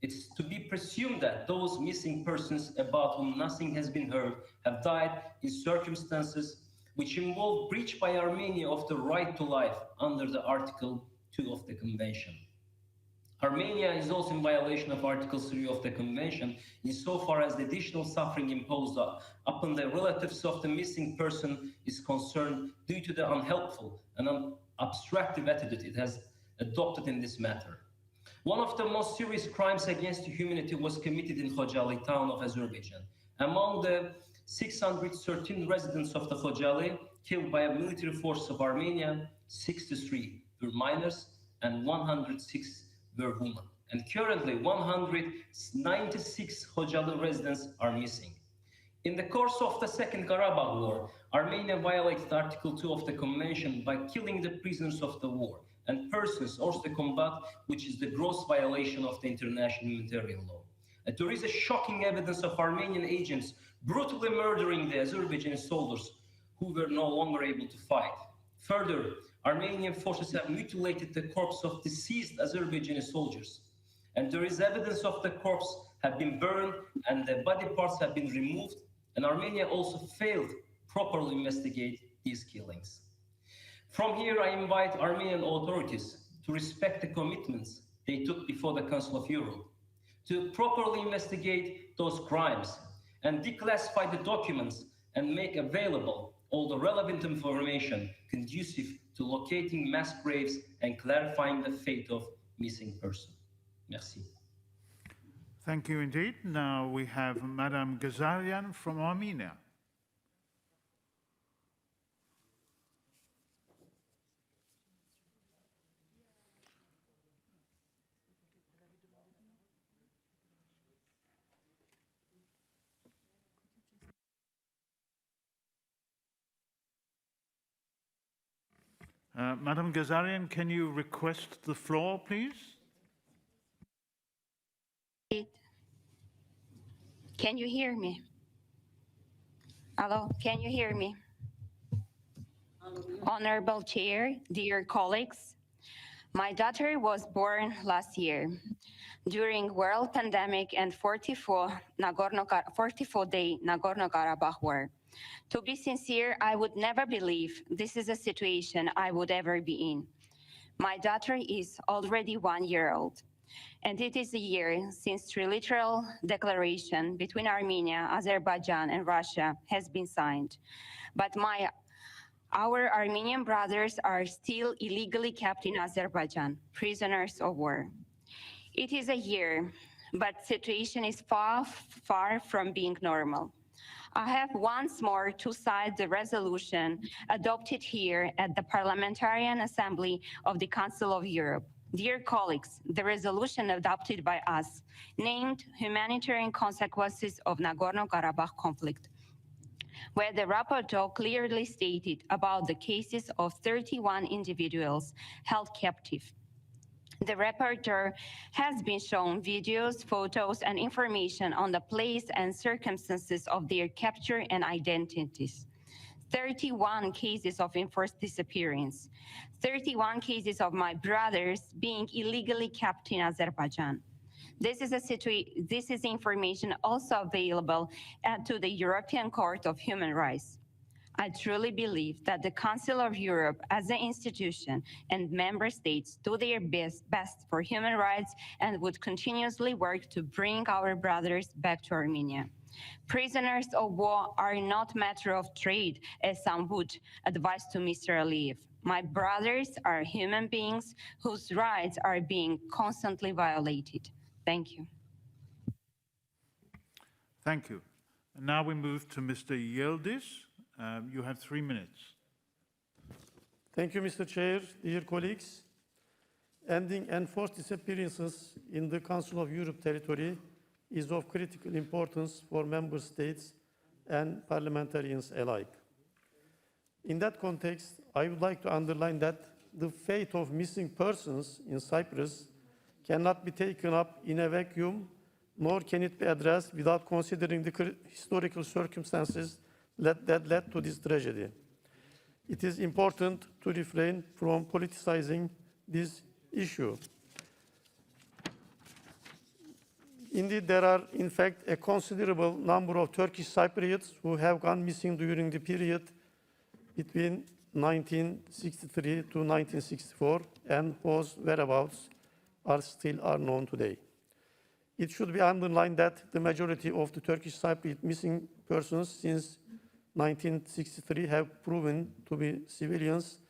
It's to be presumed that those missing persons about whom nothing has been heard have died in circumstances which involve breach by Armenia of the right to life under the Article 2 of the Convention. Armenia is also in violation of Article 3 of the Convention insofar as the additional suffering imposed upon the relatives of the missing person is concerned due to the unhelpful and obstructive attitude it has adopted in this matter. One of the most serious crimes against humanity was committed in Khojaly town of Azerbaijan. Among the 613 residents of the Khojaly killed by a military force of Armenia, 63 were minors and 106 were women. And currently 196 Khojaly residents are missing. In the course of the Second Karabakh War, Armenia violated Article 2 of the Convention by killing the prisoners of the war and persons hors de combat, which is the gross violation of the international humanitarian law. And there is a shocking evidence of Armenian agents brutally murdering the Azerbaijani soldiers who were no longer able to fight. Further, Armenian forces have mutilated the corpse of deceased Azerbaijani soldiers. And there is evidence of the corpse have been burned and the body parts have been removed. And Armenia also failed to properly investigate these killings. From here, I invite Armenian authorities to respect the commitments they took before the Council of Europe, to properly investigate those crimes and declassify the documents and make available all the relevant information conducive to locating mass graves and clarifying the fate of missing persons. Merci. Thank you indeed. Now we have Madame Gonzalenko from Armenia. Madam Ghazarian, can you request the floor, please? Can you hear me? Hello, can you hear me? Honorable Chair, dear colleagues, my daughter was born last year during world pandemic and 44-day Nagorno-Karabakh war. To be sincere, I would never believe this is a situation I would ever be in. My daughter is already 1 year old, and it is a year since trilateral declaration between Armenia, Azerbaijan, and Russia has been signed. But our Armenian brothers are still illegally kept in Azerbaijan, prisoners of war. It is a year, but situation is far from being normal. I have once more to cite the resolution adopted here at the Parliamentarian Assembly of the Council of Europe. Dear colleagues, the resolution adopted by us named humanitarian consequences of Nagorno-Karabakh conflict, where the rapporteur clearly stated about the cases of 31 individuals held captive. The rapporteur has been shown videos, photos, and information on the place and circumstances of their capture and identities. 31 cases of enforced disappearance, 31 cases of my brothers being illegally kept in Azerbaijan. This is information also available to the European Court of Human Rights. I truly believe that the Council of Europe as an institution and member states do their best for human rights and would continuously work to bring our brothers back to Armenia. Prisoners of war are not matter of trade, as some would advise to Mr. Aliyev. My brothers are human beings whose rights are being constantly violated. Thank you. Thank you. And now we move to Mr. Yildiz. You have 3 minutes. Thank you, Mr. Chair, dear colleagues. Ending enforced disappearances in the Council of Europe territory is of critical importance for member states and parliamentarians alike. In that context, I would like to underline that the fate of missing persons in Cyprus cannot be taken up in a vacuum, nor can it be addressed without considering the historical circumstances that led to this tragedy. It is important to refrain from politicizing this issue. Indeed, there are, in fact, a considerable number of Turkish Cypriots who have gone missing during the period between 1963 to 1964, and whose whereabouts are still unknown today. It should be underlined that the majority of the Turkish Cypriot missing persons since 1963 have proven to be civilians,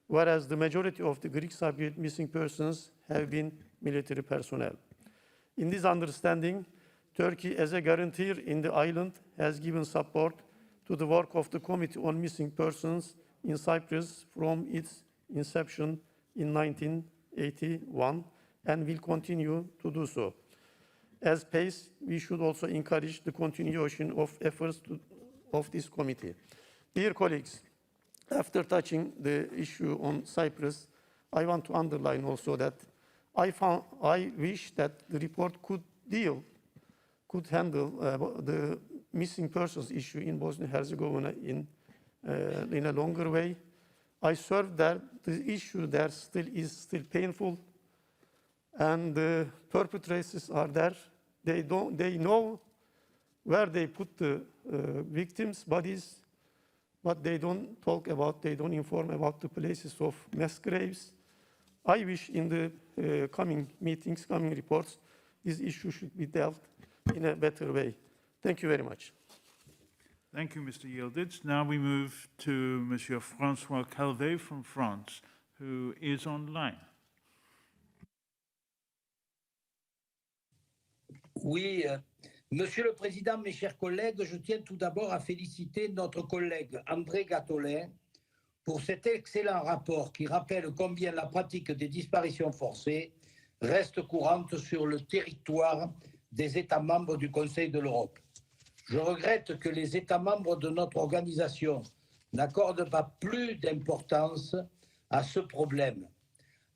whereas the majority of the Greek Cypriot missing persons have been military personnel. In this understanding, Turkey, as a guarantor in the island, has given support to the work of the Committee on Missing Persons in Cyprus from its inception in 1981 and will continue to do so. As PACE, we should also encourage the continuation of efforts of this committee. Dear colleagues, after touching the issue on Cyprus, I want to underline also that I wish that the report could handle the missing persons issue in Bosnia-Herzegovina in a longer way. I served there. The issue there is still painful, and the perpetrators are there. They know where they put the victims' bodies, but they don't inform about the places of mass graves. I wish in the coming meetings, coming reports, this issue should be dealt in a better way. Thank you very much. Thank you, Mr. Yildiz. Now we move to Monsieur François Calvet from France, who is online. Oui, Monsieur le Président, mes chers collègues, je tiens tout d'abord à féliciter notre collègue André Gattolin pour cet excellent rapport qui rappelle combien la pratique des disparitions forcées reste courante sur le territoire des États membres du Conseil de l'Europe. Je regrette que les États membres de notre organisation n'accordent pas plus d'importance à ce problème.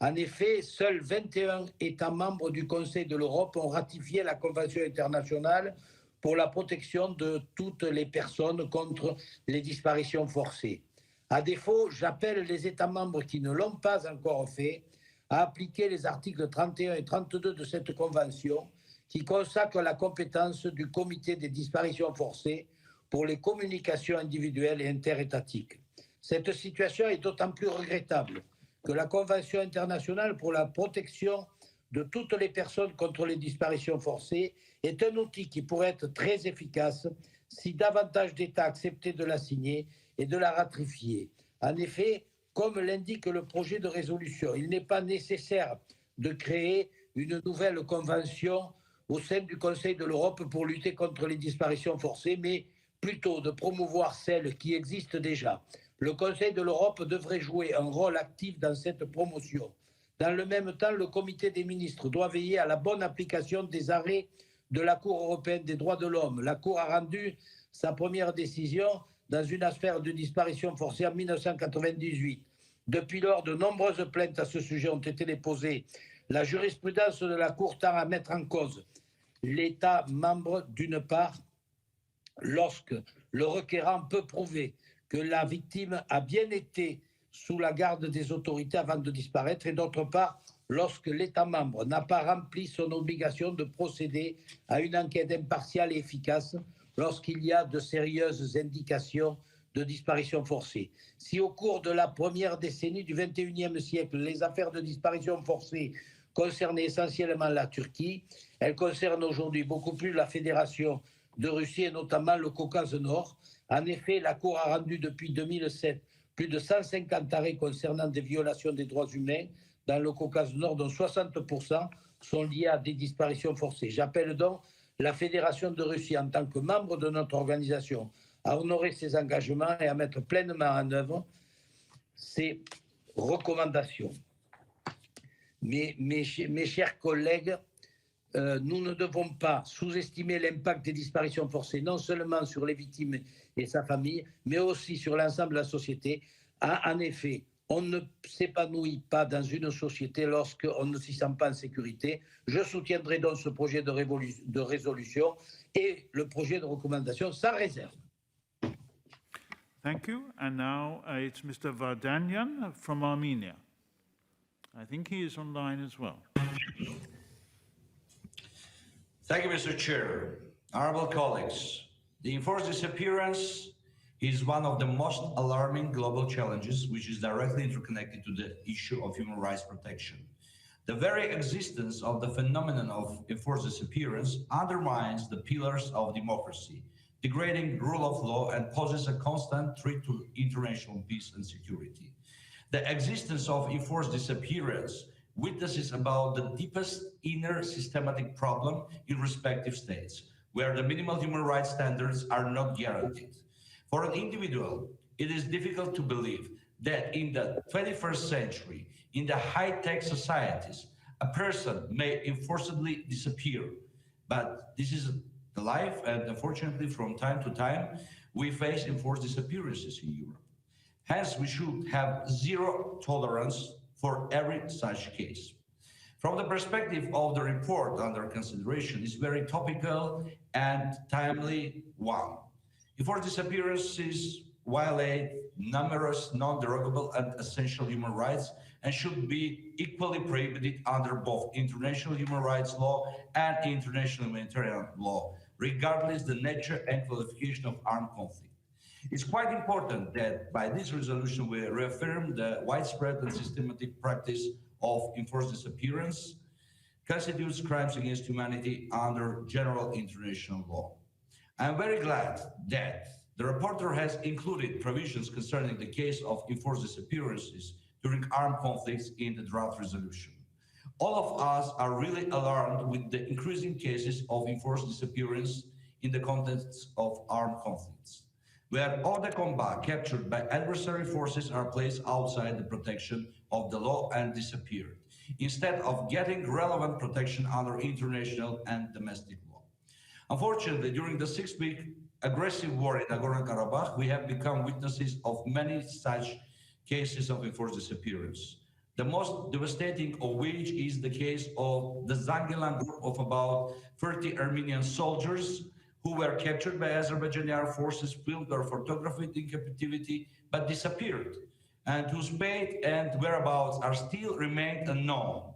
En effet, seuls 21 États membres du Conseil de l'Europe ont ratifié la Convention internationale pour la protection de toutes les personnes contre les disparitions forcées. À défaut, j'appelle les États membres qui ne l'ont pas encore fait à appliquer les articles 31 et 32 de cette Convention qui consacrent la compétence du Comité des disparitions forcées pour les communications individuelles et interétatiques. Cette situation est d'autant plus regrettable que la Convention internationale pour la protection de toutes les personnes contre les disparitions forcées est un outil qui pourrait être très efficace si davantage d'États acceptaient de la signer et de la ratifier. En effet, comme l'indique le projet de résolution, il n'est pas nécessaire de créer une nouvelle convention au sein du Conseil de l'Europe pour lutter contre les disparitions forcées, mais plutôt de promouvoir celles qui existent déjà. Le Conseil de l'Europe devrait jouer un rôle actif dans cette promotion. Dans le même temps, le Comité des ministres doit veiller à la bonne application des arrêts de la Cour européenne des droits de l'homme. La Cour a rendu sa première décision dans une affaire de disparition forcée en 1998. Depuis lors, de nombreuses plaintes à ce sujet ont été déposées. La jurisprudence de la Cour tend à mettre en cause l'État membre, d'une part, lorsque le requérant peut prouver que la victime a bien été sous la garde des autorités avant de disparaître, et d'autre part, lorsque l'État membre n'a pas rempli son obligation de procéder à une enquête impartiale et efficace lorsqu'il y a de sérieuses indications de disparition forcée. Si au cours de la première décennie du XXIe siècle, les affaires de disparition forcée concernaient essentiellement la Turquie, elles concernent aujourd'hui beaucoup plus la Fédération de Russie et notamment le Caucase Nord. En effet, la Cour a rendu depuis 2007 plus de 150 arrêts concernant des violations des droits humains dans le Caucase Nord, dont 60% sont liés à des disparitions forcées. J'appelle donc la Fédération de Russie, en tant que membre de notre organisation, à honorer ses engagements et à mettre pleinement en œuvre ces recommandations. Mes chers collègues, nous ne devons pas sous-estimer l'impact des disparitions forcées, non seulement sur les victimes et sa famille, mais aussi sur l'ensemble de la société. En effet, on ne s'épanouit pas dans une société lorsqu'on ne s'y sent pas en sécurité. Je soutiendrai donc ce projet de résolution et le projet de recommandation sans réserve. Thank you. And now it's Mr. Vardanyan from Armenia. I think he is online as well. Thank you, Mr. Chair. Honorable colleagues, the enforced disappearance is one of the most alarming global challenges which is directly interconnected to the issue of human rights protection. The very existence of the phenomenon of enforced disappearance undermines the pillars of democracy, degrading rule of law, and poses a constant threat to international peace and security. The existence of enforced disappearance witnesses about the deepest inner systematic problem in respective states, where the minimal human rights standards are not guaranteed. For an individual, it is difficult to believe that in the 21st century, in the high-tech societies, a person may enforcedly disappear. But this is the life, and unfortunately, from time to time, we face enforced disappearances in Europe. Hence, we should have zero tolerance for every such case. From the perspective of the report under consideration, is very topical and timely one. Enforced disappearances violate numerous non-derogable and essential human rights and should be equally prohibited under both international human rights law and international humanitarian law, regardless the nature and qualification of armed conflict. It's quite important that by this resolution we reaffirm the widespread and systematic practice of enforced disappearance constitutes crimes against humanity under general international law. I'm very glad that the rapporteur has included provisions concerning the case of enforced disappearances during armed conflicts in the draft resolution. All of us are really alarmed with the increasing cases of enforced disappearance in the context of armed conflicts, where all the combat captured by adversary forces are placed outside the protection of the law and disappeared, instead of getting relevant protection under international and domestic law. Unfortunately, during the 6-week aggressive war in Nagorno-Karabakh, we have become witnesses of many such cases of enforced disappearance. The most devastating of which is the case of the Zangilan group of about 30 Armenian soldiers who were captured by Azerbaijani armed forces, filmed or photographed in captivity, but disappeared, and whose fate and whereabouts are still remain unknown.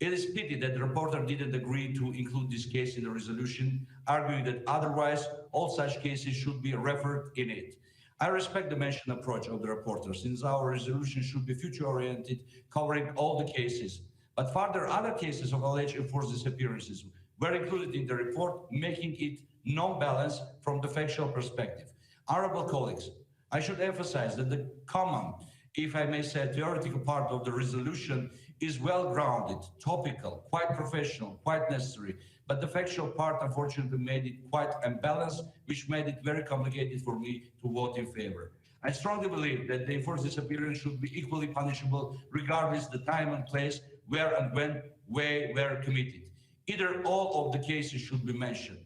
It is pity that the reporter didn't agree to include this case in the resolution, arguing that otherwise all such cases should be referred in it. I respect the mentioned approach of the reporter, since our resolution should be future-oriented, covering all the cases. But further, other cases of alleged enforced disappearances were included in the report, making it non-balanced from the factual perspective. Honorable colleagues, I should emphasize that the common, if I may say, theoretical part of the resolution is well-grounded, topical, quite professional, quite necessary, but the factual part unfortunately made it quite unbalanced, which made it very complicated for me to vote in favor. I strongly believe that the enforced disappearance should be equally punishable regardless the time and place where and when they were committed. Either all of the cases should be mentioned.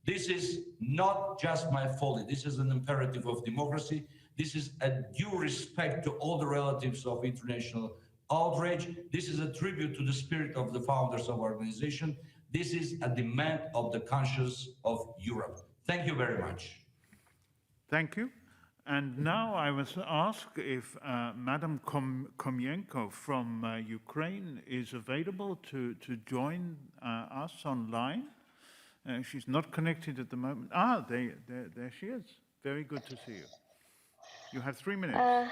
This is not just my folly, this is an imperative of democracy. This is a due respect to all the relatives of international outrage. This is a tribute to the spirit of the founders of our organization. This is a demand of the conscience of Europe. Thank you very much. Thank you. And now I was asked if Madam Komienko from Ukraine is available to join us online. She's not connected at the moment. There she is. Very good to see you. You have 3 minutes.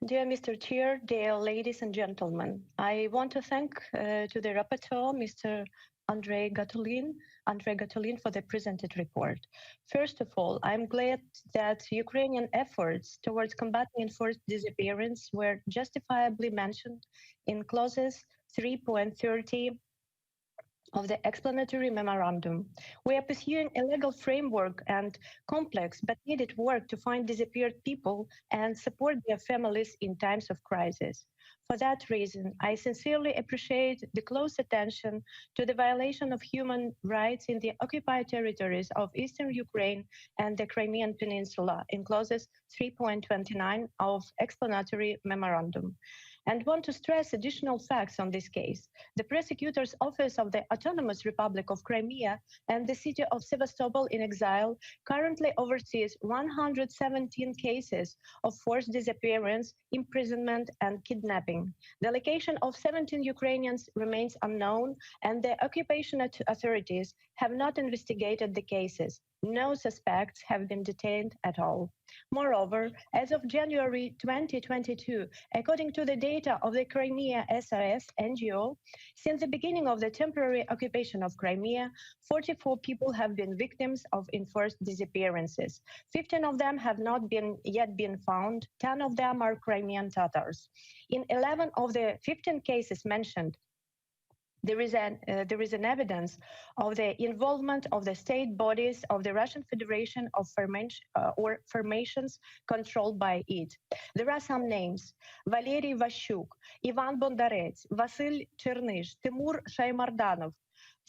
Dear Mr. Chair, dear ladies and gentlemen, I want to thank to the rapporteur, Mr. Andrei Gatulin, for the presented report. First of all, I'm glad that Ukrainian efforts towards combating enforced disappearance were justifiably mentioned in clauses 3.30 of the explanatory memorandum. We are pursuing a legal framework and complex but needed work to find disappeared people and support their families in times of crisis. For that reason, I sincerely appreciate the close attention to the violation of human rights in the occupied territories of eastern Ukraine and the Crimean Peninsula in clauses 3.29 of explanatory memorandum, and want to stress additional facts on this case. The Prosecutor's Office of the Autonomous Republic of Crimea and the city of Sevastopol in exile currently oversees 117 cases of forced disappearance, imprisonment, and kidnapping. The location of 17 Ukrainians remains unknown, and the occupation authorities have not investigated the cases. No suspects have been detained at all. Moreover, as of January 2022, according to the data of the Crimea SOS NGO, since the beginning of the temporary occupation of Crimea, 44 people have been victims of enforced disappearances. 15 of them have not yet been found. 10 of them are Crimean Tatars. In 11 of the 15 cases mentioned, there is an evidence of the involvement of the state bodies of the Russian Federation of or formations controlled by it. There are some names: Valery Vashchuk, Ivan Bondarets, Vasil Chernysh, Timur Shaymardanov,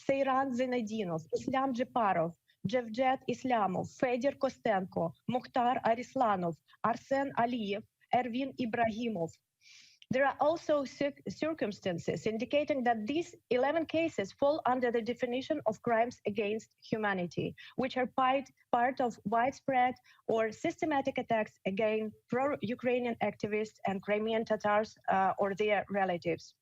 Seyran Zinedinov, Islam Jeparov, Jevget Islamov, Fedor Kostenko, Mukhtar Arislanov, Arsen Aliyev, Ervin Ibrahimov. There are also circumstances indicating that these 11 cases fall under the definition of crimes against humanity, which are part of widespread or systematic attacks against pro-Ukrainian activists and Crimean Tatars or their relatives.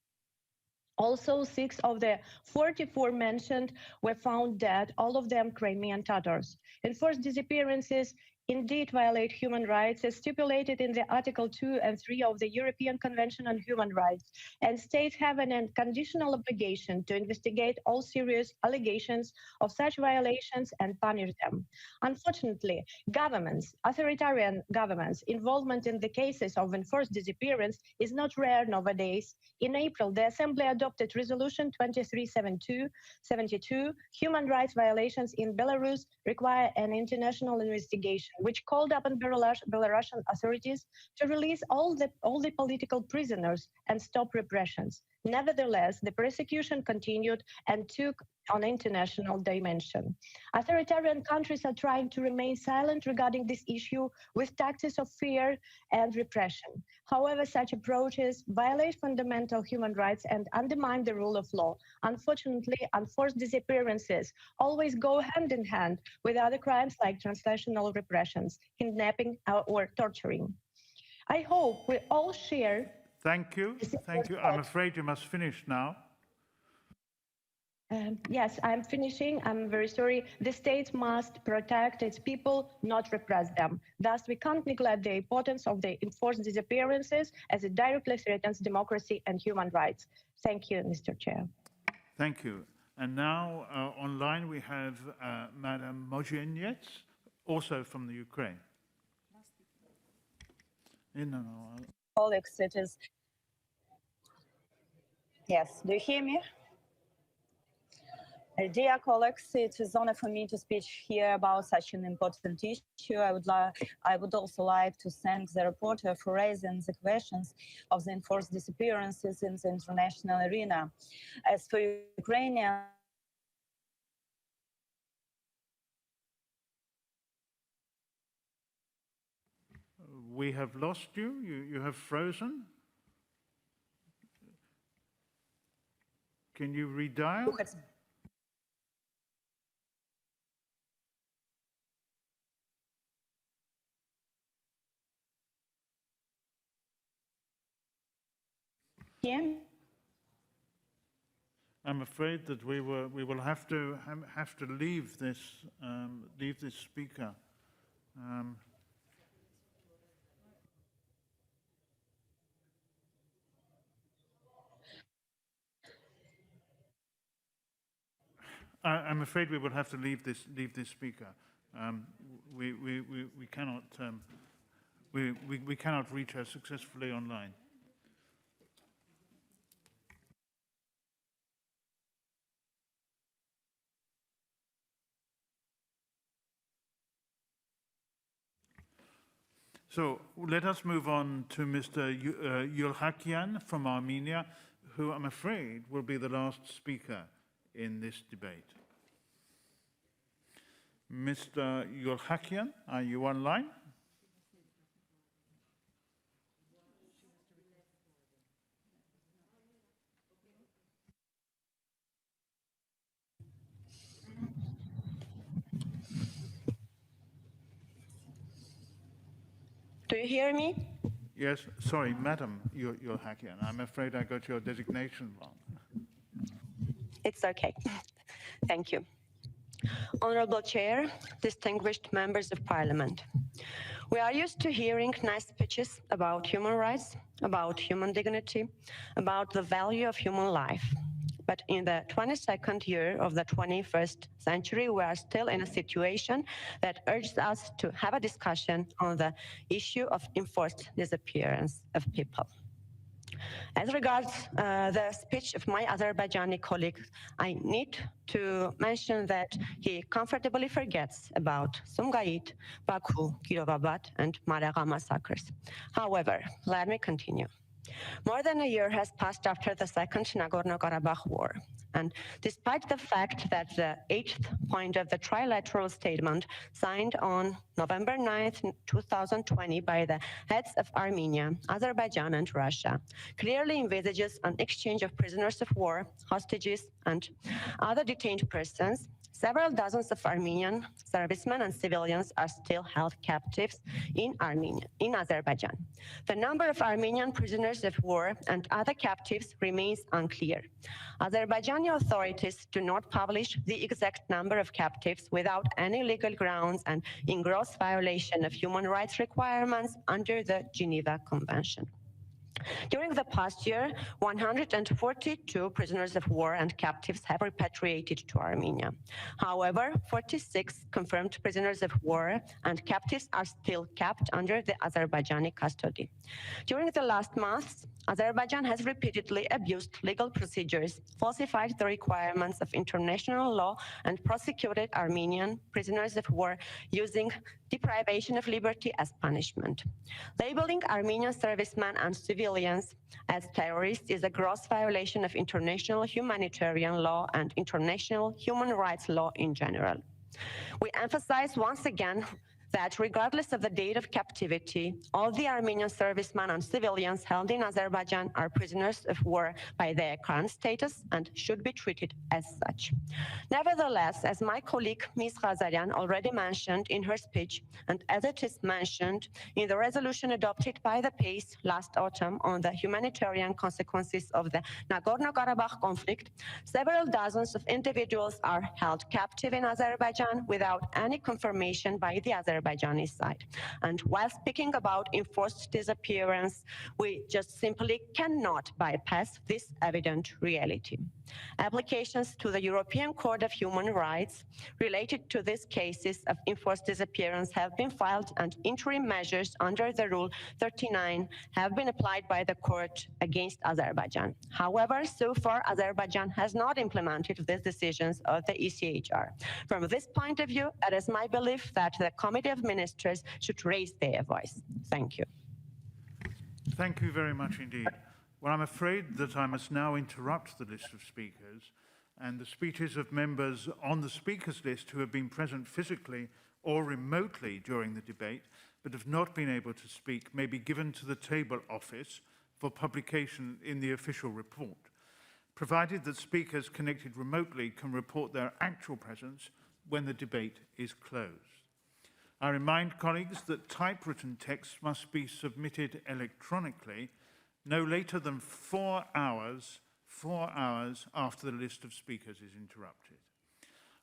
Also, 6 of the 44 mentioned were found dead, all of them Crimean Tatars. Enforced disappearances indeed violate human rights as stipulated in the Article 2 and 3 of the European Convention on Human Rights, and states have an unconditional obligation to investigate all serious allegations of such violations and punish them. Unfortunately, authoritarian governments' involvement in the cases of enforced disappearance is not rare nowadays. In April, the Assembly adopted Resolution 2372, Human Rights Violations in Belarus Require an International Investigation, which called upon Belarusian authorities to release all the political prisoners and stop repressions. Nevertheless, the persecution continued and took on an international dimension. Authoritarian countries are trying to remain silent regarding this issue with tactics of fear and repression. However, such approaches violate fundamental human rights and undermine the rule of law. Unfortunately, unforced disappearances always go hand in hand with other crimes like transnational repressions, kidnapping, or torturing. I hope we all share. Thank you. Thank you. I'm afraid you must finish now. Yes, I'm finishing. I'm very sorry. The state must protect its people, not repress them. Thus, we can't neglect the importance of the enforced disappearances as it directly threatens democracy and human rights. Thank you, Mr. Chair. Thank you. And now online we have Madam Mozhenets, also from the Ukraine. Colleagues, it is. Yes, do you hear me? Dear colleagues, it is an honor for me to speak here about such an important issue. I would also like to thank the reporter for raising the questions of the enforced disappearances in the international arena. As for Ukrainian, We have lost you. You have frozen. Can you redial? Yeah. I'm afraid that we will have to leave this speaker. I'm afraid we will have to leave this speaker. We cannot reach her successfully online. So let us move on to Mr. Yulhakian from Armenia, who I'm afraid will be the last speaker in this debate. Mr. Yulhakian, are you online? do you hear me? Yes, sorry, Madam Yulhakian. I'm afraid I got your designation wrong. It's okay. Thank you. Honorable Chair, distinguished members of Parliament. We are used to hearing nice speeches about human rights, about human dignity, about the value of human life. But in the 22nd year of the 21st century, we are still in a situation that urges us to have a discussion on the issue of enforced disappearance of people. As regards the speech of my Azerbaijani colleague, I need to mention that he comfortably forgets about Sumgait, Baku, Kirovabat, and Maraga massacres. However, let me continue. More than a year has passed after the Second Nagorno-Karabakh War, and despite the fact that the 8th point of the trilateral statement signed on November 9th, 2020 by the heads of Armenia, Azerbaijan and Russia clearly envisages an exchange of prisoners of war, hostages and other detained persons, several dozens of Armenian servicemen and civilians are still held captives in Azerbaijan. The number of Armenian prisoners of war and other captives remains unclear. Azerbaijani authorities do not publish the exact number of captives without any legal grounds and in gross violation of human rights requirements under the Geneva Convention. During the past year, 142 prisoners of war and captives have repatriated to Armenia. However, 46 confirmed prisoners of war and captives are still kept under the Azerbaijani custody. During the last months, Azerbaijan has repeatedly abused legal procedures, falsified the requirements of international law, and prosecuted Armenian prisoners of war using deprivation of liberty as punishment. Labeling Armenian servicemen and civilians civilians as terrorists is a gross violation of international humanitarian law and international human rights law in general. We emphasize once again that regardless of the date of captivity, all the Armenian servicemen and civilians held in Azerbaijan are prisoners of war by their current status and should be treated as such. Nevertheless, as my colleague Ms. Ghazarian already mentioned in her speech, and as it is mentioned in the resolution adopted by the PACE last autumn on the humanitarian consequences of the Nagorno-Karabakh conflict, several dozens of individuals are held captive in Azerbaijan without any confirmation by the Azerbaijani side. And while speaking about enforced disappearance, we just simply cannot bypass this evident reality. Applications to the European Court of Human Rights related to these cases of enforced disappearance have been filed, and interim measures under the Rule 39 have been applied by the court against Azerbaijan. However, so far, Azerbaijan has not implemented these decisions of the ECHR. From this point of view, it is my belief that the Committee of Ministers should raise their voice. Thank you. Thank you very much indeed. Well, I'm afraid that I must now interrupt the list of speakers, and the speeches of members on the speakers list who have been present physically or remotely during the debate but have not been able to speak may be given to the table office for publication in the official report, provided that speakers connected remotely can report their actual presence when the debate is closed. I remind colleagues that typewritten text must be submitted electronically no later than 4 hours after the list of speakers is interrupted.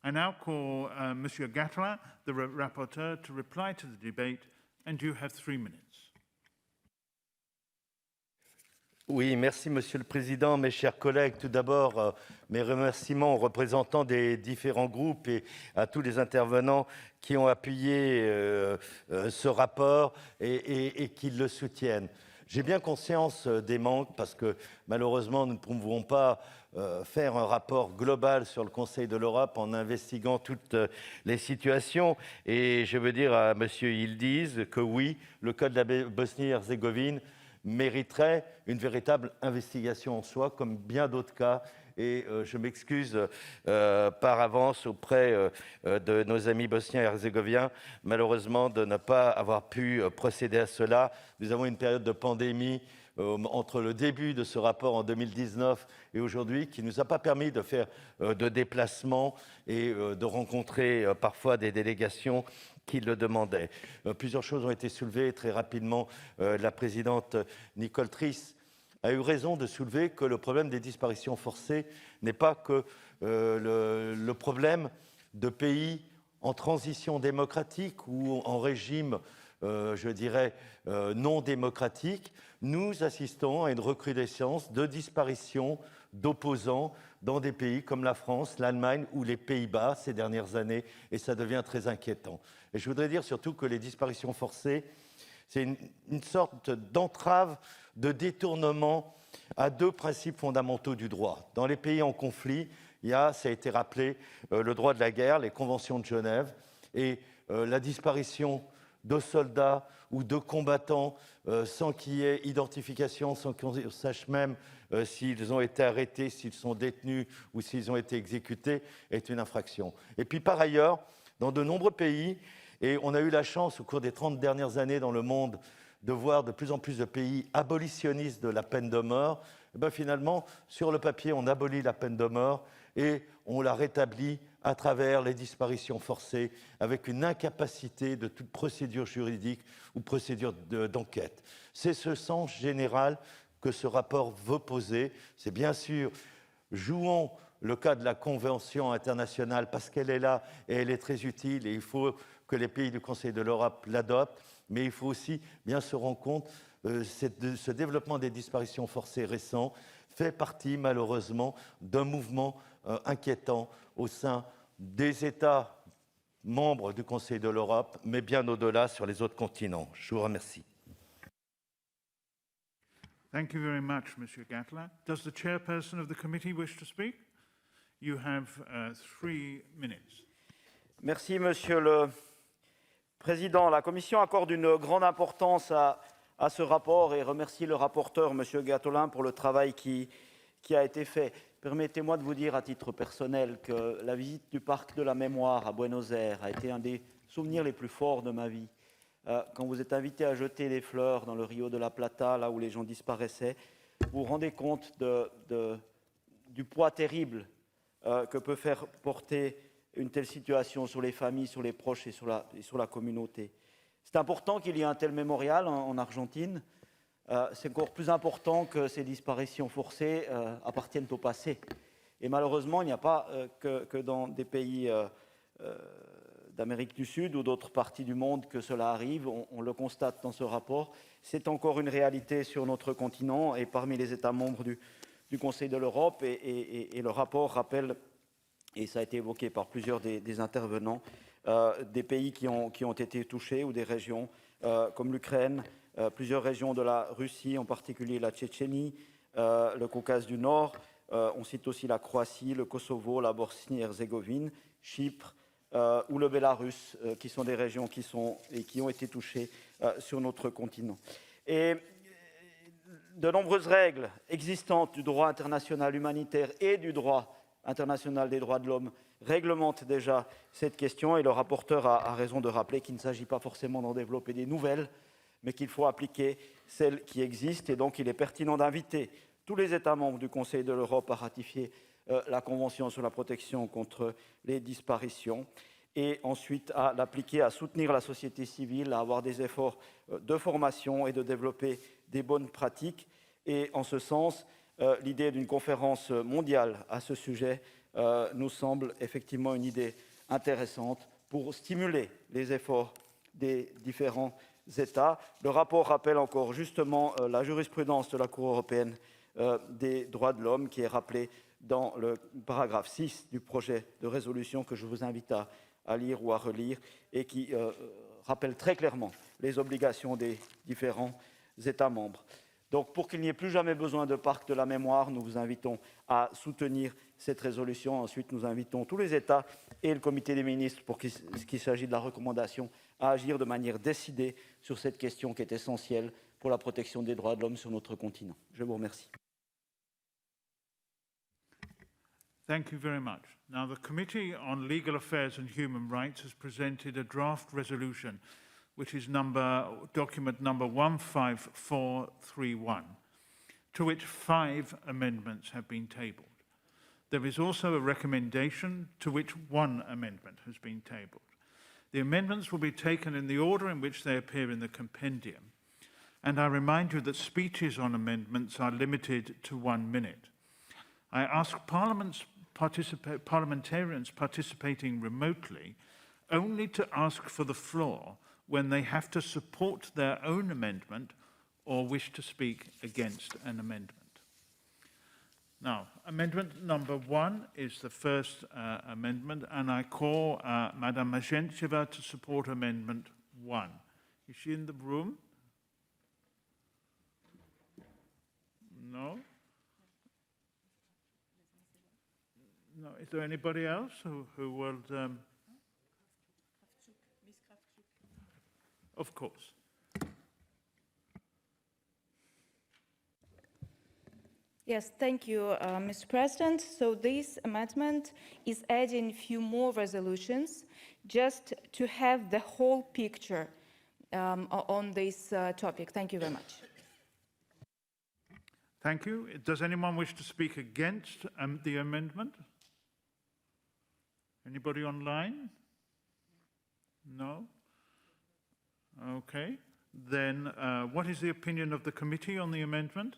I now call Monsieur Gattler, the rapporteur, to reply to the debate, and you have 3 minutes. Oui, merci Monsieur le Président, mes chers collègues. Tout d'abord, mes remerciements aux représentants des différents groupes et à tous les intervenants qui ont appuyé ce rapport et qui le soutiennent. J'ai bien conscience des manques parce que malheureusement, nous ne pouvons pas faire un rapport global sur le Conseil de l'Europe en investiguant toutes les situations. Et je veux dire à M. Yildiz que oui, le cas de la Bosnie-Herzégovine mériterait une véritable investigation en soi, comme bien d'autres cas. Et je m'excuse par avance auprès de nos amis bosniens et herzégoviens, malheureusement, de ne pas avoir pu procéder à cela. Nous avons une période de pandémie entre le début de ce rapport en 2019 et aujourd'hui qui ne nous a pas permis de faire de déplacements et de rencontrer parfois des délégations qui le demandaient. Plusieurs choses ont été soulevées très rapidement. La présidente Nicole Triss a eu raison de soulever que le problème des disparitions forcées n'est pas que le problème de pays en transition démocratique ou en régime, je dirais, non démocratique. Nous assistons à une recrudescence de disparitions d'opposants dans des pays comme la France, l'Allemagne ou les Pays-Bas ces dernières années, et ça devient très inquiétant. Et je voudrais dire surtout que les disparitions forcées, c'est une sorte d'entrave, de détournement à 2 principes fondamentaux du droit. Dans les pays en conflit, il y a, ça a été rappelé, le droit de la guerre, les conventions de Genève, et la disparition de soldats ou de combattants sans qu'il y ait identification, sans qu'on sache même s'ils ont été arrêtés, s'ils sont détenus ou s'ils ont été exécutés, est une infraction. Et puis par ailleurs, dans de nombreux pays, et on a eu la chance au cours des 30 dernières années dans le monde de voir de plus en plus de pays abolitionnistes de la peine de mort, et bien finalement, sur le papier, on abolit la peine de mort et on la rétablit à travers les disparitions forcées, avec une incapacité de toute procédure juridique ou procédure d'enquête. C'est ce sens général que ce rapport veut poser. C'est bien sûr, jouons le cas de la Convention internationale parce qu'elle est là et elle est très utile et il faut que les pays du Conseil de l'Europe l'adoptent, mais il faut aussi bien se rendre compte ce développement des disparitions forcées récents fait partie malheureusement d'un mouvement inquiétant au sein des États membres du Conseil de l'Europe, mais bien au-delà sur les autres continents. Je vous remercie. Thank you very much, Monsieur Gattler. Does the chairperson of the committee wish to speak? You have 3 minutes. Merci, Monsieur le Président. La Commission accorde une grande importance à à ce rapport et remercier le rapporteur, M. Gatolin, pour le travail qui a été fait. Permettez-moi de vous dire à titre personnel que la visite du Parc de la Mémoire à Buenos Aires a été un des souvenirs les plus forts de ma vie. Quand vous êtes invité à jeter des fleurs dans le Rio de la Plata, là où les gens disparaissaient, vous vous rendez compte du poids terrible que peut faire porter une telle situation sur les familles, sur les proches et sur la communauté. C'est important qu'il y ait un tel mémorial en Argentine. C'est encore plus important que ces disparitions forcées appartiennent au passé. Et malheureusement, il n'y a pas que dans des pays d'Amérique du Sud ou d'autres parties du monde que cela arrive. On le constate dans ce rapport. C'est encore une réalité sur notre continent et parmi les États membres du Conseil de l'Europe. Et le rapport rappelle, et ça a été évoqué par plusieurs des intervenants, des pays qui ont été touchés ou des régions comme l'Ukraine, plusieurs régions de la Russie, en particulier la Tchétchénie, le Caucase du Nord. On cite aussi la Croatie, le Kosovo, la Bosnie-Herzégovine, Chypre ou le Bélarus, qui sont des régions qui ont été touchées sur notre continent. Et de nombreuses règles existantes du droit international humanitaire et du droit international des droits de l'homme réglementent déjà cette question, et le rapporteur a raison de rappeler qu'il ne s'agit pas forcément d'en développer des nouvelles, mais qu'il faut appliquer celles qui existent. Et donc, il est pertinent d'inviter tous les États membres du Conseil de l'Europe à ratifier la Convention sur la protection contre les disparitions, et ensuite à l'appliquer, à soutenir la société civile, à avoir des efforts de formation et de développer des bonnes pratiques. Et en ce sens, l'idée d'une conférence mondiale à ce sujet nous semble effectivement une idée intéressante pour stimuler les efforts des différents États. Le rapport rappelle encore justement la jurisprudence de la Cour européenne des droits de l'homme, qui est rappelée dans le paragraphe 6 du projet de résolution que je vous invite à lire ou à relire, et qui rappelle très clairement les obligations des différents États membres. Donc, pour qu'il n'y ait plus jamais besoin de parc de la mémoire, nous vous invitons à soutenir cette résolution. Ensuite, nous invitons tous les États et le comité des ministres, pour qu'il s'agit de la recommandation, à agir de manière décidée sur cette question qui est essentielle pour la protection des droits de l'homme sur notre continent. Je vous remercie. Thank you very much. Now, the Committee on Legal Affairs and Human Rights has presented a draft resolution, which is document number 15431, to which 5 amendments have been tabled. There is also a recommendation to which 1 amendment has been tabled. The amendments will be taken in the order in which they appear in the compendium, and I remind you that speeches on amendments are limited to 1 minute. I ask parliamentarians participating remotely only to ask for the floor when they have to support their own amendment or wish to speak against an amendment. Now, amendment number 1 is the first amendment, and I call Madame Mazhencheva to support amendment 1. Is she in the room? No? No. Is there anybody else who would... Of course. Yes, thank you, Mr. President. So this amendment is adding a few more resolutions just to have the whole picture on this topic. Thank you very much. Thank you. Does anyone wish to speak against the amendment? Anybody online? No? Okay. Then what is the opinion of the committee on the amendment?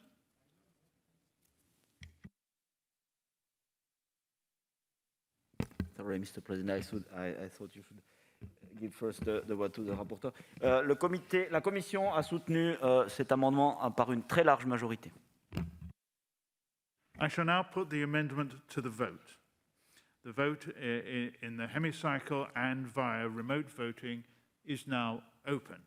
Sorry, Mr. President, I thought you should give first the word to the rapporteur. La commission a soutenu cet amendement par une très large majorité. I shall now put the amendment to the vote. The vote in the hemicycle and via remote voting is now open.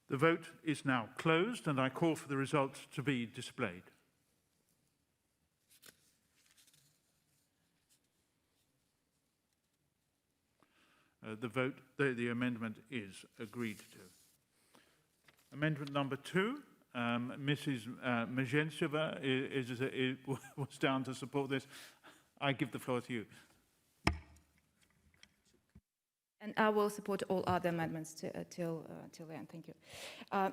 The vote is now closed, and I call for the results to be displayed. The amendment is agreed to. Amendment number 2, Mrs. Mazhentseva was down to support this. I give the floor to you. And I will support all other amendments till the end. Thank you.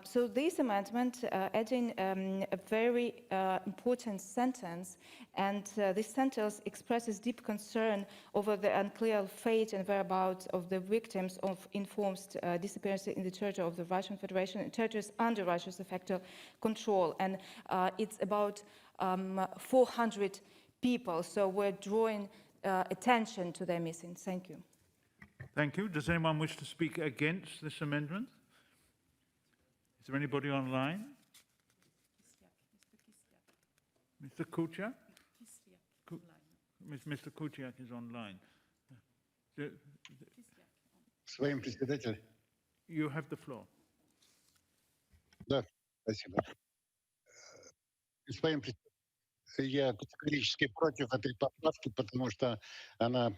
So this amendment adding a very important sentence, and this sentence expresses deep concern over the unclear fate and whereabouts of the victims of enforced disappearances in the territory of the Russian Federation and territories under Russia's de facto control. And it's about 400 people. So we're drawing attention to their missing. Thank you. Thank you. Does anyone wish to speak against this amendment? Is there anybody online? Mr. Kuciak? Mr. Kuciak is online. Господин председатель. You have the floor. Да, спасибо. Господин председатель, я категорически против этой поправки, потому что она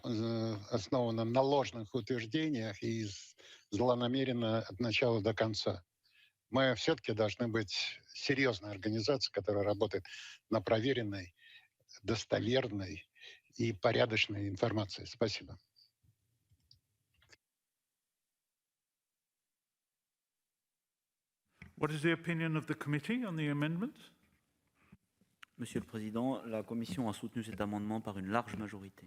основана на ложных утверждениях и злонамеренно от начала до конца. Мы все-таки должны быть серьезной организацией, которая работает на проверенной, достоверной и порядочной информации. Спасибо. What is the opinion of the committee on the amendment? Monsieur le Président, la Commission a soutenu cet amendement par une large majorité.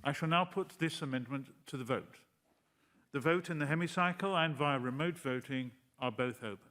I shall now put this amendment to the vote. The vote in the hemicycle and via remote voting are both open.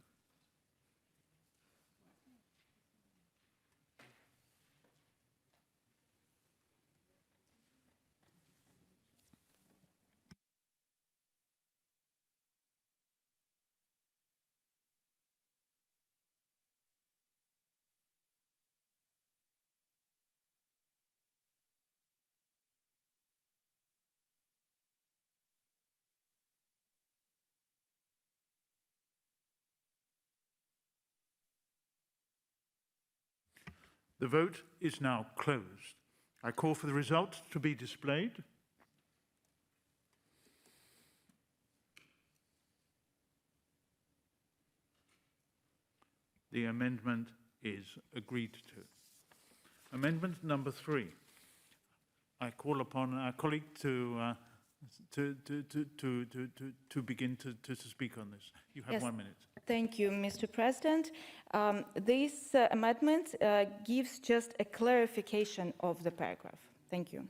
The vote is now closed. I call for the result to be displayed. The amendment is agreed to. Amendment number 3. I call upon our colleague to begin to speak on this. You have 1 minute. Thank you, Mr. President. This amendment gives just a clarification of the paragraph. Thank you.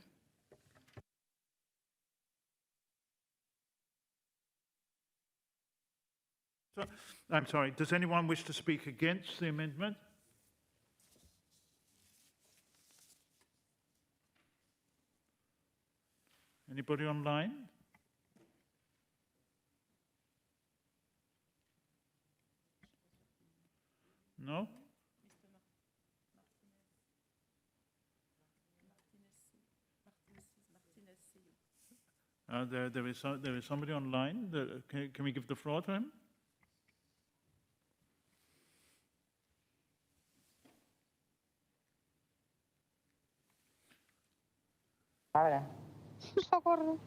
So, I'm sorry, does anyone wish to speak against the amendment? Anybody online? No? There is somebody online. Can we give the floor to him? Ahora. Socorro.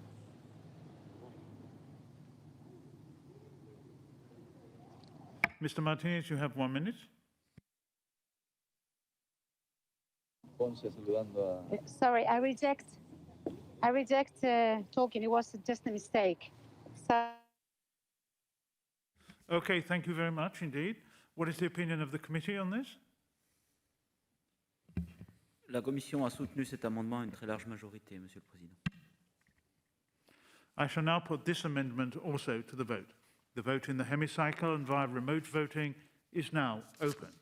Mr. Martinez, you have 1 minute. Sorry, I reject talking. It was just a mistake. So Okay, thank you very much indeed. What is the opinion of the committee on this? La Commission a soutenu cet amendement à une très large majorité, Monsieur le Président. I shall now put this amendment also to the vote. The vote in the hemicycle and via remote voting is now open.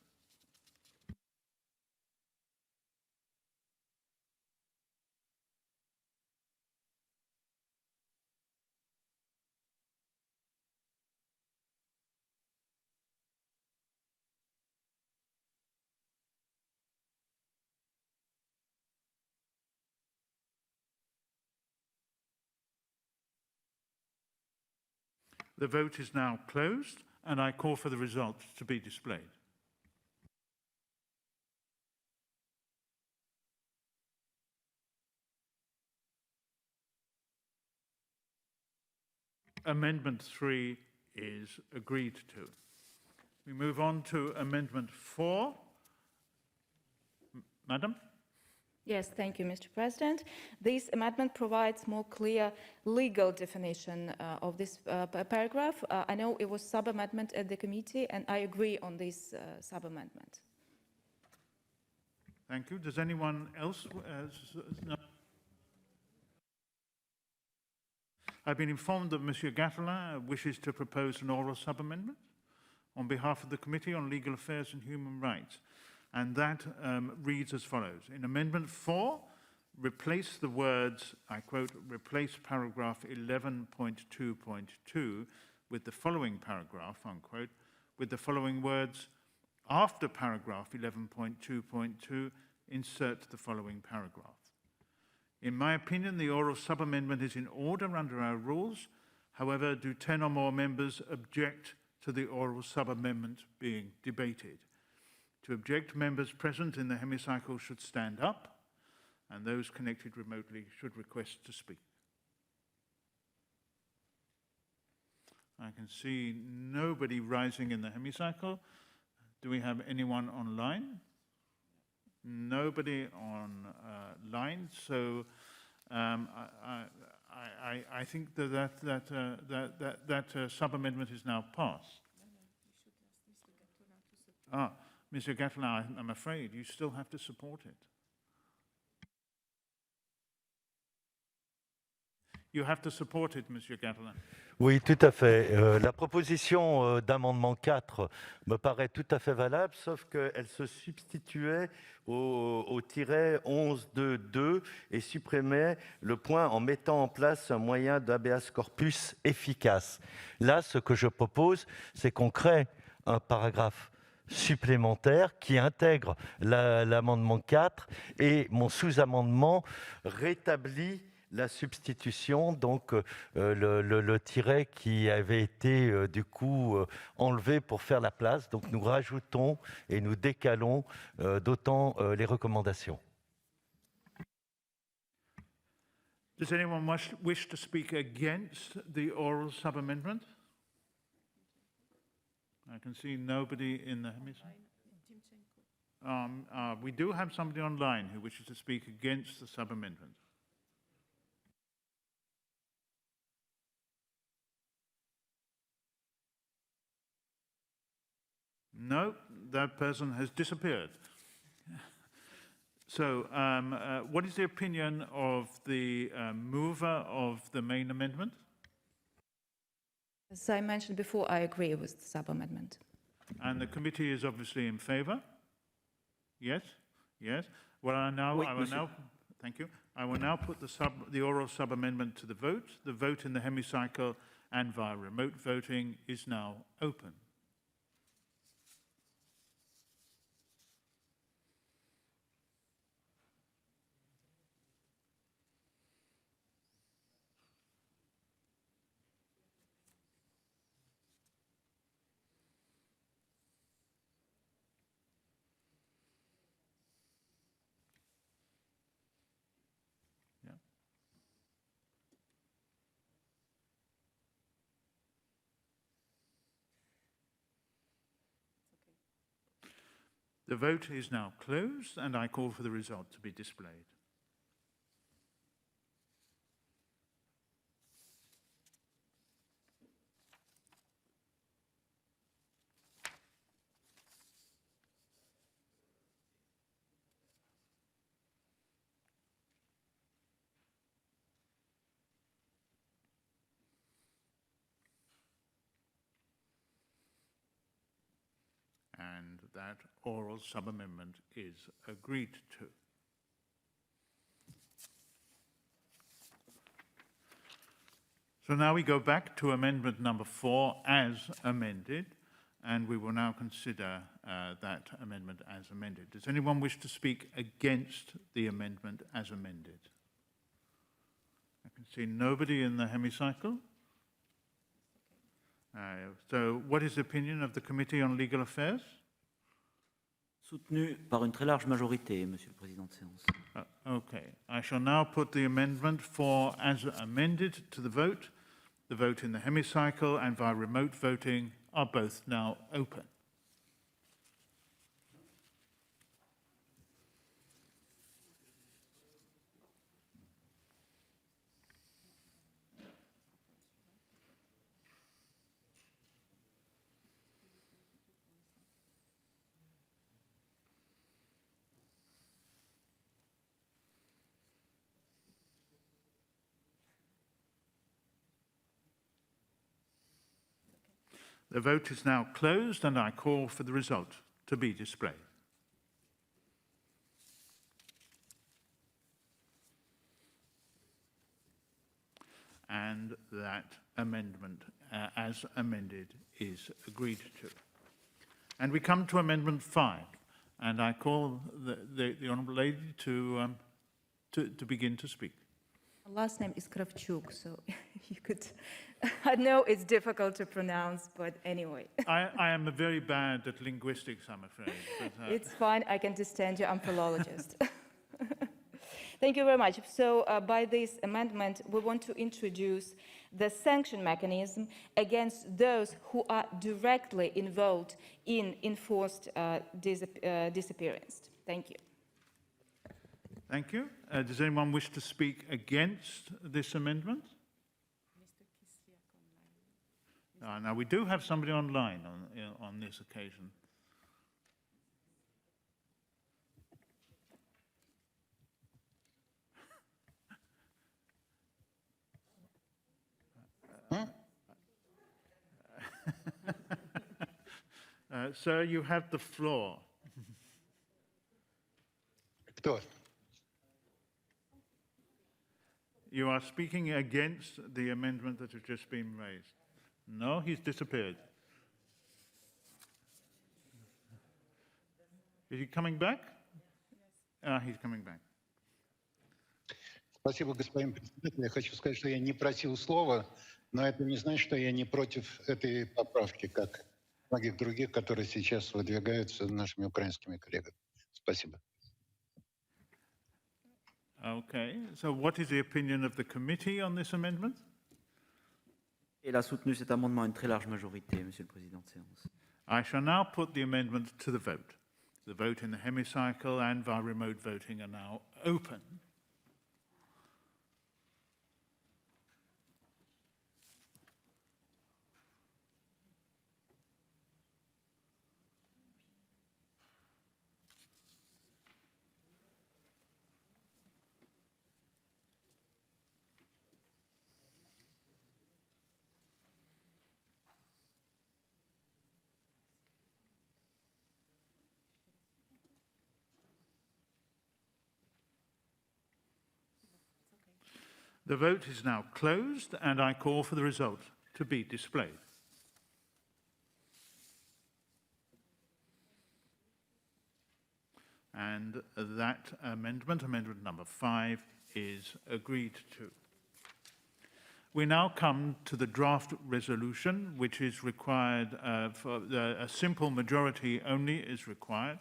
The vote is now closed, and I call for the results to be displayed. Amendment 3 is agreed to. We move on to Amendment 4. Madam? Yes, thank you, Mr. President. This amendment provides more clear legal definition of this paragraph. I know it was sub-amendment at the committee, and I agree on this sub-amendment. Thank you. Does anyone else? No. I've been informed that Monsieur Gattelin wishes to propose an oral sub-amendment on behalf of the Committee on Legal Affairs and Human Rights. And that reads as follows. In Amendment 4, replace the words, I quote, replace paragraph 11.2.2 with the following paragraph, unquote, with the following words, after paragraph 11.2.2, insert the following paragraph. In my opinion, the oral sub-amendment is in order under our rules. However, do 10 or more members object to the oral sub-amendment being debated? To object, members present in the hemicycle should stand up, and those connected remotely should request to speak. I can see nobody rising in the hemicycle. Do we have anyone online? Nobody online, so I think that sub-amendment is now passed. Mr. Gattelin, I'm afraid you still have to support it. You have to support it, Monsieur Gattelin. Oui, tout à fait. La proposition d'amendement 4 me paraît tout à fait valable, sauf qu'elle se substituait au tiret 11.2.2 et supprimait le point en mettant en place un moyen d'habeas corpus efficace. Là, ce que je propose, c'est qu'on crée un paragraphe supplémentaire qui intègre l'amendement 4 et mon sous-amendement rétablit la substitution, donc le tiret qui avait été du coup enlevé pour faire la place. Donc nous rajoutons et nous décalons d'autant les recommandations. Does anyone wish to speak against the oral sub-amendment? I can see nobody in the hemicycle. We do have somebody online who wishes to speak against the sub-amendment. No, that person has disappeared. So, what is the opinion of the mover of the main amendment? As I mentioned before, I agree with the sub-amendment. And the committee is obviously in favour? Yes? Yes? Well, thank you. I will now put the oral sub-amendment to the vote. The vote in the hemicycle and via remote voting is now open. The vote is now closed, and I call for the result to be displayed. And that oral sub-amendment is agreed to. So now we go back to amendment number 4 as amended, and we will now consider that amendment as amended. Does anyone wish to speak against the amendment as amended? I can see nobody in the hemicycle. So what is the opinion of the Committee on Legal Affairs? Soutenu par une très large majorité, Monsieur le Président de séance. Okay. I shall now put the amendment as amended to the vote. The vote in the hemicycle and via remote voting are both now open. The vote is now closed, and I call for the result to be displayed. And that amendment, as amended, is agreed to. And we come to Amendment 5, and I call the Honourable Lady to begin to speak. Last name is Kravchuk, so you could... I know it's difficult to pronounce, but anyway. I am very bad at linguistics, I'm afraid. But, It's fine, I can understand you, I'm a philologist. Thank you very much. So by this amendment, we want to introduce the sanction mechanism against those who are directly involved in enforced disappearance. Thank you. Thank you. Does anyone wish to speak against this amendment? Now, we do have somebody online on this occasion. Sir, you have the floor. Кто? You are speaking against the amendment that has just been raised. No, he's disappeared. Is he coming back? Yes. He's coming back. Спасибо, господин председатель. Я хочу сказать, что я не просил слова, но это не значит, что я не против этой поправки, как многих других, которые сейчас выдвигаются нашими украинскими коллегами. Спасибо. Okay, so what is the opinion of the committee on this amendment? Elle a soutenu cet amendement à une très large majorité, Monsieur le Président de séance. I shall now put the amendment to the vote. The vote in the hemicycle and via remote voting are now open. The vote is now closed, and I call for the result to be displayed. And that amendment, amendment number 5, is agreed to. We now come to the draft resolution, which is required for a simple majority only is required.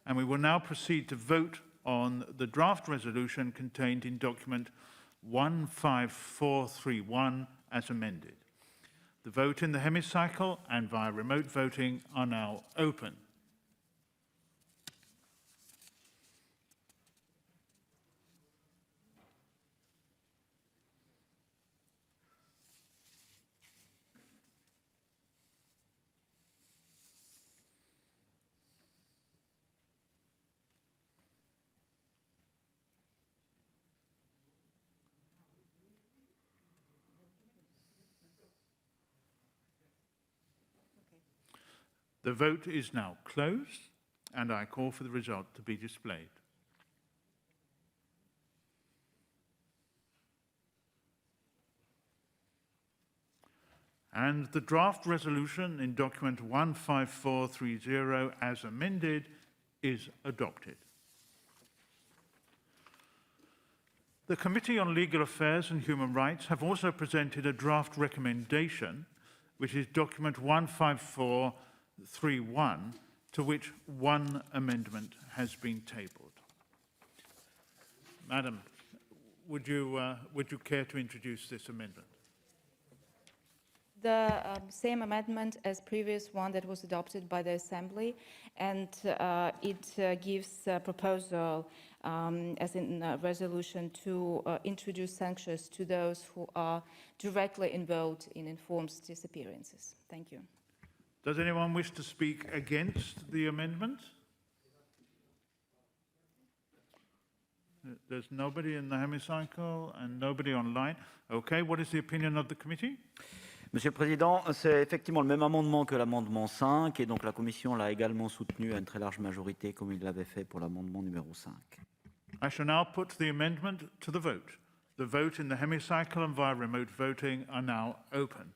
And we will now proceed to vote on the draft resolution contained in document 15431 as amended. The vote in the hemicycle and via remote voting are now open. The vote is now closed, and I call for the result to be displayed. And the draft resolution in document 15430 as amended is adopted. The Committee on Legal Affairs and Human Rights have also presented a draft recommendation which is document 15431, to which one amendment has been tabled. Madam, would you care to introduce this amendment? The same amendment as previous one that was adopted by the Assembly, and it gives a proposal as in a resolution to introduce sanctions to those who are directly involved in enforced disappearances. Thank you. Does anyone wish to speak against the amendment? There's nobody in the hemicycle and nobody online. Okay, what is the opinion of the committee? Monsieur le Président, c'est effectivement le même amendement que l'amendement 5, et donc la Commission l'a également soutenu à une très large majorité, comme il l'avait fait pour l'amendement numéro 5. I shall now put the amendment to the vote. The vote in the hemicycle and via remote voting are now open.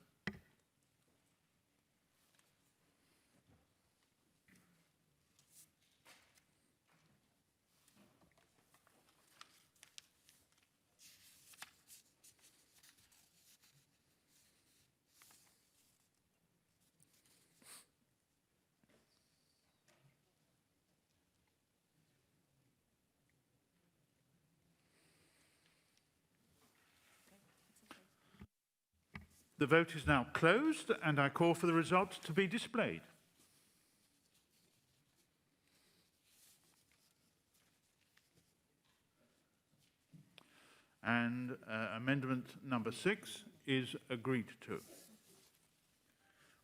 The vote is now closed, and I call for the results to be displayed. And amendment number 6 is agreed to.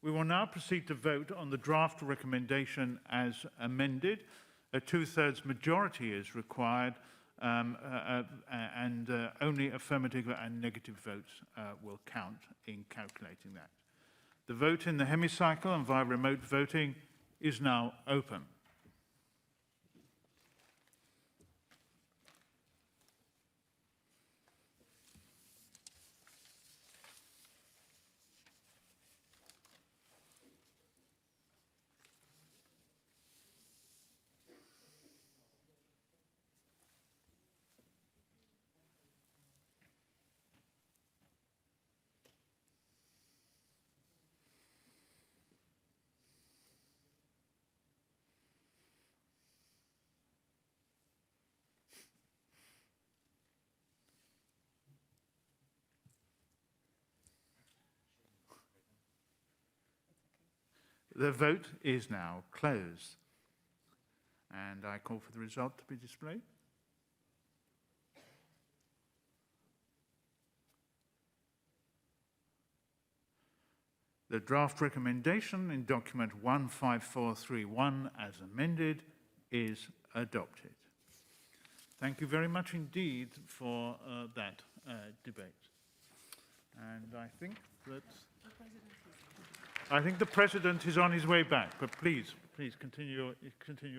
We will now proceed to vote on the draft recommendation as amended. A two-thirds majority is required, and only affirmative and negative votes will count in calculating that. The vote in the hemicycle and via remote voting is now open. The vote is now closed, and I call for the result to be displayed. The draft recommendation in document 15431 as amended is adopted. Thank you very much indeed for that debate. And I think the President is on his way back, but please continue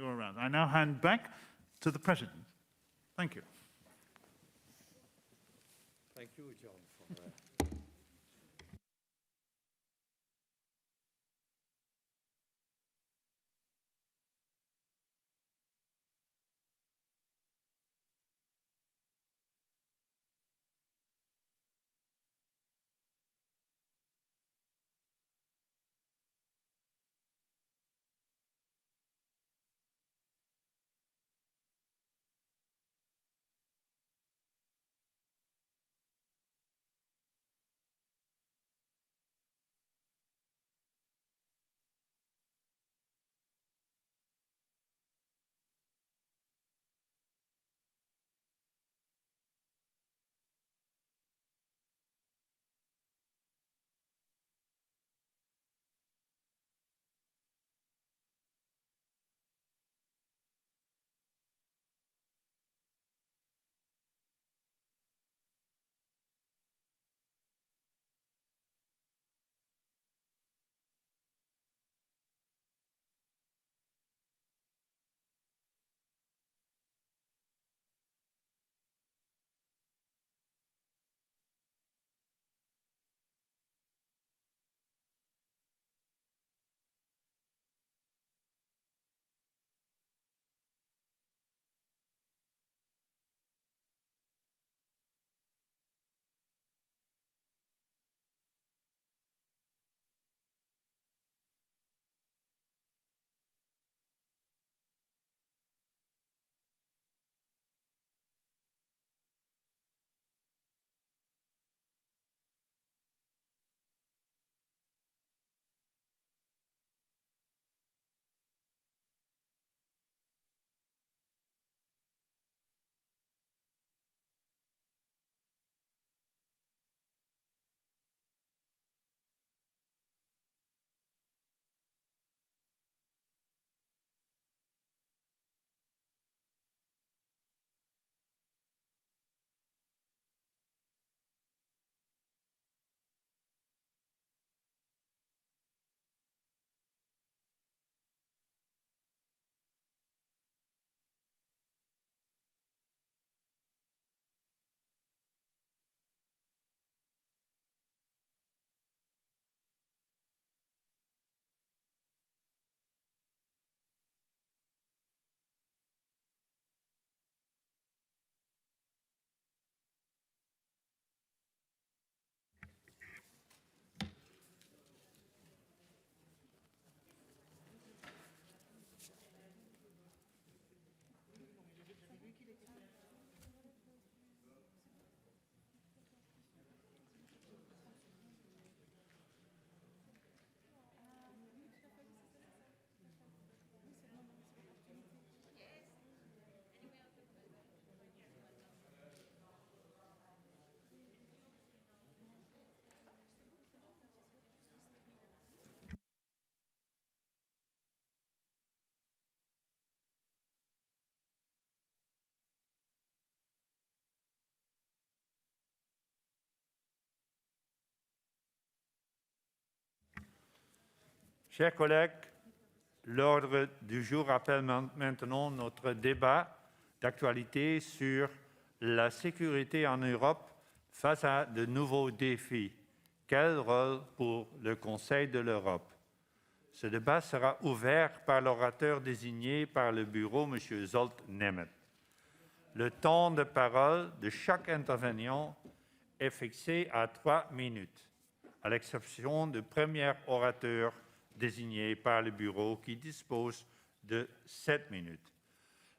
around. I now hand back to the President. Thank you. Thank you, John, for Chers collègues, l'ordre du jour appelle maintenant notre débat d'actualité sur la sécurité en Europe face à de nouveaux défis. Quel rôle pour le Conseil de l'Europe? Ce débat sera ouvert par l'orateur désigné par le bureau, M. Zolt Nemet. Le temps de parole de chaque intervenant est fixé à 3 minutes, à l'exception du premier orateur désigné par le bureau qui dispose de 7 minutes.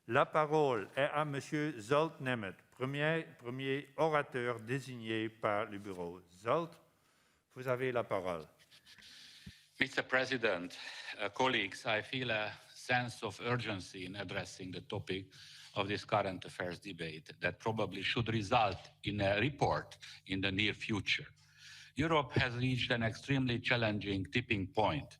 La parole est à M. Zolt Nemet, premier orateur désigné par le bureau. Zolt, vous avez la parole. Mr. President, colleagues, I feel a sense of urgency in addressing the topic of this current affairs debate that probably should result in a report in the near future. Europe has reached an extremely challenging tipping point.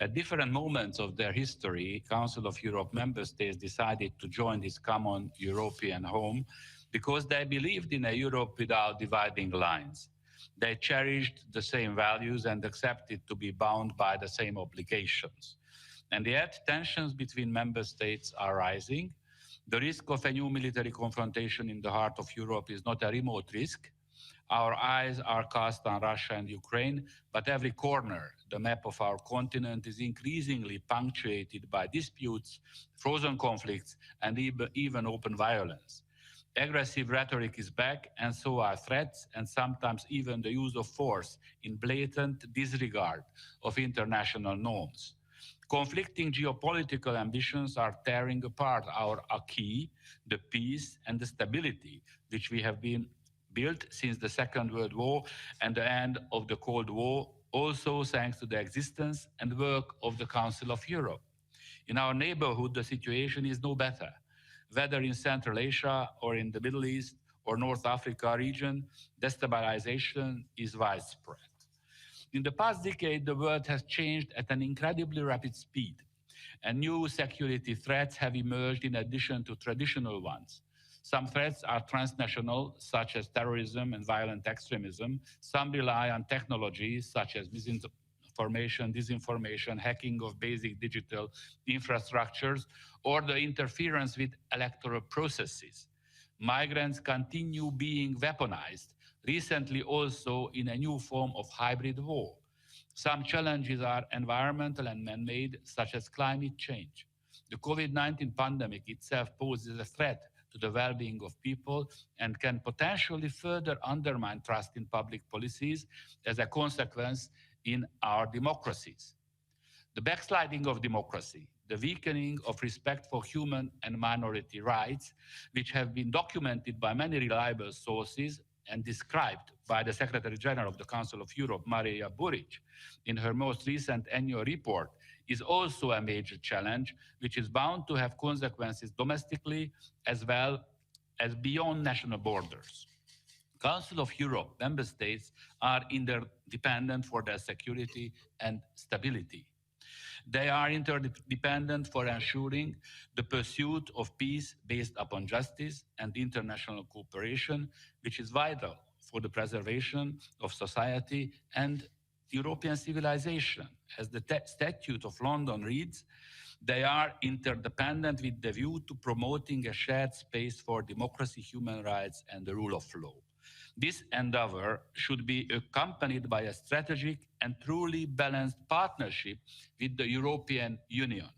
At different moments of their history, Council of Europe member states decided to join this common European home because they believed in a Europe without dividing lines. They cherished the same values and accepted to be bound by the same obligations. And yet, tensions between member states are rising. The risk of a new military confrontation in the heart of Europe is not a remote risk. Our eyes are cast on Russia and Ukraine, but every corner, the map of our continent, is increasingly punctuated by disputes, frozen conflicts, and even open violence. Aggressive rhetoric is back, and so are threats, and sometimes even the use of force in blatant disregard of international norms. Conflicting geopolitical ambitions are tearing apart our acquis, the peace and the stability which we have been built since the Second World War and the end of the Cold War, also thanks to the existence and work of the Council of Europe. In our neighborhood, the situation is no better. Whether in Central Asia or in the Middle East or North Africa region, destabilization is widespread. In the past decade, the world has changed at an incredibly rapid speed, and new security threats have emerged in addition to traditional ones. Some threats are transnational, such as terrorism and violent extremism. Some rely on technologies, such as misinformation, disinformation, hacking of basic digital infrastructures, or the interference with electoral processes. Migrants continue being weaponized, recently also in a new form of hybrid war. Some challenges are environmental and man-made, such as climate change. The COVID-19 pandemic itself poses a threat to the well-being of people and can potentially further undermine trust in public policies as a consequence in our democracies. The backsliding of democracy, the weakening of respect for human and minority rights, which have been documented by many reliable sources and described by the Secretary General of the Council of Europe, Maria Buric, in her most recent annual report, is also a major challenge, which is bound to have consequences domestically as well as beyond national borders. Council of Europe member states are interdependent for their security and stability. They are interdependent for ensuring the pursuit of peace based upon justice and international cooperation, which is vital for the preservation of society and European civilization. As the Statute of London reads, they are interdependent with the view to promoting a shared space for democracy, human rights, and the rule of law. This endeavor should be accompanied by a strategic and truly balanced partnership with the European Union.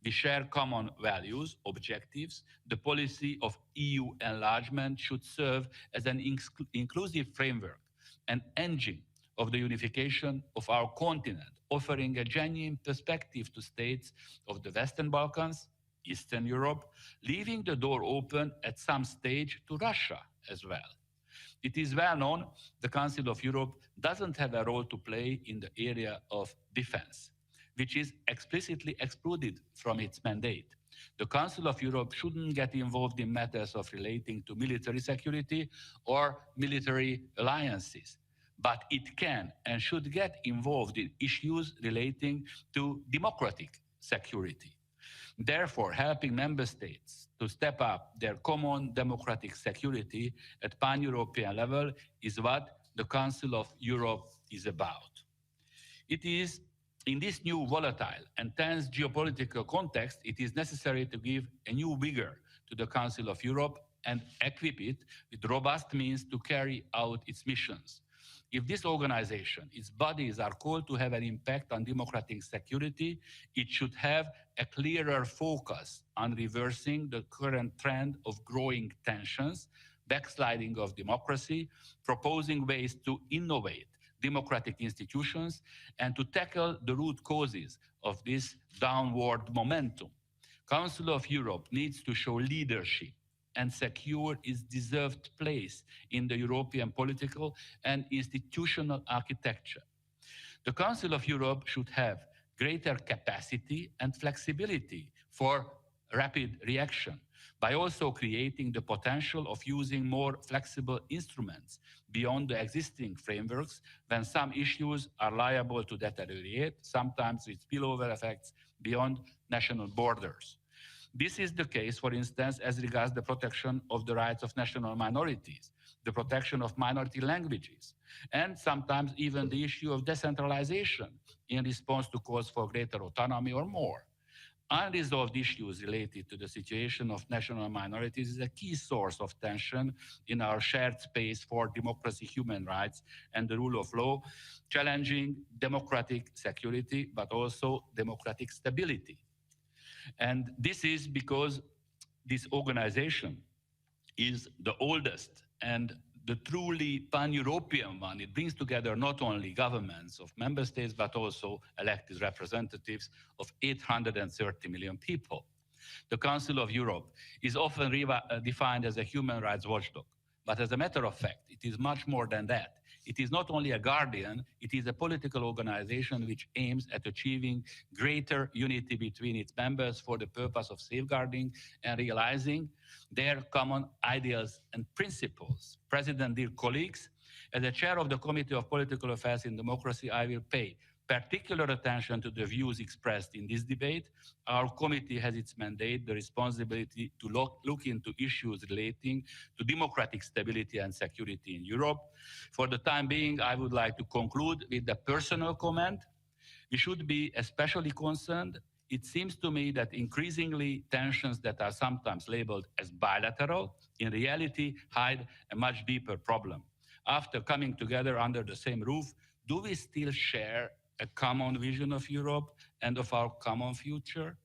We share common values, objectives. The policy of EU enlargement should serve as an inclusive framework, an engine of the unification of our continent, offering a genuine perspective to states of the Western Balkans, Eastern Europe, leaving the door open at some stage to Russia as well. It is well known the Council of Europe doesn't have a role to play in the area of defense, which is explicitly excluded from its mandate. The Council of Europe shouldn't get involved in matters of relating to military security or military alliances, but it can and should get involved in issues relating to democratic security. Therefore, helping member states to step up their common democratic security at pan-European level is what the Council of Europe is about. It is In this new volatile and tense geopolitical context, it is necessary to give a new vigor to the Council of Europe and equip it with robust means to carry out its missions. If this organization, its bodies are called to have an impact on democratic security, it should have a clearer focus on reversing the current trend of growing tensions, backsliding of democracy, proposing ways to innovate democratic institutions, and to tackle the root causes of this downward momentum. Council of Europe needs to show leadership and secure its deserved place in the European political and institutional architecture. The Council of Europe should have greater capacity and flexibility for rapid reaction by also creating the potential of using more flexible instruments beyond the existing frameworks when some issues are liable to deteriorate, sometimes with spillover effects beyond national borders. This is the case, for instance, as regards the protection of the rights of national minorities, the protection of minority languages, and sometimes even the issue of decentralization in response to calls for greater autonomy or more. Unresolved issues related to the situation of national minorities is a key source of tension in our shared space for democracy, human rights, and the rule of law, challenging democratic security, but also democratic stability. And this is because this organization is the oldest and the truly pan-European one. It brings together not only governments of member states, but also elected representatives of 830 million people. The Council of Europe is often defined as a human rights watchdog, but as a matter of fact, it is much more than that. It is not only a guardian, it is a political organization which aims at achieving greater unity between its members for the purpose of safeguarding and realizing their common ideals and principles. President, dear colleagues, as the chair of the Committee of Political Affairs and Democracy, I will pay particular attention to the views expressed in this debate. Our committee has its mandate, the responsibility to look into issues relating to democratic stability and security in Europe. For the time being, I would like to conclude with a personal comment. We should be especially concerned. It seems to me that increasingly tensions that are sometimes labeled as bilateral, in reality hide a much deeper problem. After coming together under the same roof, do we still share a common vision of Europe and of our common future?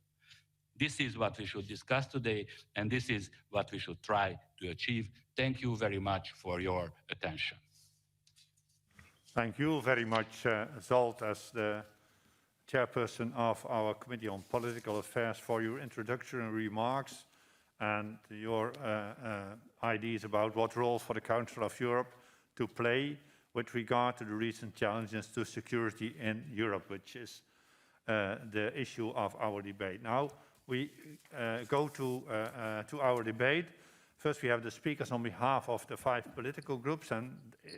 This is what we should discuss today, and this is what we should try to achieve. Thank you very much for your attention. Thank you very much, Zolt, as the chairperson of our Committee on Political Affairs, for your introductory remarks and your ideas about what role for the Council of Europe to play with regard to the recent challenges to security in Europe, which is the issue of our debate. Now we go to our debate. First, we have the speakers on behalf of the 5 political groups, and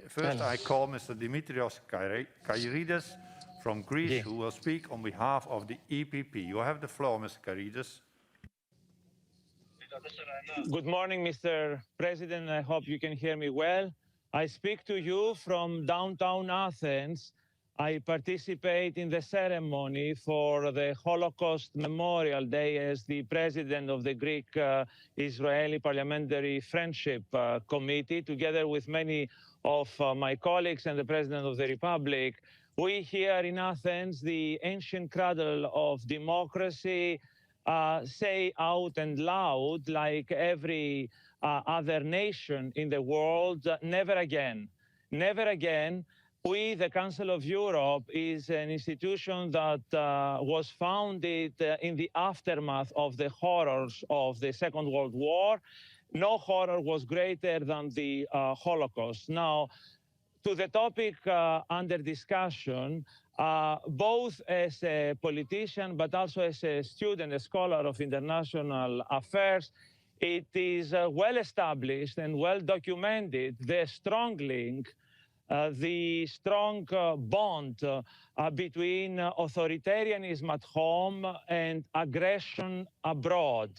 first I call Mr. Dimitrios Kairidis from Greece, who will speak on behalf of the EPP. You have the floor, Mr. Kairidis. Good morning, Mr. President. I hope you can hear me well. I speak to you from downtown Athens. I participate in the ceremony for the Holocaust Memorial Day as the president of the Greek-Israeli Parliamentary Friendship Committee, together with many of my colleagues and the President of the Republic. We here in Athens, the ancient cradle of democracy, say out and loud, like every other nation in the world, never again. Never again. We, the Council of Europe, is an institution that was founded in the aftermath of the horrors of the Second World War. No horror was greater than the Holocaust. Now, to the topic under discussion, both as a politician, but also as a student, a scholar of international affairs, it is well established and well documented the strong link, the strong bond between authoritarianism at home and aggression abroad.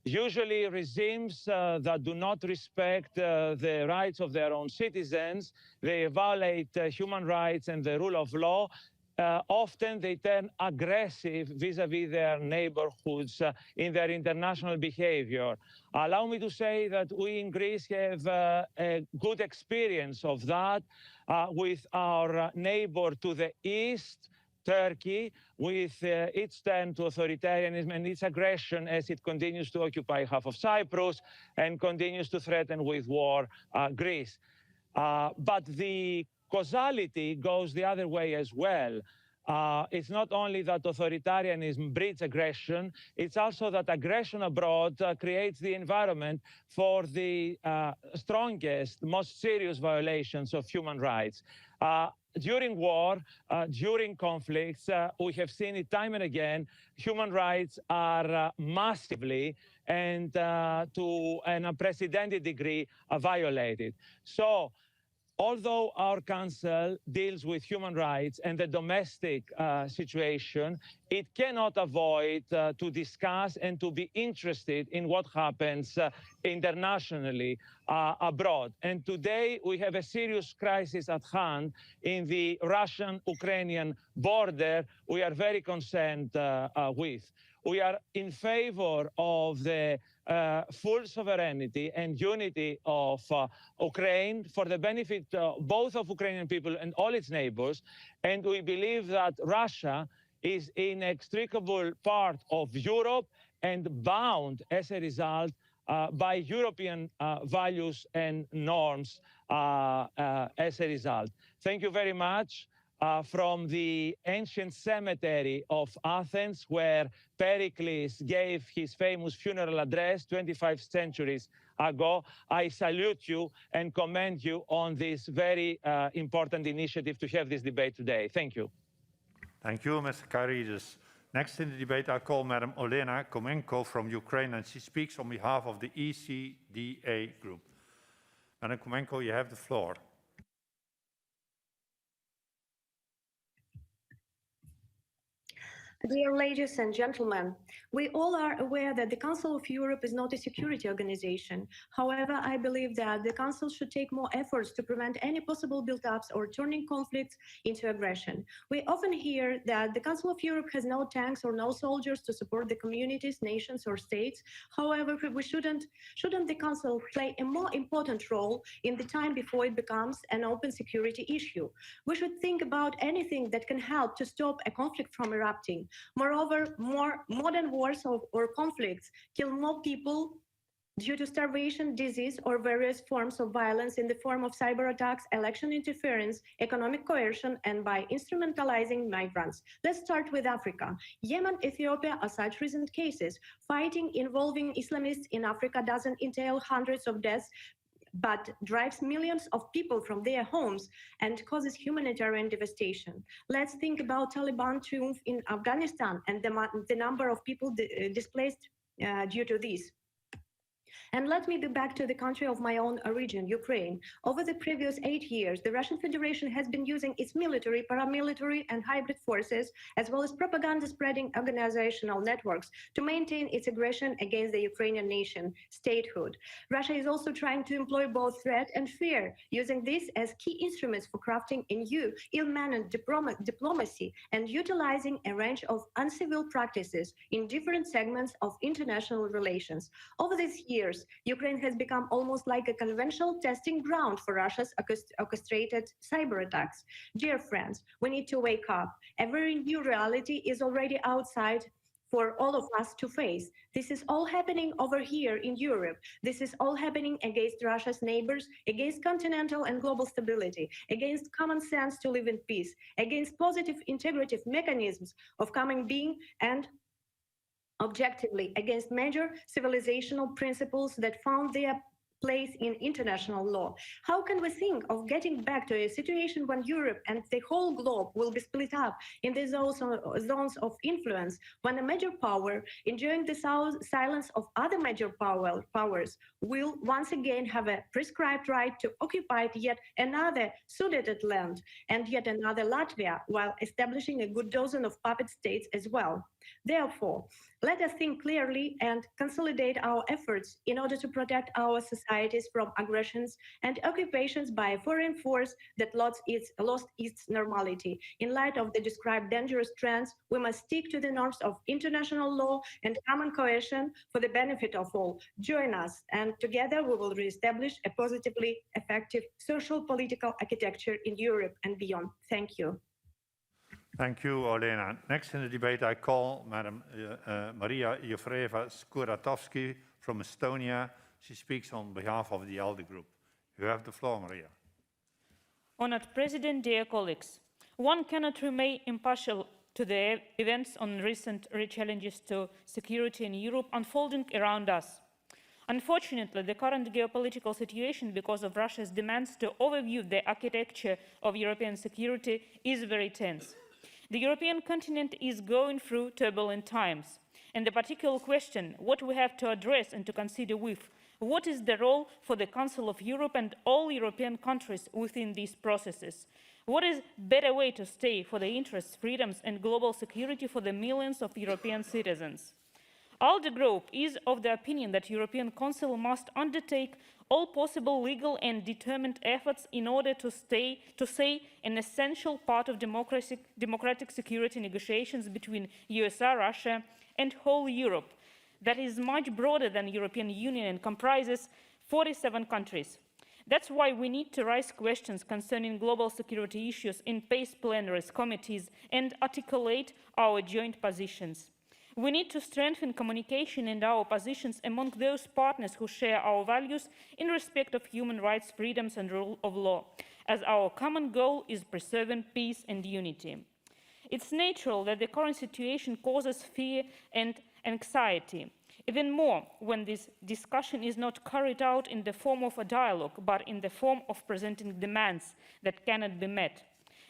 Usually regimes that do not respect the rights of their own citizens, they violate human rights and the rule of law, often they turn aggressive vis-à-vis their neighborhoods in their international behavior. Allow me to say that we in Greece have a good experience of that with our neighbor to the east, Turkey, with its turn to authoritarianism and its aggression as it continues to occupy half of Cyprus and continues to threaten with war Greece. But the causality goes the other way as well. It's not only that authoritarianism breeds aggression, it's also that aggression abroad creates the environment for the strongest, most serious violations of human rights. During war, during conflicts, we have seen it time and again, human rights are massively and to an unprecedented degree violated. So, although our council deals with human rights and the domestic situation, it cannot avoid to discuss and to be interested in what happens internationally abroad. And today we have a serious crisis at hand in the Russian-Ukrainian border we are very concerned with. We are in favor of the full sovereignty and unity of Ukraine for the benefit both of Ukrainian people and all its neighbors. And we believe that Russia is an inextricable part of Europe and bound as a result by European values and norms as a result. Thank you very much. From the ancient cemetery of Athens, where Pericles gave his famous funeral address 25 centuries ago, I salute you and commend you on this very important initiative to have this debate today. Thank you. Thank you, Mr. Karidis. Next in the debate, I call Madam Olena Komenko from Ukraine, and she speaks on behalf of the ECDA group. Madam Komenko, you have the floor. Dear ladies and gentlemen, we all are aware that the Council of Europe is not a security organization. However, I believe that the Council should take more efforts to prevent any possible build-ups or turning conflicts into aggression. We often hear that the Council of Europe has no tanks or no soldiers to support the communities, nations, or states. However, shouldn't the Council play a more important role in the time before it becomes an open security issue? We should think about anything that can help to stop a conflict from erupting. Moreover, more modern wars or conflicts kill more people due to starvation, disease, or various forms of violence in the form of cyber attacks, election interference, economic coercion, and by instrumentalizing migrants. Let's start with Africa. Yemen, Ethiopia are such recent cases. Fighting involving Islamists in Africa doesn't entail hundreds of deaths, but drives millions of people from their homes and causes humanitarian devastation. Let's think about Taliban triumph in Afghanistan and the number of people displaced due to this. And let me be back to the country of my own origin, Ukraine. Over the previous 8 years, the Russian Federation has been using its military, paramilitary, and hybrid forces, as well as propaganda-spreading organizational networks, to maintain its aggression against the Ukrainian nation, statehood. Russia is also trying to employ both threat and fear, using this as key instruments for crafting a new, ill-mannered diplomacy and utilizing a range of uncivil practices in different segments of international relations. Over these years, Ukraine has become almost like a conventional testing ground for Russia's orchestrated cyber attacks. Dear friends, we need to wake up. A very new reality is already outside for all of us to face. This is all happening over here in Europe. This is all happening against Russia's neighbors, against continental and global stability, against common sense to live in peace, against positive integrative mechanisms of common being, and objectively against major civilizational principles that found their place in international law. How can we think of getting back to a situation when Europe and the whole globe will be split up in the zones of influence, when a major power, enjoying the silence of other major powers, will once again have a prescribed right to occupy yet another Sudeted land and yet another Latvia, while establishing a good dozen of puppet states as well? Therefore, let us think clearly and consolidate our efforts in order to protect our society societies from aggressions and occupations by a foreign force that lost its normality. In light of the described dangerous trends, we must stick to the norms of international law and common cohesion for the benefit of all. Join us, and together we will reestablish a positively effective social political architecture in Europe and beyond. Thank you. Thank you, Olena. Next in the debate, I call Madam Maria Jefreva-Skuratovsky from Estonia. She speaks on behalf of the ALDE Group. You have the floor, Maria. Honored President, dear colleagues, one cannot remain impartial to the events on recent challenges to security in Europe unfolding around us. Unfortunately, the current geopolitical situation, because of Russia's demands to overview the architecture of European security, is very tense. The European continent is going through turbulent times, and the particular question what we have to address and to consider with what is the role for the Council of Europe and all European countries within these processes? What is a better way to stay for the interests, freedoms and global security for the millions of European citizens? ALDE Group is of the opinion that European Council must undertake all possible legal and determined efforts in order to say an essential part of democratic security negotiations between USA, Russia and whole Europe that is much broader than the European Union and comprises 47 countries. That's why we need to raise questions concerning global security issues in PACE plenaries, committees and articulate our joint positions. We need to strengthen communication and our positions among those partners who share our values in respect of human rights, freedoms and rule of law, as our common goal is preserving peace and unity. It's natural that the current situation causes fear and anxiety, even more when this discussion is not carried out in the form of a dialogue, but in the form of presenting demands that cannot be met.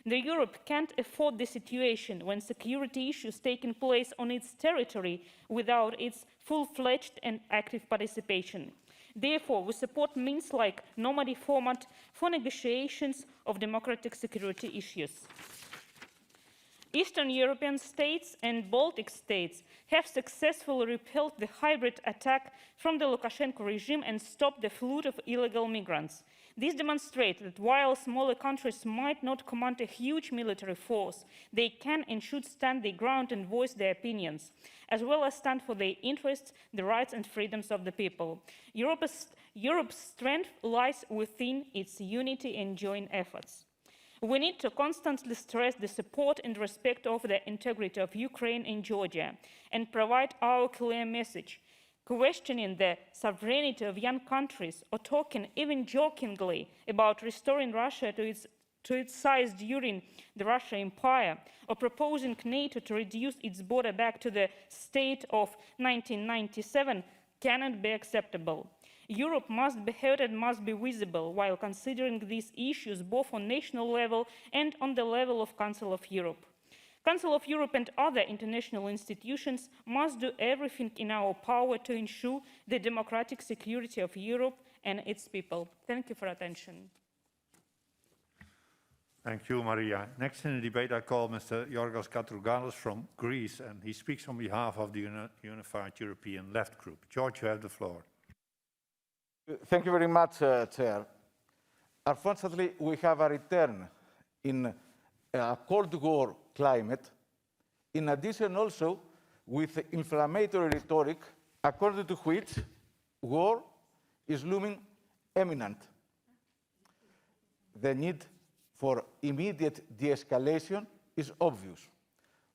Europe can't afford the situation when security issues taking place on its territory without its full-fledged and active participation. Therefore, we support means like Normandy format for negotiations of democratic security issues. Eastern European states and Baltic states have successfully repelled the hybrid attack from the Lukashenko regime and stopped the flood of illegal migrants. This demonstrates that while smaller countries might not command a huge military force, they can and should stand their ground and voice their opinions, as well as stand for their interests, the rights and freedoms of the people. Europe's strength lies within its unity and joint efforts. We need to constantly stress the support and respect of the integrity of Ukraine and Georgia and provide our clear message. Questioning the sovereignty of young countries or talking even jokingly about restoring Russia to its size during the Russian Empire or proposing NATO to reduce its border back to the state of 1997 cannot be acceptable. Europe must be heard and must be visible while considering these issues both on national level and on the level of Council of Europe. Council of Europe and other international institutions must do everything in our power to ensure the democratic security of Europe and its people. Thank you for attention. Thank you, Maria. Next in the debate, I call Mr. Jorgas Katruganos from Greece, and he speaks on behalf of the Unified European Left Group. George, you have the floor. Thank you very much, Chair. Unfortunately, we have a return in a Cold War climate, in addition also with inflammatory rhetoric, according to which war is looming imminent. The need for immediate de-escalation is obvious,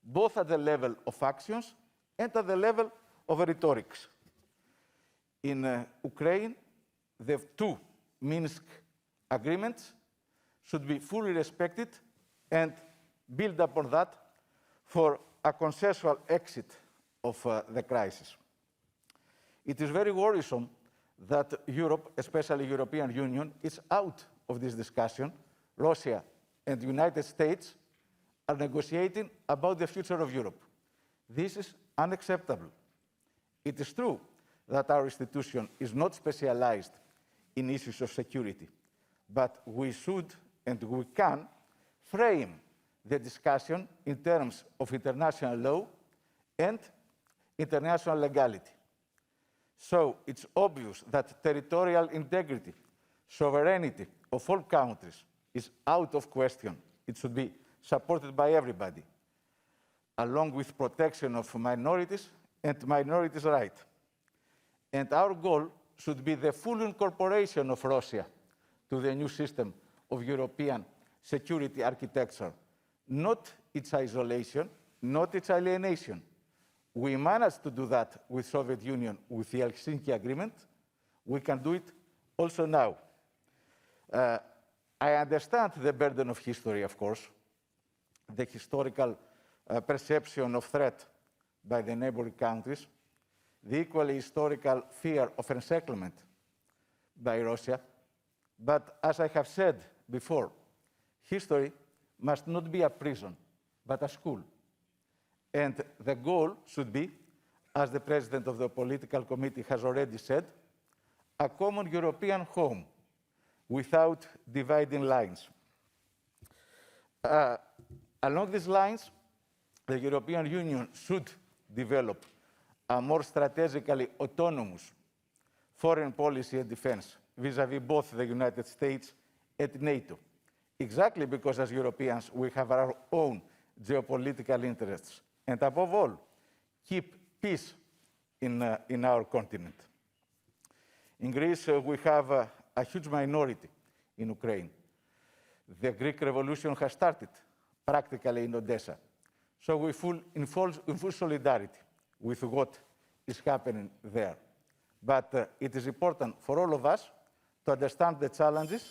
both at the level of actions and at the level of rhetorics. In Ukraine, the two Minsk agreements should be fully respected and build upon that for a consensual exit of the crisis. It is very worrisome that Europe, especially the European Union, is out of this discussion. Russia and the United States are negotiating about the future of Europe. This is unacceptable. It is true that our institution is not specialized in issues of security, but we should and we can frame the discussion in terms of international law and international legality. So it's obvious that territorial integrity, sovereignty of all countries is out of question. It should be supported by everybody, along with protection of minorities and minorities' rights. And our goal should be the full incorporation of Russia to the new system of European security architecture, not its isolation, not its alienation. We managed to do that with Soviet Union with the Helsinki Agreement. We can do it also now. I understand the burden of history, of course, the historical perception of threat by the neighboring countries, the equally historical fear of encirclement by Russia. But as I have said before, history must not be a prison, but a school. And the goal should be, as the president of the political committee has already said, a common European home without dividing lines. Along these lines, the European Union should develop a more strategically autonomous foreign policy and defense vis-à-vis both the United States and NATO. Exactly because as Europeans, we have our own geopolitical interests. And above all, keep peace in our continent. In Greece, we have a huge minority in Ukraine. The Greek Revolution has started practically in Odessa. So we're in full solidarity with what is happening there. But it is important for all of us to understand the challenges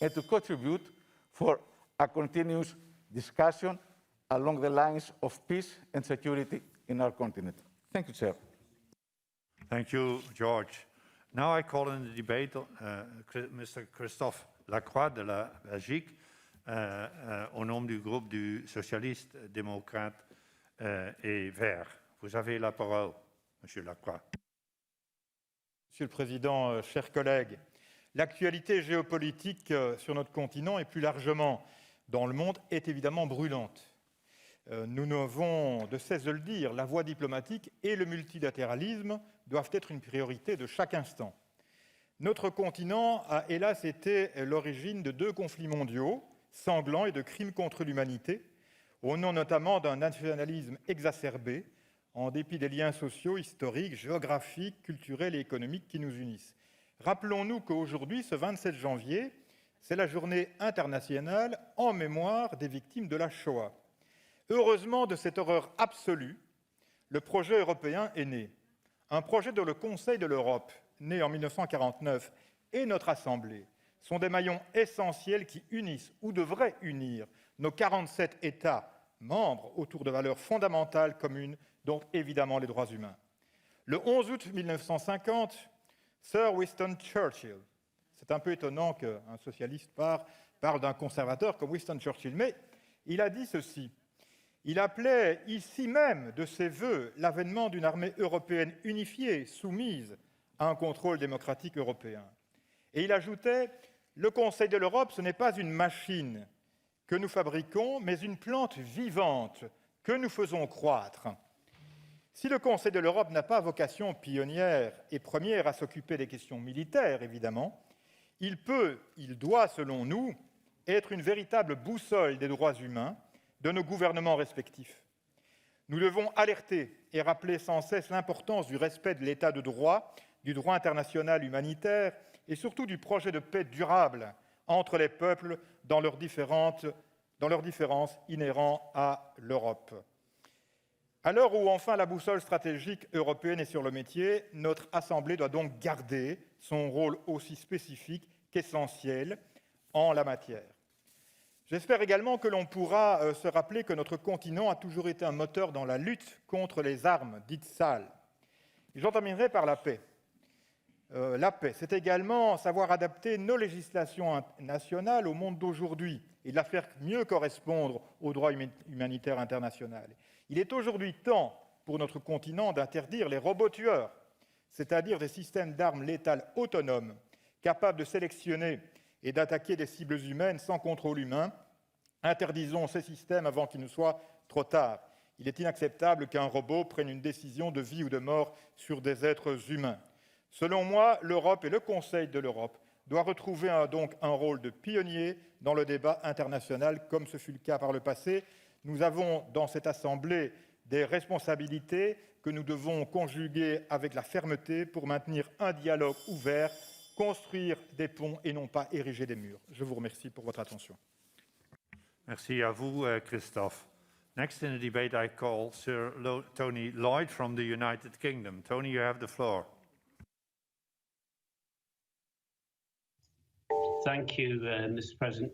and to contribute for a continuous discussion along the lines of peace and security in our continent. Thank you, Chair. Thank you, George. Now I call in the debate Mr. Christophe Lacroix de la Belgique, au nom du groupe du Socialiste, Démocrate et Vert. Vous avez la parole, Monsieur Lacroix. Monsieur le Président, chers collègues, l'actualité géopolitique sur notre continent et plus largement dans le monde est évidemment brûlante. Nous n'avons de cesse de le dire, la voie diplomatique et le multilatéralisme doivent être une priorité de chaque instant. Notre continent a hélas été l'origine de 2 conflits mondiaux sanglants et de crimes contre l'humanité, au nom notamment d'un nationalisme exacerbé, en dépit des liens sociaux, historiques, géographiques, culturels et économiques qui nous unissent. Rappelons-nous qu'aujourd'hui, ce 27 janvier, c'est la journée internationale en mémoire des victimes de la Shoah. Heureusement, de cette horreur absolue, le projet européen est né. Un projet dont le Conseil de l'Europe, né en 1949, et notre Assemblée sont des maillons essentiels qui unissent ou devraient unir nos 47 États membres autour de valeurs fondamentales communes, dont évidemment les droits humains. Le 11 août 1950, Sir Winston Churchill, c'est un peu étonnant qu'un socialiste parle d'un conservateur comme Winston Churchill, mais il a dit ceci. Il appelait ici même de ses vœux l'avènement d'une armée européenne unifiée, soumise à un contrôle démocratique européen. Et il ajoutait « Le Conseil de l'Europe, ce n'est pas une machine que nous fabriquons, mais une plante vivante que nous faisons croître. » Si le Conseil de l'Europe n'a pas vocation pionnière et première à s'occuper des questions militaires, évidemment, il doit, selon nous, être une véritable boussole des droits humains de nos gouvernements respectifs. Nous devons alerter et rappeler sans cesse l'importance du respect de l'état de droit, du droit international humanitaire et surtout du projet de paix durable entre les peuples dans leurs différences inhérentes à l'Europe. À l'heure où enfin la boussole stratégique européenne est sur le métier, notre Assemblée doit donc garder son rôle aussi spécifique qu'essentiel en la matière. J'espère également que l'on pourra se rappeler que notre continent a toujours été un moteur dans la lutte contre les armes dites sales. J'en terminerai par la paix. La paix, c'est également savoir adapter nos législations nationales au monde d'aujourd'hui et de la faire mieux correspondre au droit humanitaire international. Il est aujourd'hui temps pour notre continent d'interdire les robots tueurs, c'est-à-dire des systèmes d'armes létales autonomes, capables de sélectionner et d'attaquer des cibles humaines sans contrôle humain. Interdisons ces systèmes avant qu'il ne soit trop tard. Il est inacceptable qu'un robot prenne une décision de vie ou de mort sur des êtres humains. Selon moi, l'Europe et le Conseil de l'Europe doivent retrouver donc un rôle de pionnier dans le débat international, comme ce fut le cas par le passé. Nous avons dans cette Assemblée des responsabilités que nous devons conjuguer avec la fermeté pour maintenir un dialogue ouvert, construire des ponts et non pas ériger des murs. Je vous remercie pour votre attention. Merci à vous, Christophe. Next in the debate, I call Sir Tony Lloyd from the United Kingdom. Tony, you have the floor. Thank you, Mr. President.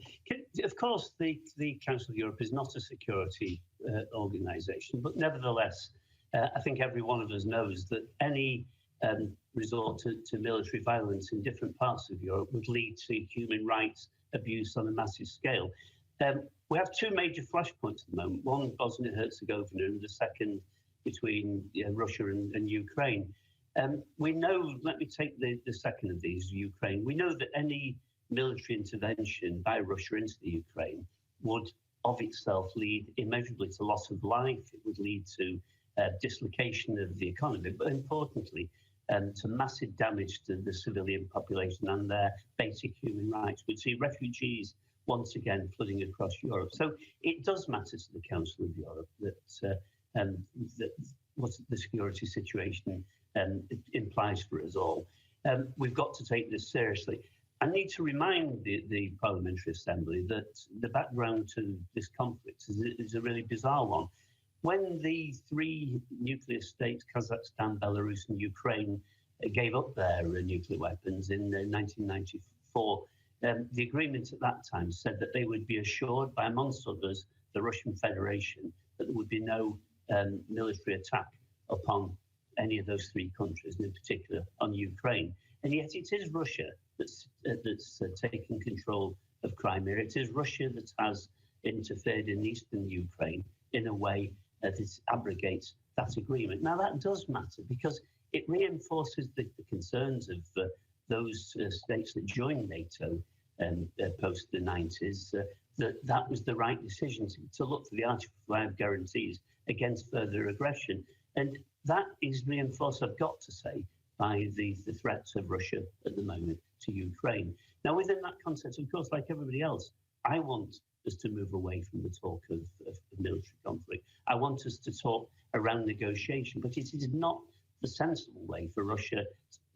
Of course, the Council of Europe is not a security organisation, but nevertheless, I think every one of us knows that any resort to military violence in different parts of Europe would lead to human rights abuse on a massive scale. We have two major flashpoints at the moment, one Bosnia-Herzegovina and the second between Russia and Ukraine. We know, let me take the second of these, Ukraine. We know that any military intervention by Russia into the Ukraine would of itself lead immeasurably to loss of life. It would lead to dislocation of the economy, but importantly, to massive damage to the civilian population and their basic human rights. We'd see refugees once again flooding across Europe. So it does matter to the Council of Europe that what the security situation implies for us all. We've got to take this seriously. I need to remind the Parliamentary Assembly that the background to this conflict is a really bizarre one. When the three nuclear states, Kazakhstan, Belarus and Ukraine, gave up their nuclear weapons in 1994, the agreement at that time said that they would be assured by, amongst others, the Russian Federation, that there would be no military attack upon any of those three countries, and in particular on Ukraine. And yet it is Russia that's taken control of Crimea. It is Russia that has interfered in eastern Ukraine in a way that abrogates that agreement. Now that does matter because it reinforces the concerns of those states that joined NATO post the 90s, that was the right decision to look for the Article 5 guarantees against further aggression. And that is reinforced, I've got to say, by the threats of Russia at the moment to Ukraine. Now, within that context, of course, like everybody else, I want us to move away from the talk of military conflict. I want us to talk around negotiation, but it is not the sensible way for Russia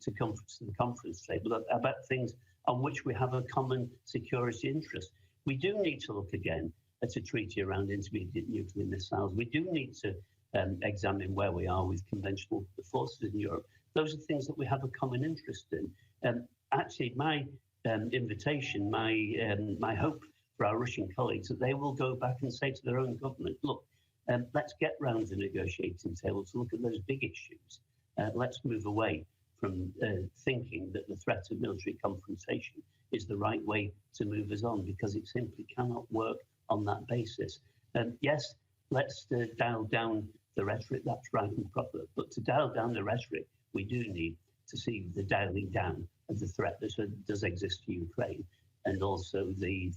to come to the conference table about things on which we have a common security interest. We do need to look again at a treaty around intermediate nuclear missiles. We do need to examine where we are with conventional forces in Europe. Those are things that we have a common interest in. Actually, my invitation, my hope for our Russian colleagues that they will go back and say to their own government, look, let's get round the negotiating table to look at those big issues. Let's move away from thinking that the threat of military confrontation is the right way to move us on, because it simply cannot work on that basis. Yes, let's dial down the rhetoric, that's right and proper, but to dial down the rhetoric, we do need to see the dialing down of the threat that does exist to Ukraine, and also the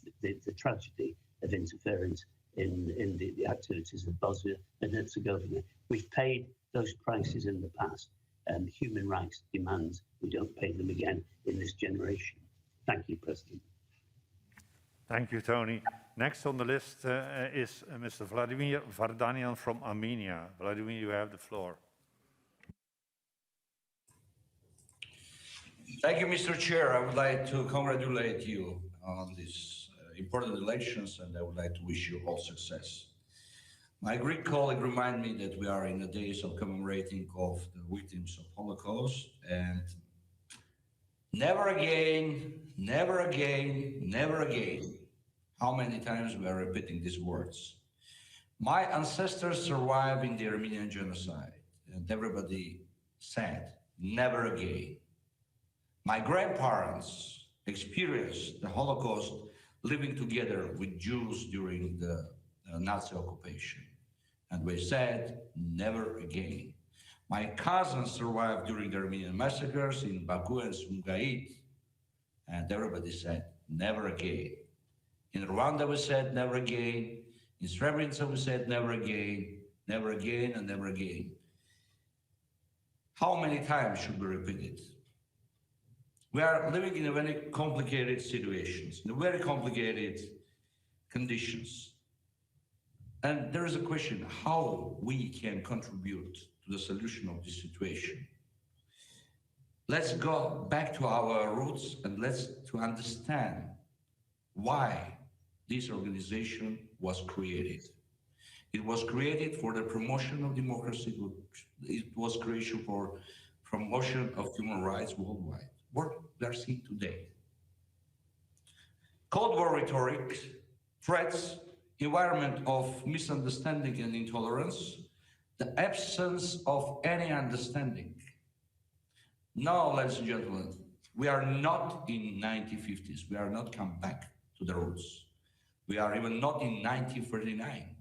tragedy of interference in the activities of Bosnia and Herzegovina. We've paid those prices in the past, and human rights demands we don't pay them again in this generation. Thank you, President. Thank you, Tony. Next on the list is Mr. Vladimir Vardanyan from Armenia. Vladimir, you have the floor. Thank you, Mr. Chair. I would like to congratulate you on these important elections, and I would like to wish you all success. My Greek colleague reminded me that we are in the days of commemorating of the victims of Holocaust, and never again, never again, never again. How many times we are repeating these words? My ancestors survived in the Armenian genocide, and everybody said, never again. My grandparents experienced the Holocaust living together with Jews during the Nazi occupation, and we said, never again. My cousins survived during the Armenian massacres in Baku and Sumgait, and everybody said, never again. In Rwanda, we said, never again. In Srebrenica, we said, never again, and never again. How many times should we repeat it? We are living in a very complicated situations, in very complicated conditions. And there is a question how we can contribute to the solution of this situation. Let's go back to our roots and let's to understand why this organization was created. It was created for the promotion of democracy. It was creation for promotion of human rights worldwide. What we are seeing today. Cold War rhetoric, threats, environment of misunderstanding and intolerance, the absence of any understanding. Now, ladies and gentlemen, we are not in 1950s. We are not come back to the roots. We are even not in 1939.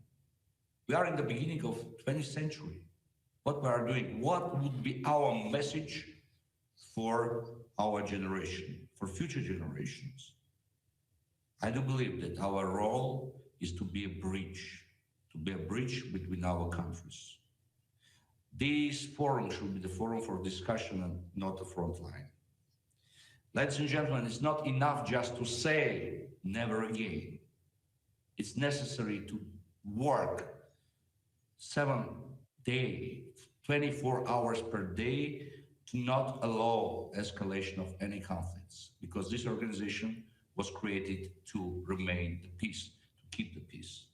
We are in the beginning of 20th century. What we are doing, what would be our message for our generation, for future generations? I do believe that our role is to be a bridge between our countries. This forum should be the forum for discussion and not the front line. Ladies and gentlemen, it's not enough just to say never again. It's necessary to work 7 days, 24 hours per day to not allow escalation of any conflicts, because this organization was created to remain the peace, to keep the peace.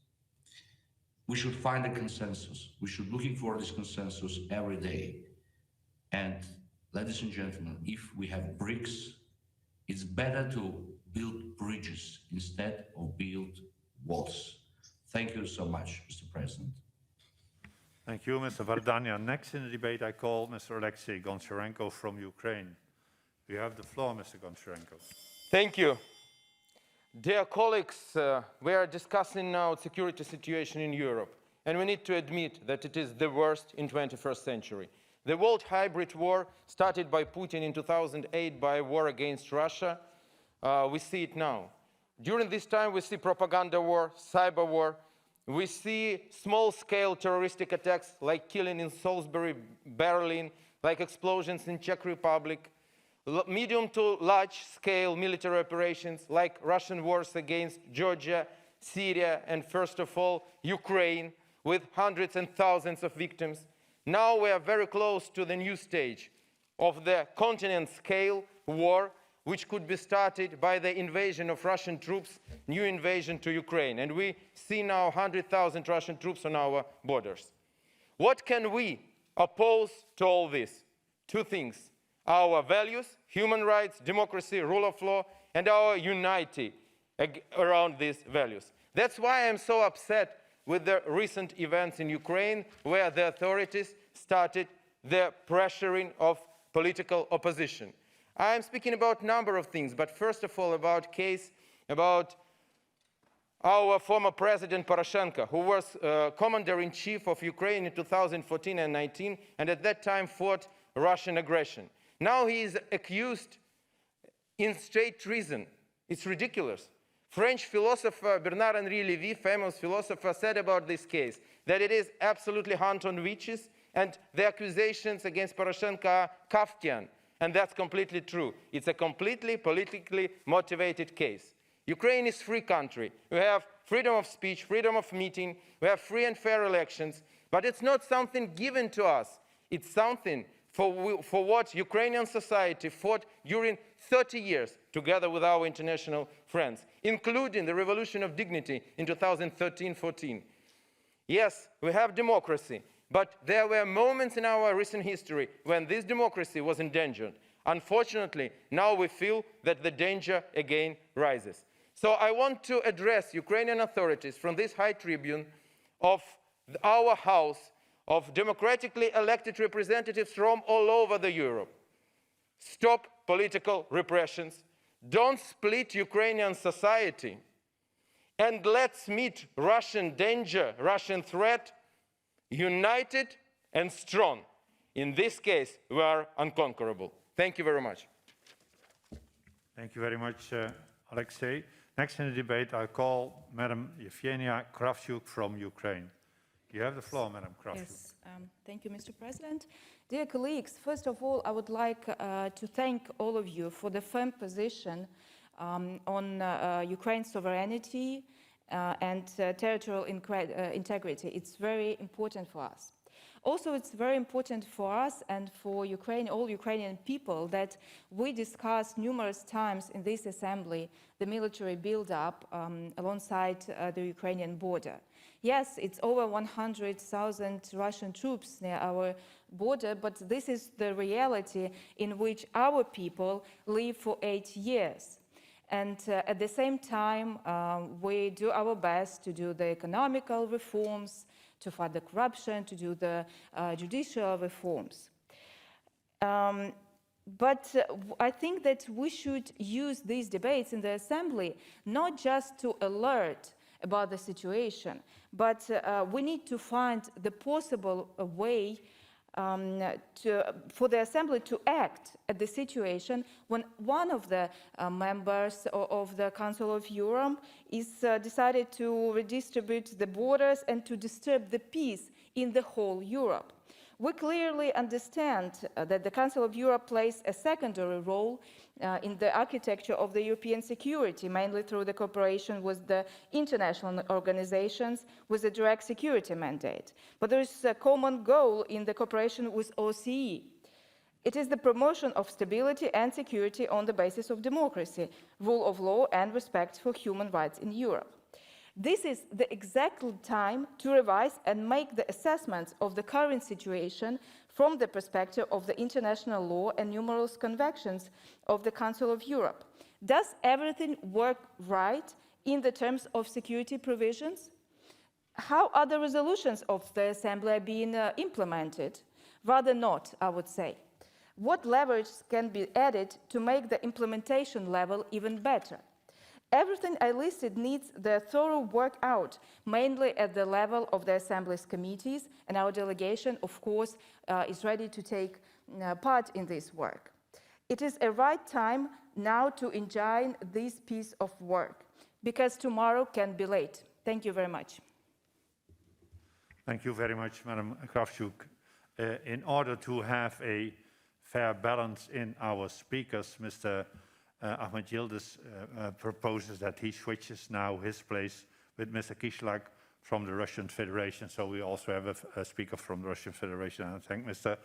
We should find a consensus. We should looking for this consensus every day. And ladies and gentlemen, if we have bricks, it's better to build bridges instead of build walls. Thank you so much, Mr. President. Thank you, Mr. Vardanyan. Next in the debate, I call Mr. Alexey Gonzalenko from Ukraine. You have the floor, Mr. Gonzalenko. Thank you. Dear colleagues, we are discussing now the security situation in Europe, and we need to admit that it is the worst in 21st century. The world hybrid war, started by Putin in 2008 by a war against Russia, we see it now. During this time, we see propaganda war, cyber war. We see small-scale terroristic attacks like killing in Salisbury, Berlin, like explosions in Czech Republic, medium to large-scale military operations like Russian wars against Georgia, Syria, and first of all, Ukraine, with hundreds and thousands of victims. Now we are very close to the new stage of the continent-scale war, which could be started by the invasion of Russian troops, new invasion to Ukraine. And we see now 100,000 Russian troops on our borders. What can we oppose to all this? Two things: our values, human rights, democracy, rule of law, and our unity around these values. That's why I'm so upset with the recent events in Ukraine, where the authorities started the pressuring of political opposition. I'm speaking about a number of things, but first of all about our former president Poroshenko, who was commander-in-chief of Ukraine in 2014 and 19, and at that time fought Russian aggression. Now he is accused in state treason. It's ridiculous. French philosopher Bernard-Henri Lévy, famous philosopher, said about this case that it is absolutely hunt on witches, and the accusations against Poroshenko are Kafkian. And that's completely true. It's a completely politically motivated case. Ukraine is a free country. We have freedom of speech, freedom of meeting, we have free and fair elections, but it's not something given to us. It's something for what Ukrainian society fought during 30 years together with our international friends, including the Revolution of Dignity in 2013-14. Yes, we have democracy, but there were moments in our recent history when this democracy was endangered. Unfortunately, now we feel that the danger again rises. So I want to address Ukrainian authorities from this high tribune of our house of democratically elected representatives from all over Europe. Stop political repressions. Don't split Ukrainian society. And let's meet Russian danger, Russian threat, united and strong. In this case, we are unconquerable. Thank you very much. Thank you very much, Alexey. Next in the debate, I call Madam Yevgenia Kravchuk from Ukraine. You have the floor, Madam Kravchuk. Yes, thank you, Mr. President. Dear colleagues, first of all, I would like to thank all of you for the firm position on Ukraine's sovereignty and territorial integrity. It's very important for us. Also, it's very important for us and for Ukraine, all Ukrainian people, that we discussed numerous times in this assembly the military build-up alongside the Ukrainian border. Yes, it's over 100,000 Russian troops near our border, but this is the reality in which our people live for 8 years. And at the same time, we do our best to do the economical reforms, to fight the corruption, to do the judicial reforms. But I think that we should use these debates in the Assembly not just to alert about the situation, but we need to find the possible way for the Assembly to act at the situation when one of the members of the Council of Europe is decided to redistribute the borders and to disturb the peace in the whole Europe. We clearly understand that the Council of Europe plays a secondary role in the architecture of the European security, mainly through the cooperation with the international organizations with a direct security mandate. But there is a common goal in the cooperation with OSCE. It is the promotion of stability and security on the basis of democracy, rule of law, and respect for human rights in Europe. This is the exact time to revise and make the assessments of the current situation from the perspective of the international law and numerous conventions of the Council of Europe. Does everything work right in the terms of security provisions? How are the resolutions of the Assembly being implemented? Rather not, I would say. What leverage can be added to make the implementation level even better? Everything I listed needs the thorough work out, mainly at the level of the Assembly's committees, and our delegation, of course, is ready to take part in this work. It is a right time now to enjoy this piece of work, because tomorrow can be late. Thank you very much. Thank you very much, Madam Kravchuk. In order to have a fair balance in our speakers, Mr. Ahmed Yildiz proposes that he switches now his place with Mr. Kishlak from the Russian Federation. So we also have a speaker from the Russian Federation. And I thank Mr.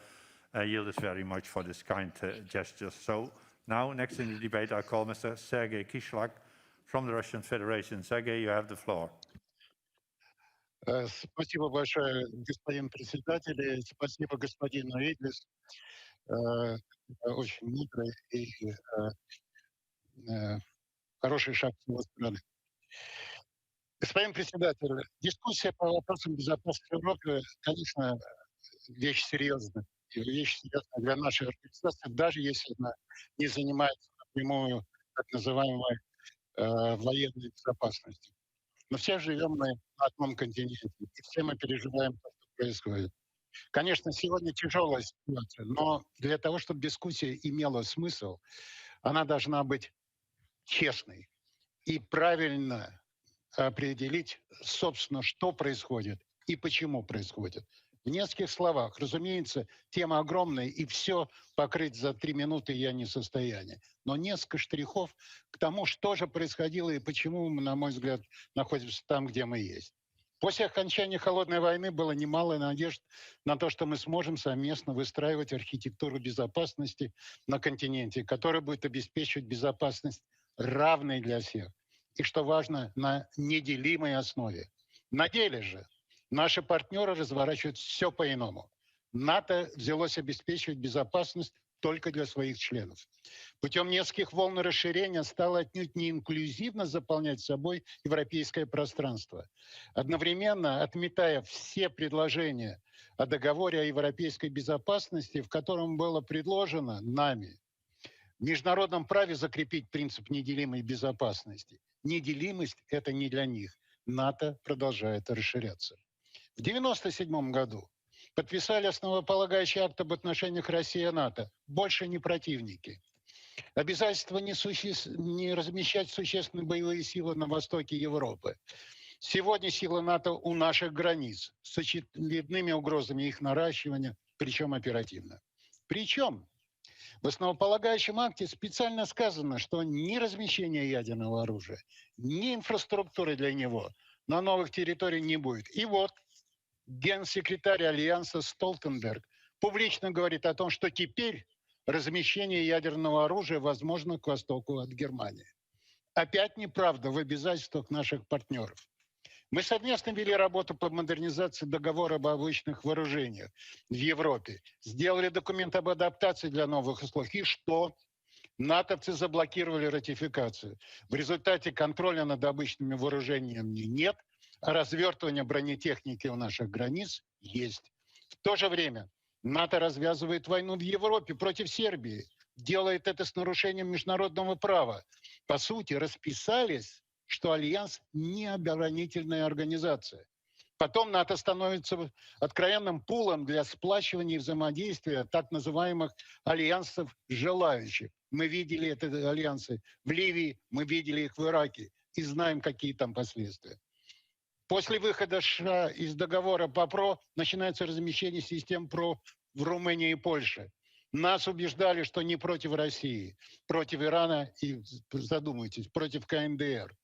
Yildiz very much for this kind gesture. So now, next in the debate, I call Mr. Sergey Kishlak from the Russian Federation. Sergey, you have the floor. Спасибо большое, господин председатель, и спасибо господину Йилдизу. Очень мудрый и хороший шаг с его стороны. Господин председатель, дискуссия по вопросам безопасности Европы, конечно, вещь серьезная. И вещь серьезная для нашей организации, даже если она не занимается напрямую так называемой военной безопасностью. Но все живем мы на одном континенте, и все мы переживаем то, что происходит. Конечно, сегодня тяжелая ситуация, но для того, чтобы дискуссия имела смысл, она должна быть честной и правильно определить, собственно, что происходит и почему происходит. В нескольких словах, разумеется, тема огромная, и все покрыть за 3 минуты я не в состоянии. Но несколько штрихов к тому, что же происходило и почему мы, на мой взгляд, находимся там, где мы есть. После окончания Холодной войны было немало надежд на то, что мы сможем совместно выстраивать архитектуру безопасности на континенте, которая будет обеспечивать безопасность равной для всех. И, что важно, на неделимой основе. На деле же наши партнеры разворачивают все по-иному. НАТО взялось обеспечивать безопасность только для своих членов. Путем нескольких волн расширения стало отнюдь не инклюзивно заполнять собой европейское пространство, одновременно отметая все предложения о договоре о европейской безопасности, в котором было предложено нами в международном праве закрепить принцип неделимой безопасности. Неделимость — это не для них. НАТО продолжает расширяться. В 1997 году подписали основополагающий акт об отношениях России и НАТО. Больше не противники. Обязательство не размещать существенные боевые силы на востоке Европы. Сегодня силы НАТО у наших границ с очевидными угрозами их наращивания, причем оперативно. Причем в основополагающем акте специально сказано, что ни размещения ядерного оружия, ни инфраструктуры для него на новых территориях не будет. И вот генсекретарь Альянса Столтенберг публично говорит о том, что теперь размещение ядерного оружия возможно к востоку от Германии. Опять неправда в обязательствах наших партнеров. Мы совместно вели работу по модернизации договора об обычных вооружениях в Европе. Сделали документ об адаптации для новых условий. И что? натовцы заблокировали ратификацию. В результате контроля над обычными вооружениями нет, а развертывание бронетехники у наших границ есть. В то же время НАТО развязывает войну в Европе против Сербии, делает это с нарушением международного права. По сути, расписались, что Альянс не оборонительная организация. Потом НАТО становится откровенным пулом для сплачивания и взаимодействия так называемых альянсов желающих. Мы видели эти альянсы в Ливии, мы видели их в Ираке и знаем, какие там последствия. После выхода США из договора по ПРО начинается размещение систем ПРО в Румынии и Польше. Нас убеждали, что не против России, против Ирана и, задумайтесь, против КНДР.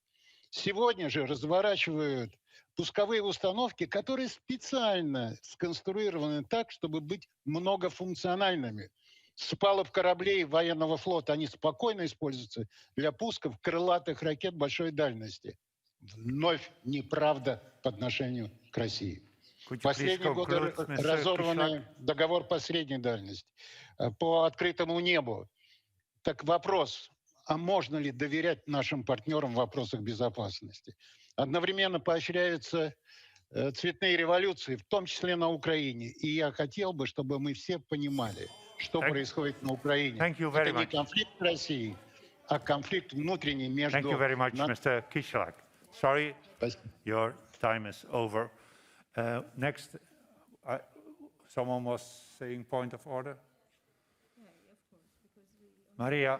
Сегодня же разворачивают пусковые установки, которые специально сконструированы так, чтобы быть многофункциональными. С палуб кораблей военного флота они спокойно используются для пусков крылатых ракет большой дальности. Вновь неправда по отношению к России. Последние годы разорван договор по средней дальности, по открытому небу. Так вопрос, а можно ли доверять нашим партнерам в вопросах безопасности? Одновременно поощряются цветные революции, в том числе на Украине. И я хотел бы, чтобы мы все понимали, что происходит на Украине. Это не конфликт с Россией, а конфликт внутренний между... Thank you very much, Mr. Kichalak. Sorry, your time is over. Next, someone was saying point of order. Maria.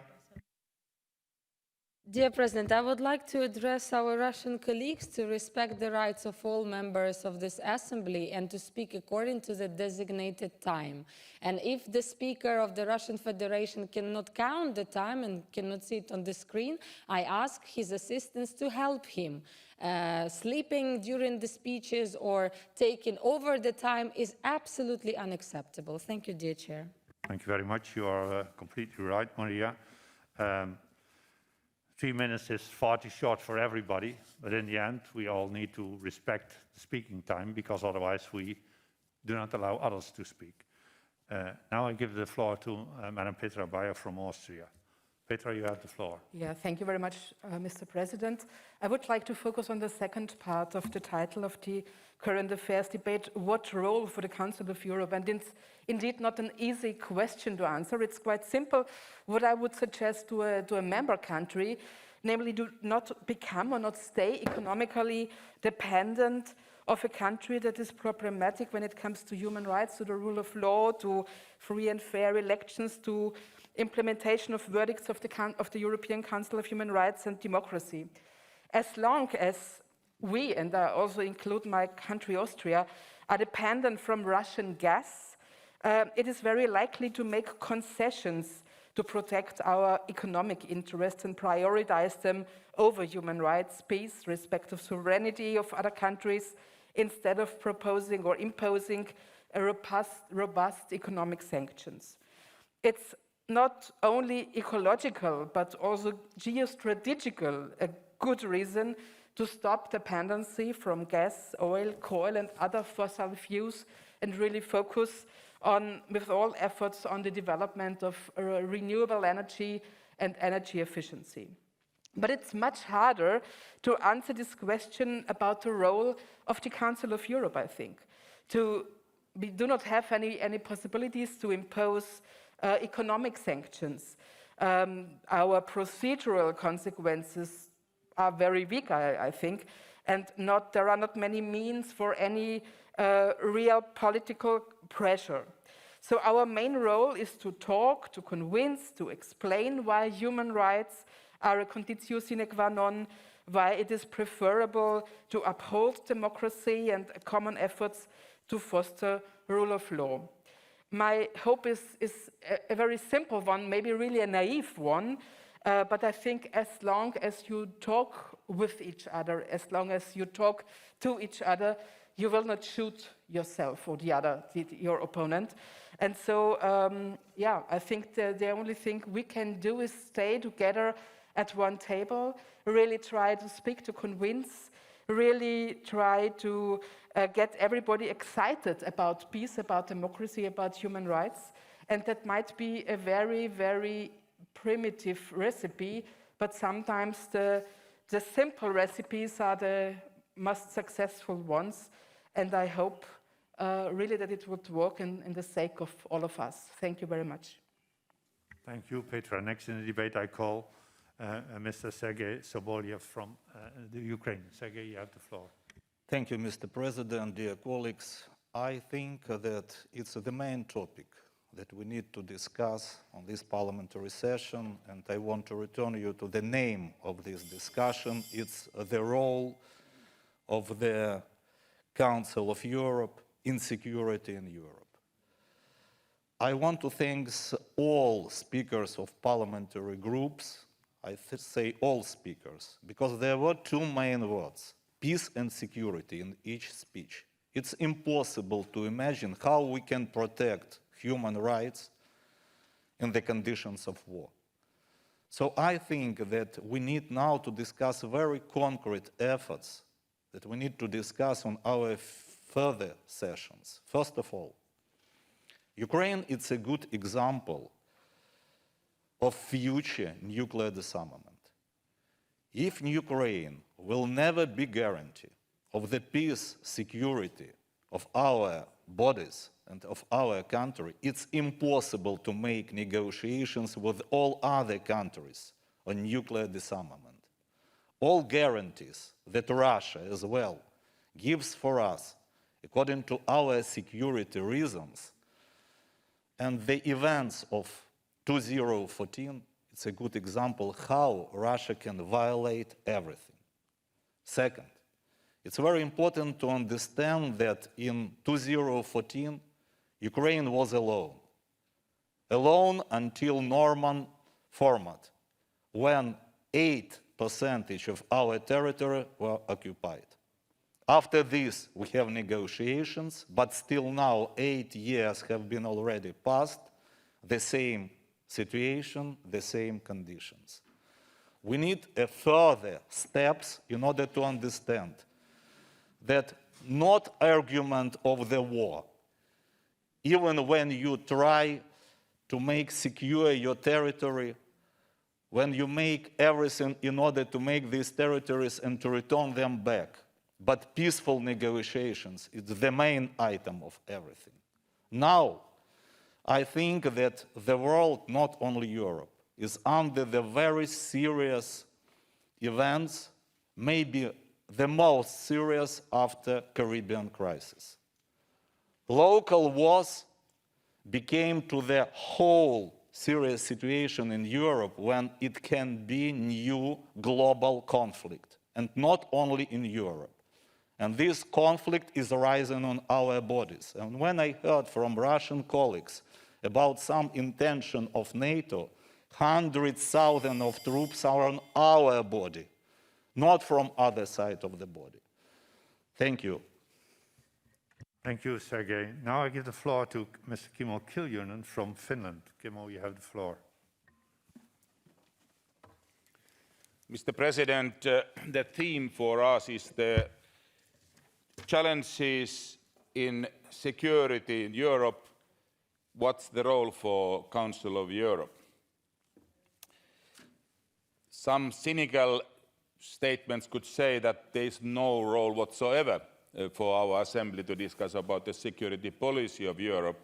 Dear President, I would like to address our Russian colleagues to respect the rights of all members of this assembly and to speak according to the designated time. And if the Speaker of the Russian Federation cannot count the time and cannot see it on the screen, I ask his assistants to help him. Sleeping during the speeches or taking over the time is absolutely unacceptable. Thank you, dear Chair. Thank you very much. You are completely right, Maria. 3 minutes is far too short for everybody, but in the end, we all need to respect the speaking time because otherwise we do not allow others to speak. Now I give the floor to Madam Petra Bayer from Austria. Petra, you have the floor. Yeah, thank you very much, Mr. President. I would like to focus on the second part of the title of the current affairs debate, what role for the Council of Europe? And it's indeed not an easy question to answer. It's quite simple. What I would suggest to a member country, namely do not become or not stay economically dependent of a country that is problematic when it comes to human rights, to the rule of law, to free and fair elections, to implementation of verdicts of the European Council of Human Rights and Democracy. As long as we, and I also include my country Austria, are dependent from Russian gas, it is very likely to make concessions to protect our economic interests and prioritize them over human rights, peace, respect of sovereignty of other countries, instead of proposing or imposing a robust economic sanctions. It's not only ecological, but also geostrategical, a good reason to stop dependency from gas, oil, coal, and other fossil fuels, and really focus on, with all efforts, on the development of renewable energy and energy efficiency. But it's much harder to answer this question about the role of the Council of Europe, I think. We do not have any possibilities to impose economic sanctions. Our procedural consequences are very weak, I think, and there are not many means for any real political pressure. So our main role is to talk, to convince, to explain why human rights are a conditio sine qua non why it is preferable to uphold democracy and common efforts to foster rule of law. My hope is a very simple one, maybe really a naive one, but I think as long as you talk with each other, as long as you talk to each other, you will not shoot yourself or your opponent. And so, I think the only thing we can do is stay together at one table, really try to speak, to convince, really try to get everybody excited about peace, about democracy, about human rights. And that might be a very, very primitive recipe, but sometimes the simple recipes are the most successful ones. And I hope really that it would work in the sake of all of us. Thank you very much. Thank you, Petra. Next in the debate, I call Mr. Sergey Sobolia from the Ukraine. Sergey, you have the floor. Thank you, Mr. President, dear colleagues. I think that it's the main topic that we need to discuss on this parliamentary session, and I want to return you to the name of this discussion. It's the role of the Council of Europe in security in Europe. I want to thank all speakers of parliamentary groups. I say all speakers, because there were two main words, peace and security, in each speech. It's impossible to imagine how we can protect human rights in the conditions of war. So I think that we need now to discuss very concrete efforts that we need to discuss on our further sessions. First of all, Ukraine is a good example of future nuclear disarmament. If Ukraine will never be guarantee of the peace, security of our bodies and of our country, it's impossible to make negotiations with all other countries on nuclear disarmament. All guarantees that Russia as well gives for us, according to our security reasons, and the events of 2014, it's a good example how Russia can violate everything. Second, it's very important to understand that in 2014, Ukraine was alone until Norman format, when 8% of our territory were occupied. After this, we have negotiations, but still now 8 years have been already passed, the same situation, the same conditions. We need further steps in order to understand that not argument of the war, even when you try to make secure your territory, when you make everything in order to make these territories and to return them back, but peaceful negotiations is the main item of everything. Now, I think that the world, not only Europe, is under the very serious events, maybe the most serious after Caribbean crisis. Local wars became to the whole serious situation in Europe when it can be new global conflict, and not only in Europe. And this conflict is rising on our bodies. And when I heard from Russian colleagues about some intention of NATO, 100,000 of troops are on our body, not from other side of the body. Thank you. Thank you, Sergey. Now I give the floor to Mr. Kimmo Kiljunen from Finland. Kimmo, you have the floor. Mr. President, the theme for us is the challenges in security in Europe. What's the role for Council of Europe? Some cynical statements could say that there is no role whatsoever for our assembly to discuss about the security policy of Europe.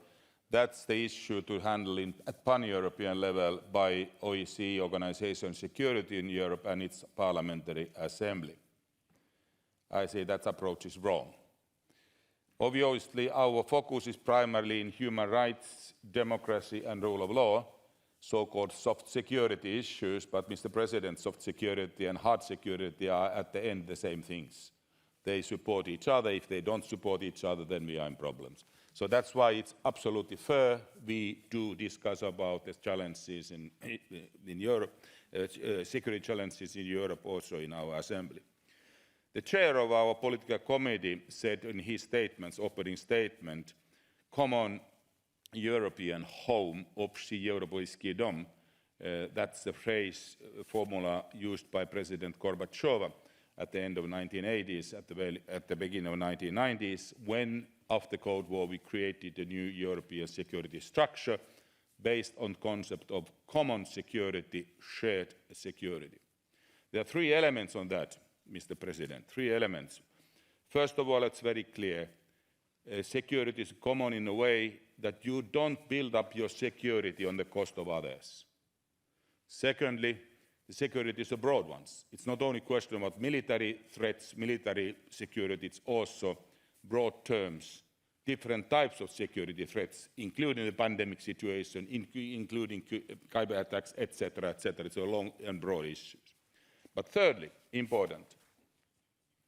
That's the issue to handle at pan-European level by OSCE, Organization Security in Europe, and its parliamentary assembly. I say that approach is wrong. Obviously, our focus is primarily in human rights, democracy, and rule of law, so-called soft security issues, but Mr. President, soft security and hard security are at the end the same things. They support each other. If they don't support each other, then we are in problems. So that's why it's absolutely fair we do discuss about the challenges in Europe, security challenges in Europe also in our assembly. The chair of our political committee said in his opening statement, common European home, общий европейский дом. That's the formula used by President Gorbachev at the end of the 1980s, at the beginning of the 1990s, when, after the Cold War, we created a new European security structure based on the concept of common security, shared security. There are three elements on that, Mr. President, three elements. First of all, it's very clear. Security is common in a way that you don't build up your security on the cost of others. Secondly, the security is a broad one. It's not only a question about military threats, military security, it's also broad terms, different types of security threats, including the pandemic situation, including cyber attacks, etc., etc. It's a long and broad issue. But thirdly, important,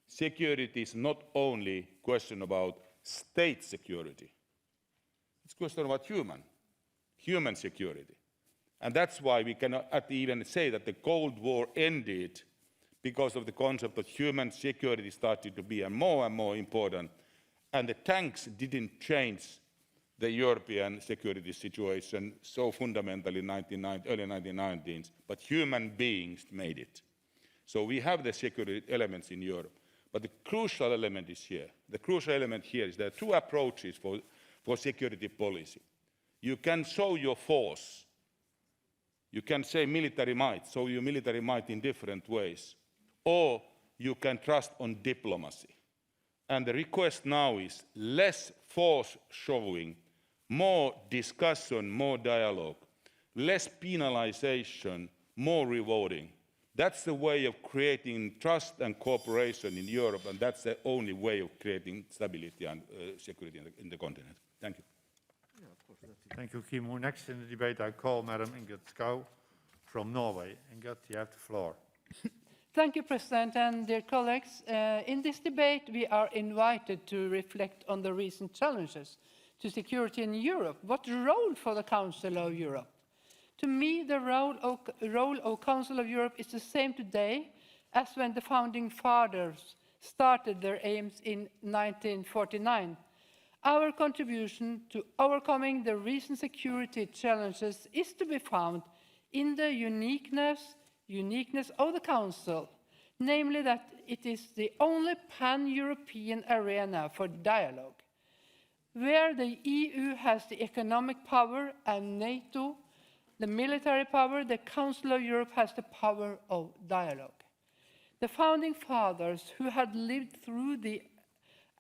security is not only a question about state security. It's a question about human security. And that's why we cannot even say that the Cold War ended because of the concept of human security started to be more and more important. And the tanks didn't change the European security situation so fundamentally in early 1990s, but human beings made it. So we have the security elements in Europe. But the crucial element is here. The crucial element here is there are two approaches for security policy. You can show your force. You can say military might, show your military might in different ways. Or you can trust on diplomacy. And the request now is less force showing, more discussion, more dialogue, less penalization, more rewarding. That's the way of creating trust and cooperation in Europe, and that's the only way of creating stability and security in the continent. Thank you. Thank you, Kimmo. Next in the debate, I call Madam Ingrid Skau from Norway. Ingrid, you have the floor. Thank you, President, and dear colleagues. In this debate, we are invited to reflect on the recent challenges to security in Europe. What role for the Council of Europe? To me, the role of Council of Europe is the same today as when the founding fathers started their aims in 1949. Our contribution to overcoming the recent security challenges is to be found in the uniqueness of the Council, namely that it is the only pan-European arena for dialogue, where the EU has the economic power and NATO the military power. The Council of Europe has the power of dialogue. The founding fathers, who had lived through the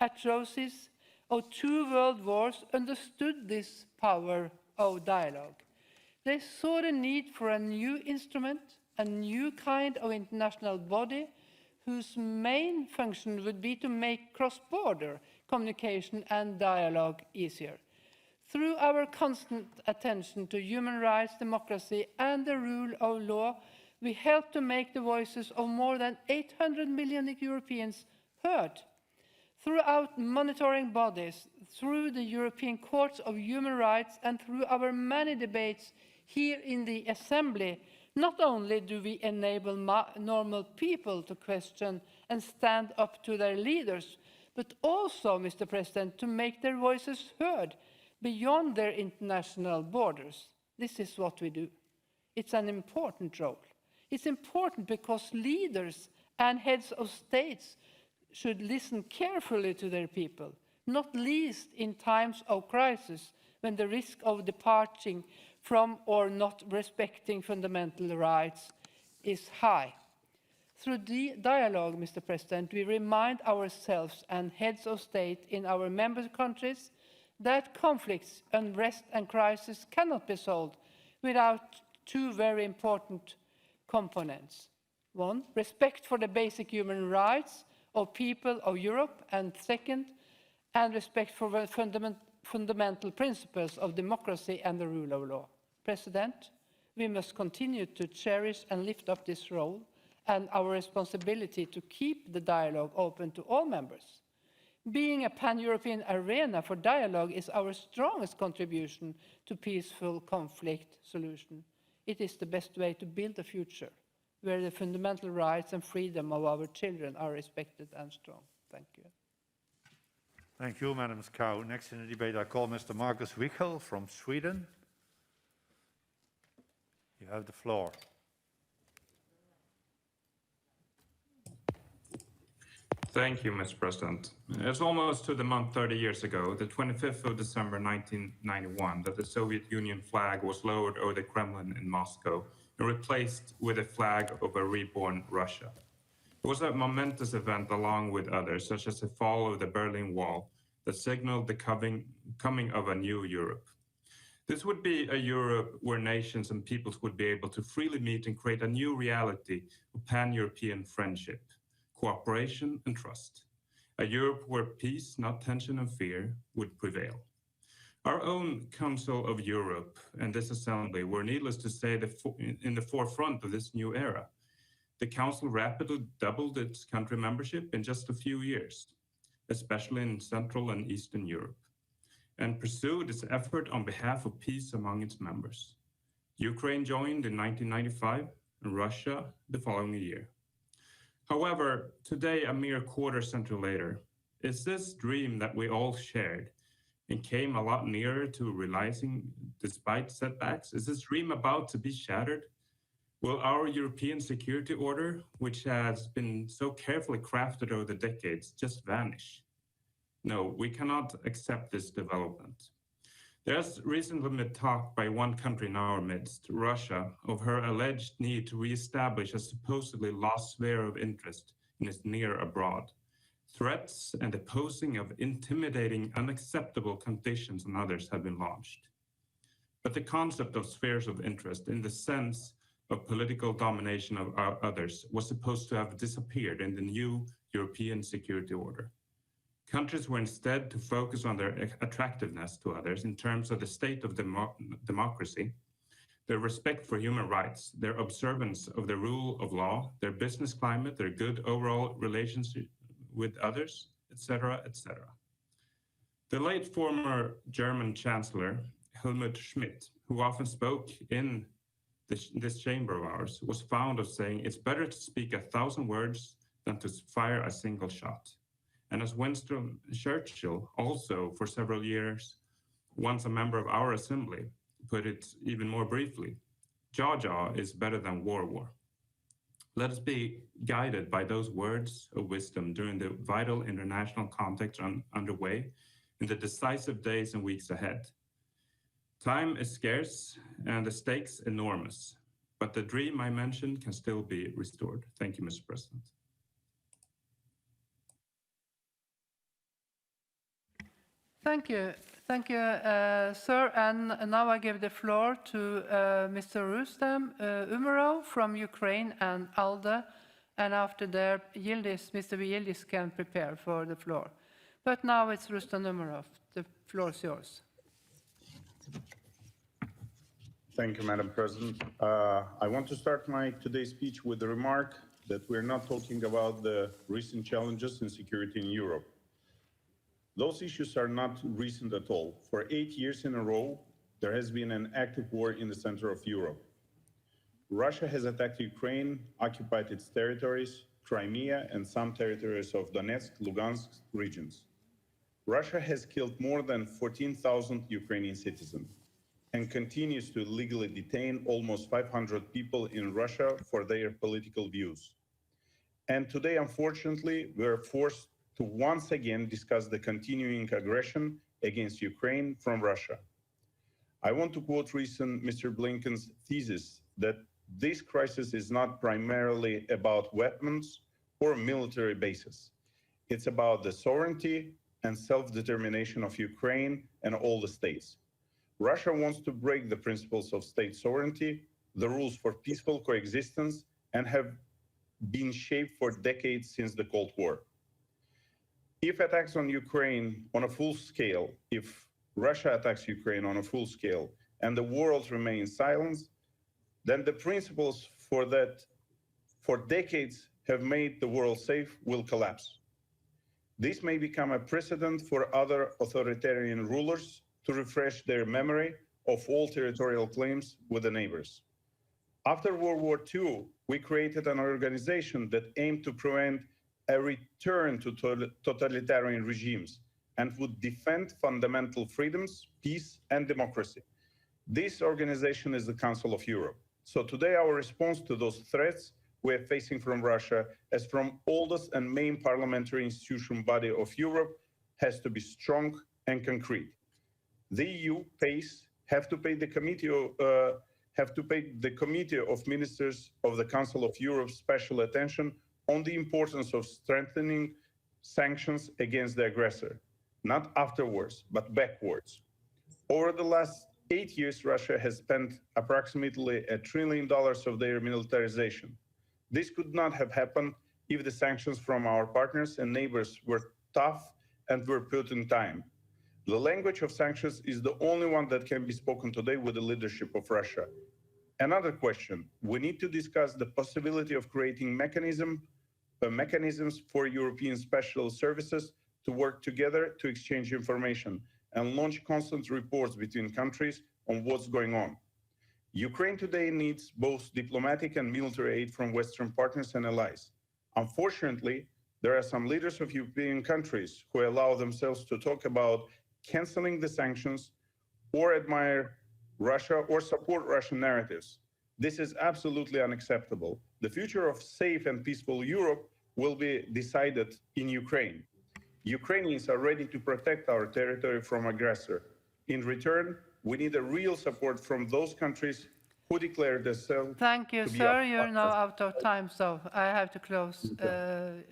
atrocities of 2 world wars, understood this power of dialogue. They saw the need for a new instrument, a new kind of international body, whose main function would be to make cross-border communication and dialogue easier. Through our constant attention to human rights, democracy, and the rule of law, we help to make the voices of more than 800 million Europeans heard. Throughout monitoring bodies, through the European Courts of Human Rights, and through our many debates here in the Assembly, not only do we enable normal people to question and stand up to their leaders, but also, Mr. President, to make their voices heard beyond their international borders. This is what we do. It's an important role. It's important because leaders and heads of states should listen carefully to their people, not least in times of crisis, when the risk of departing from or not respecting fundamental rights is high. Through the dialogue, Mr. President, we remind ourselves and heads of state in our member countries that conflicts, unrest, and crisis cannot be solved without 2 very important components. 1, respect for the basic human rights of people of Europe, and second, and respect for the fundamental principles of democracy and the rule of law. President, We must continue to cherish and lift up this role and our responsibility to keep the dialogue open to all members. Being a pan-European arena for dialogue is our strongest contribution to peaceful conflict solution. It is the best way to build a future where the fundamental rights and freedom of our children are respected and strong. Thank you. Thank you, Madam Skau. Next in the debate, I call Mr. Marcus Wichel from Sweden. You have the floor. Thank you, Mr. President. It's almost to the month 30 years ago, the 25th of December 1991, that the Soviet Union flag was lowered over the Kremlin in Moscow and replaced with a flag of a reborn Russia. It was a momentous event along with others, such as the fall of the Berlin Wall, that signaled the coming of a new Europe. This would be a Europe where nations and peoples would be able to freely meet and create a new reality of pan-European friendship, cooperation and trust. A Europe where peace, not tension and fear, would prevail. Our own Council of Europe and this Assembly were, needless to say, in the forefront of this new era. The Council rapidly doubled its country membership in just a few years, especially in Central and Eastern Europe, and pursued its effort on behalf of peace among its members. Ukraine joined in 1995 and Russia the following year. However, today, a mere quarter century later, is this dream that we all shared and came a lot nearer to realizing despite setbacks, is this dream about to be shattered? Will our European security order, which has been so carefully crafted over the decades, just vanish? No, we cannot accept this development. There has recently been talk by one country in our midst, Russia, of her alleged need to reestablish a supposedly lost sphere of interest in its near abroad. Threats and the posing of intimidating, unacceptable conditions on others have been launched. But the concept of spheres of interest in the sense of political domination of others was supposed to have disappeared in the new European security order. Countries were instead to focus on their attractiveness to others in terms of the state of democracy, their respect for human rights, their observance of the rule of law, their business climate, their good overall relationship with others, etc., etc. The late former German Chancellor, Helmut Schmidt, who often spoke in this chamber of ours, was fond of saying, it's better to speak 1,000 words than to fire a single shot. And as Winston Churchill, also for several years, once a member of our assembly, put it even more briefly, jaw is better than war. Let us be guided by those words of wisdom during the vital international context underway in the decisive days and weeks ahead. Time is scarce and the stakes enormous, but the dream I mentioned can still be restored. Thank you, Mr. President. Thank you, sir. And now I give the floor to Mr. Rustam Umerov from Ukraine and ALDE. And after that, Mr. Yildiz can prepare for the floor. But now it's Rustam Umerov. The floor is yours. Thank you, Madam President. I want to start my today's speech with the remark that we're not talking about the recent challenges in security in Europe. Those issues are not recent at all. For 8 years in a row, there has been an active war in the center of Europe. Russia has attacked Ukraine, occupied its territories, Crimea, and some territories of Donetsk, Lugansk regions. Russia has killed more than 14,000 Ukrainian citizens and continues to legally detain almost 500 people in Russia for their political views. And today, unfortunately, we are forced to once again discuss the continuing aggression against Ukraine from Russia. I want to quote recent Mr. Blinken's thesis that this crisis is not primarily about weapons or military bases. It's about the sovereignty and self-determination of Ukraine and all the states. Russia wants to break the principles of state sovereignty, the rules for peaceful coexistence, and have been shaped for decades since the Cold War. If attacks on Ukraine on a full scale, if Russia attacks Ukraine on a full scale, and the world remains silent, then the principles for that for decades have made the world safe will collapse. This may become a precedent for other authoritarian rulers to refresh their memory of all territorial claims with the neighbors. After World War II, we created an organization that aimed to prevent a return to totalitarian regimes and would defend fundamental freedoms, peace, and democracy. This organization is the Council of Europe. So today our response to those threats we are facing from Russia, as from oldest and main parliamentary institution body of Europe, has to be strong and concrete. The EU have to pay the Committee of Ministers of the Council of Europe special attention on the importance of strengthening sanctions against the aggressor, not afterwards, but backwards. Over the last 8 years, Russia has spent approximately $1 trillion of their militarization. This could not have happened if the sanctions from our partners and neighbors were tough and were put in time. The language of sanctions is the only one that can be spoken today with the leadership of Russia. Another question, we need to discuss the possibility of creating mechanisms for European special services to work together to exchange information and launch constant reports between countries on what's going on. Ukraine today needs both diplomatic and military aid from Western partners and allies. Unfortunately, there are some leaders of European countries who allow themselves to talk about canceling the sanctions or admire Russia or support Russian narratives. This is absolutely unacceptable. The future of safe and peaceful Europe will be decided in Ukraine. Ukrainians are ready to protect our territory from aggressor. In return, we need a real support from those countries who declare themselves. Thank you, sir. You're now out of time, so I have to close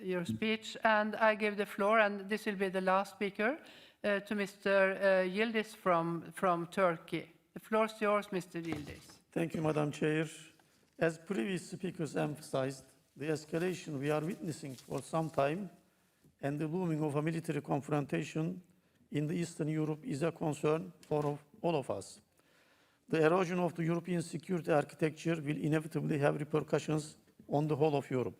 your speech. And I give the floor, and this will be the last speaker, to Mr. Yildiz from Turkey. The floor is yours, Mr. Yildiz. Thank you, Madam Chair. As previous speakers emphasized, the escalation we are witnessing for some time and the looming of a military confrontation in the Eastern Europe is a concern for all of us. The erosion of the European security architecture will inevitably have repercussions on the whole of Europe.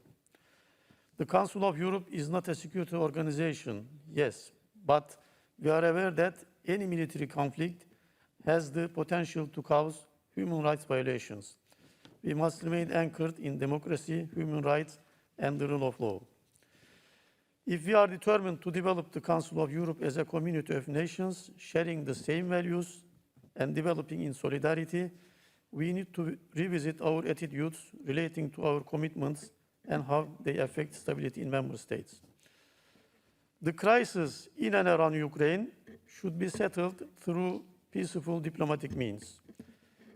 The Council of Europe is not a security organization, yes, but we are aware that any military conflict has the potential to cause human rights violations. We must remain anchored in democracy, human rights, and the rule of law. If we are determined to develop the Council of Europe as a community of nations sharing the same values and developing in solidarity, we need to revisit our attitudes relating to our commitments and how they affect stability in member states. The crisis in and around Ukraine should be settled through peaceful diplomatic means.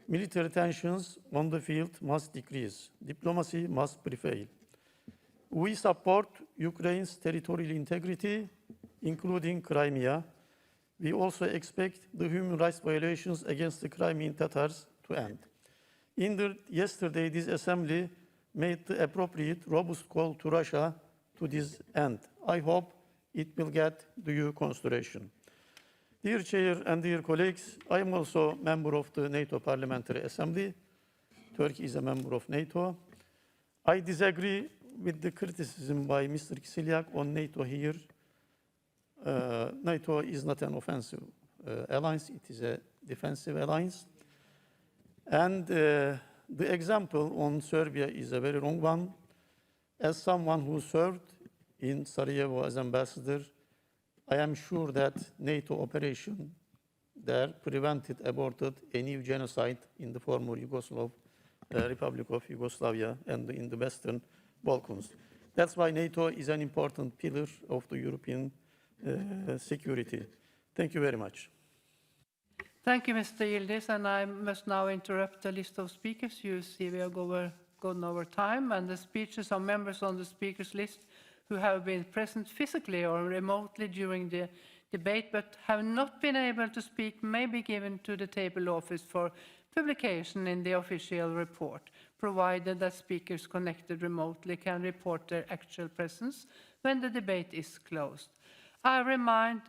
Military tensions on the field must decrease. Diplomacy must prevail. We support Ukraine's territorial integrity, including Crimea. We also expect the human rights violations against the Crimean Tatars to end. Yesterday, this assembly made the appropriate, robust call to Russia to this end. I hope it will get due consideration. Dear Chair and dear colleagues, I am also a member of the NATO Parliamentary Assembly. Turkey is a member of NATO. I disagree with the criticism by Mr. Kislyak on NATO here. NATO is not an offensive alliance, it is a defensive alliance. And the example on Serbia is a very wrong one. As someone who served in Sarajevo as ambassador, I am sure that NATO operation there aborted a new genocide in the former Yugoslav Republic of Yugoslavia and in the Western Balkans. That's why NATO is an important pillar of the European security. Thank you very much. Thank you, Mr. Yildiz, and I must now interrupt the list of speakers. You see we are going over time, and the speeches of members on the speakers list who have been present physically or remotely during the debate but have not been able to speak may be given to the table office for publication in the official report, provided that speakers connected remotely can report their actual presence when the debate is closed. I remind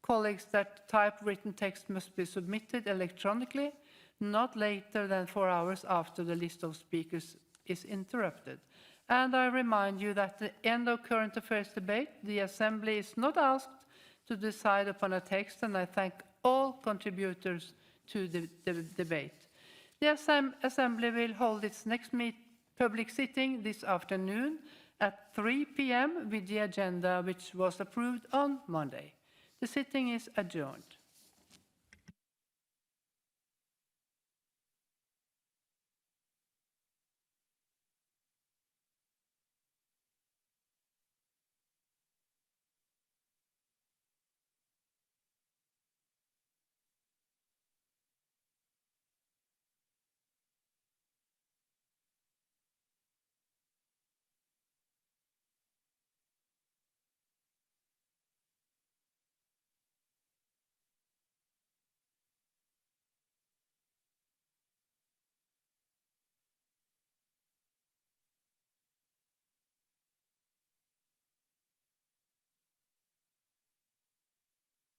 colleagues that typewritten text must be submitted electronically not later than 4 hours after the list of speakers is interrupted. And I remind you that at the end of current affairs debate, the Assembly is not asked to decide upon a text, and I thank all contributors to the debate. The Assembly will hold its next public sitting this afternoon at 3 p.m. with the agenda which was approved on Monday. The sitting is adjourned.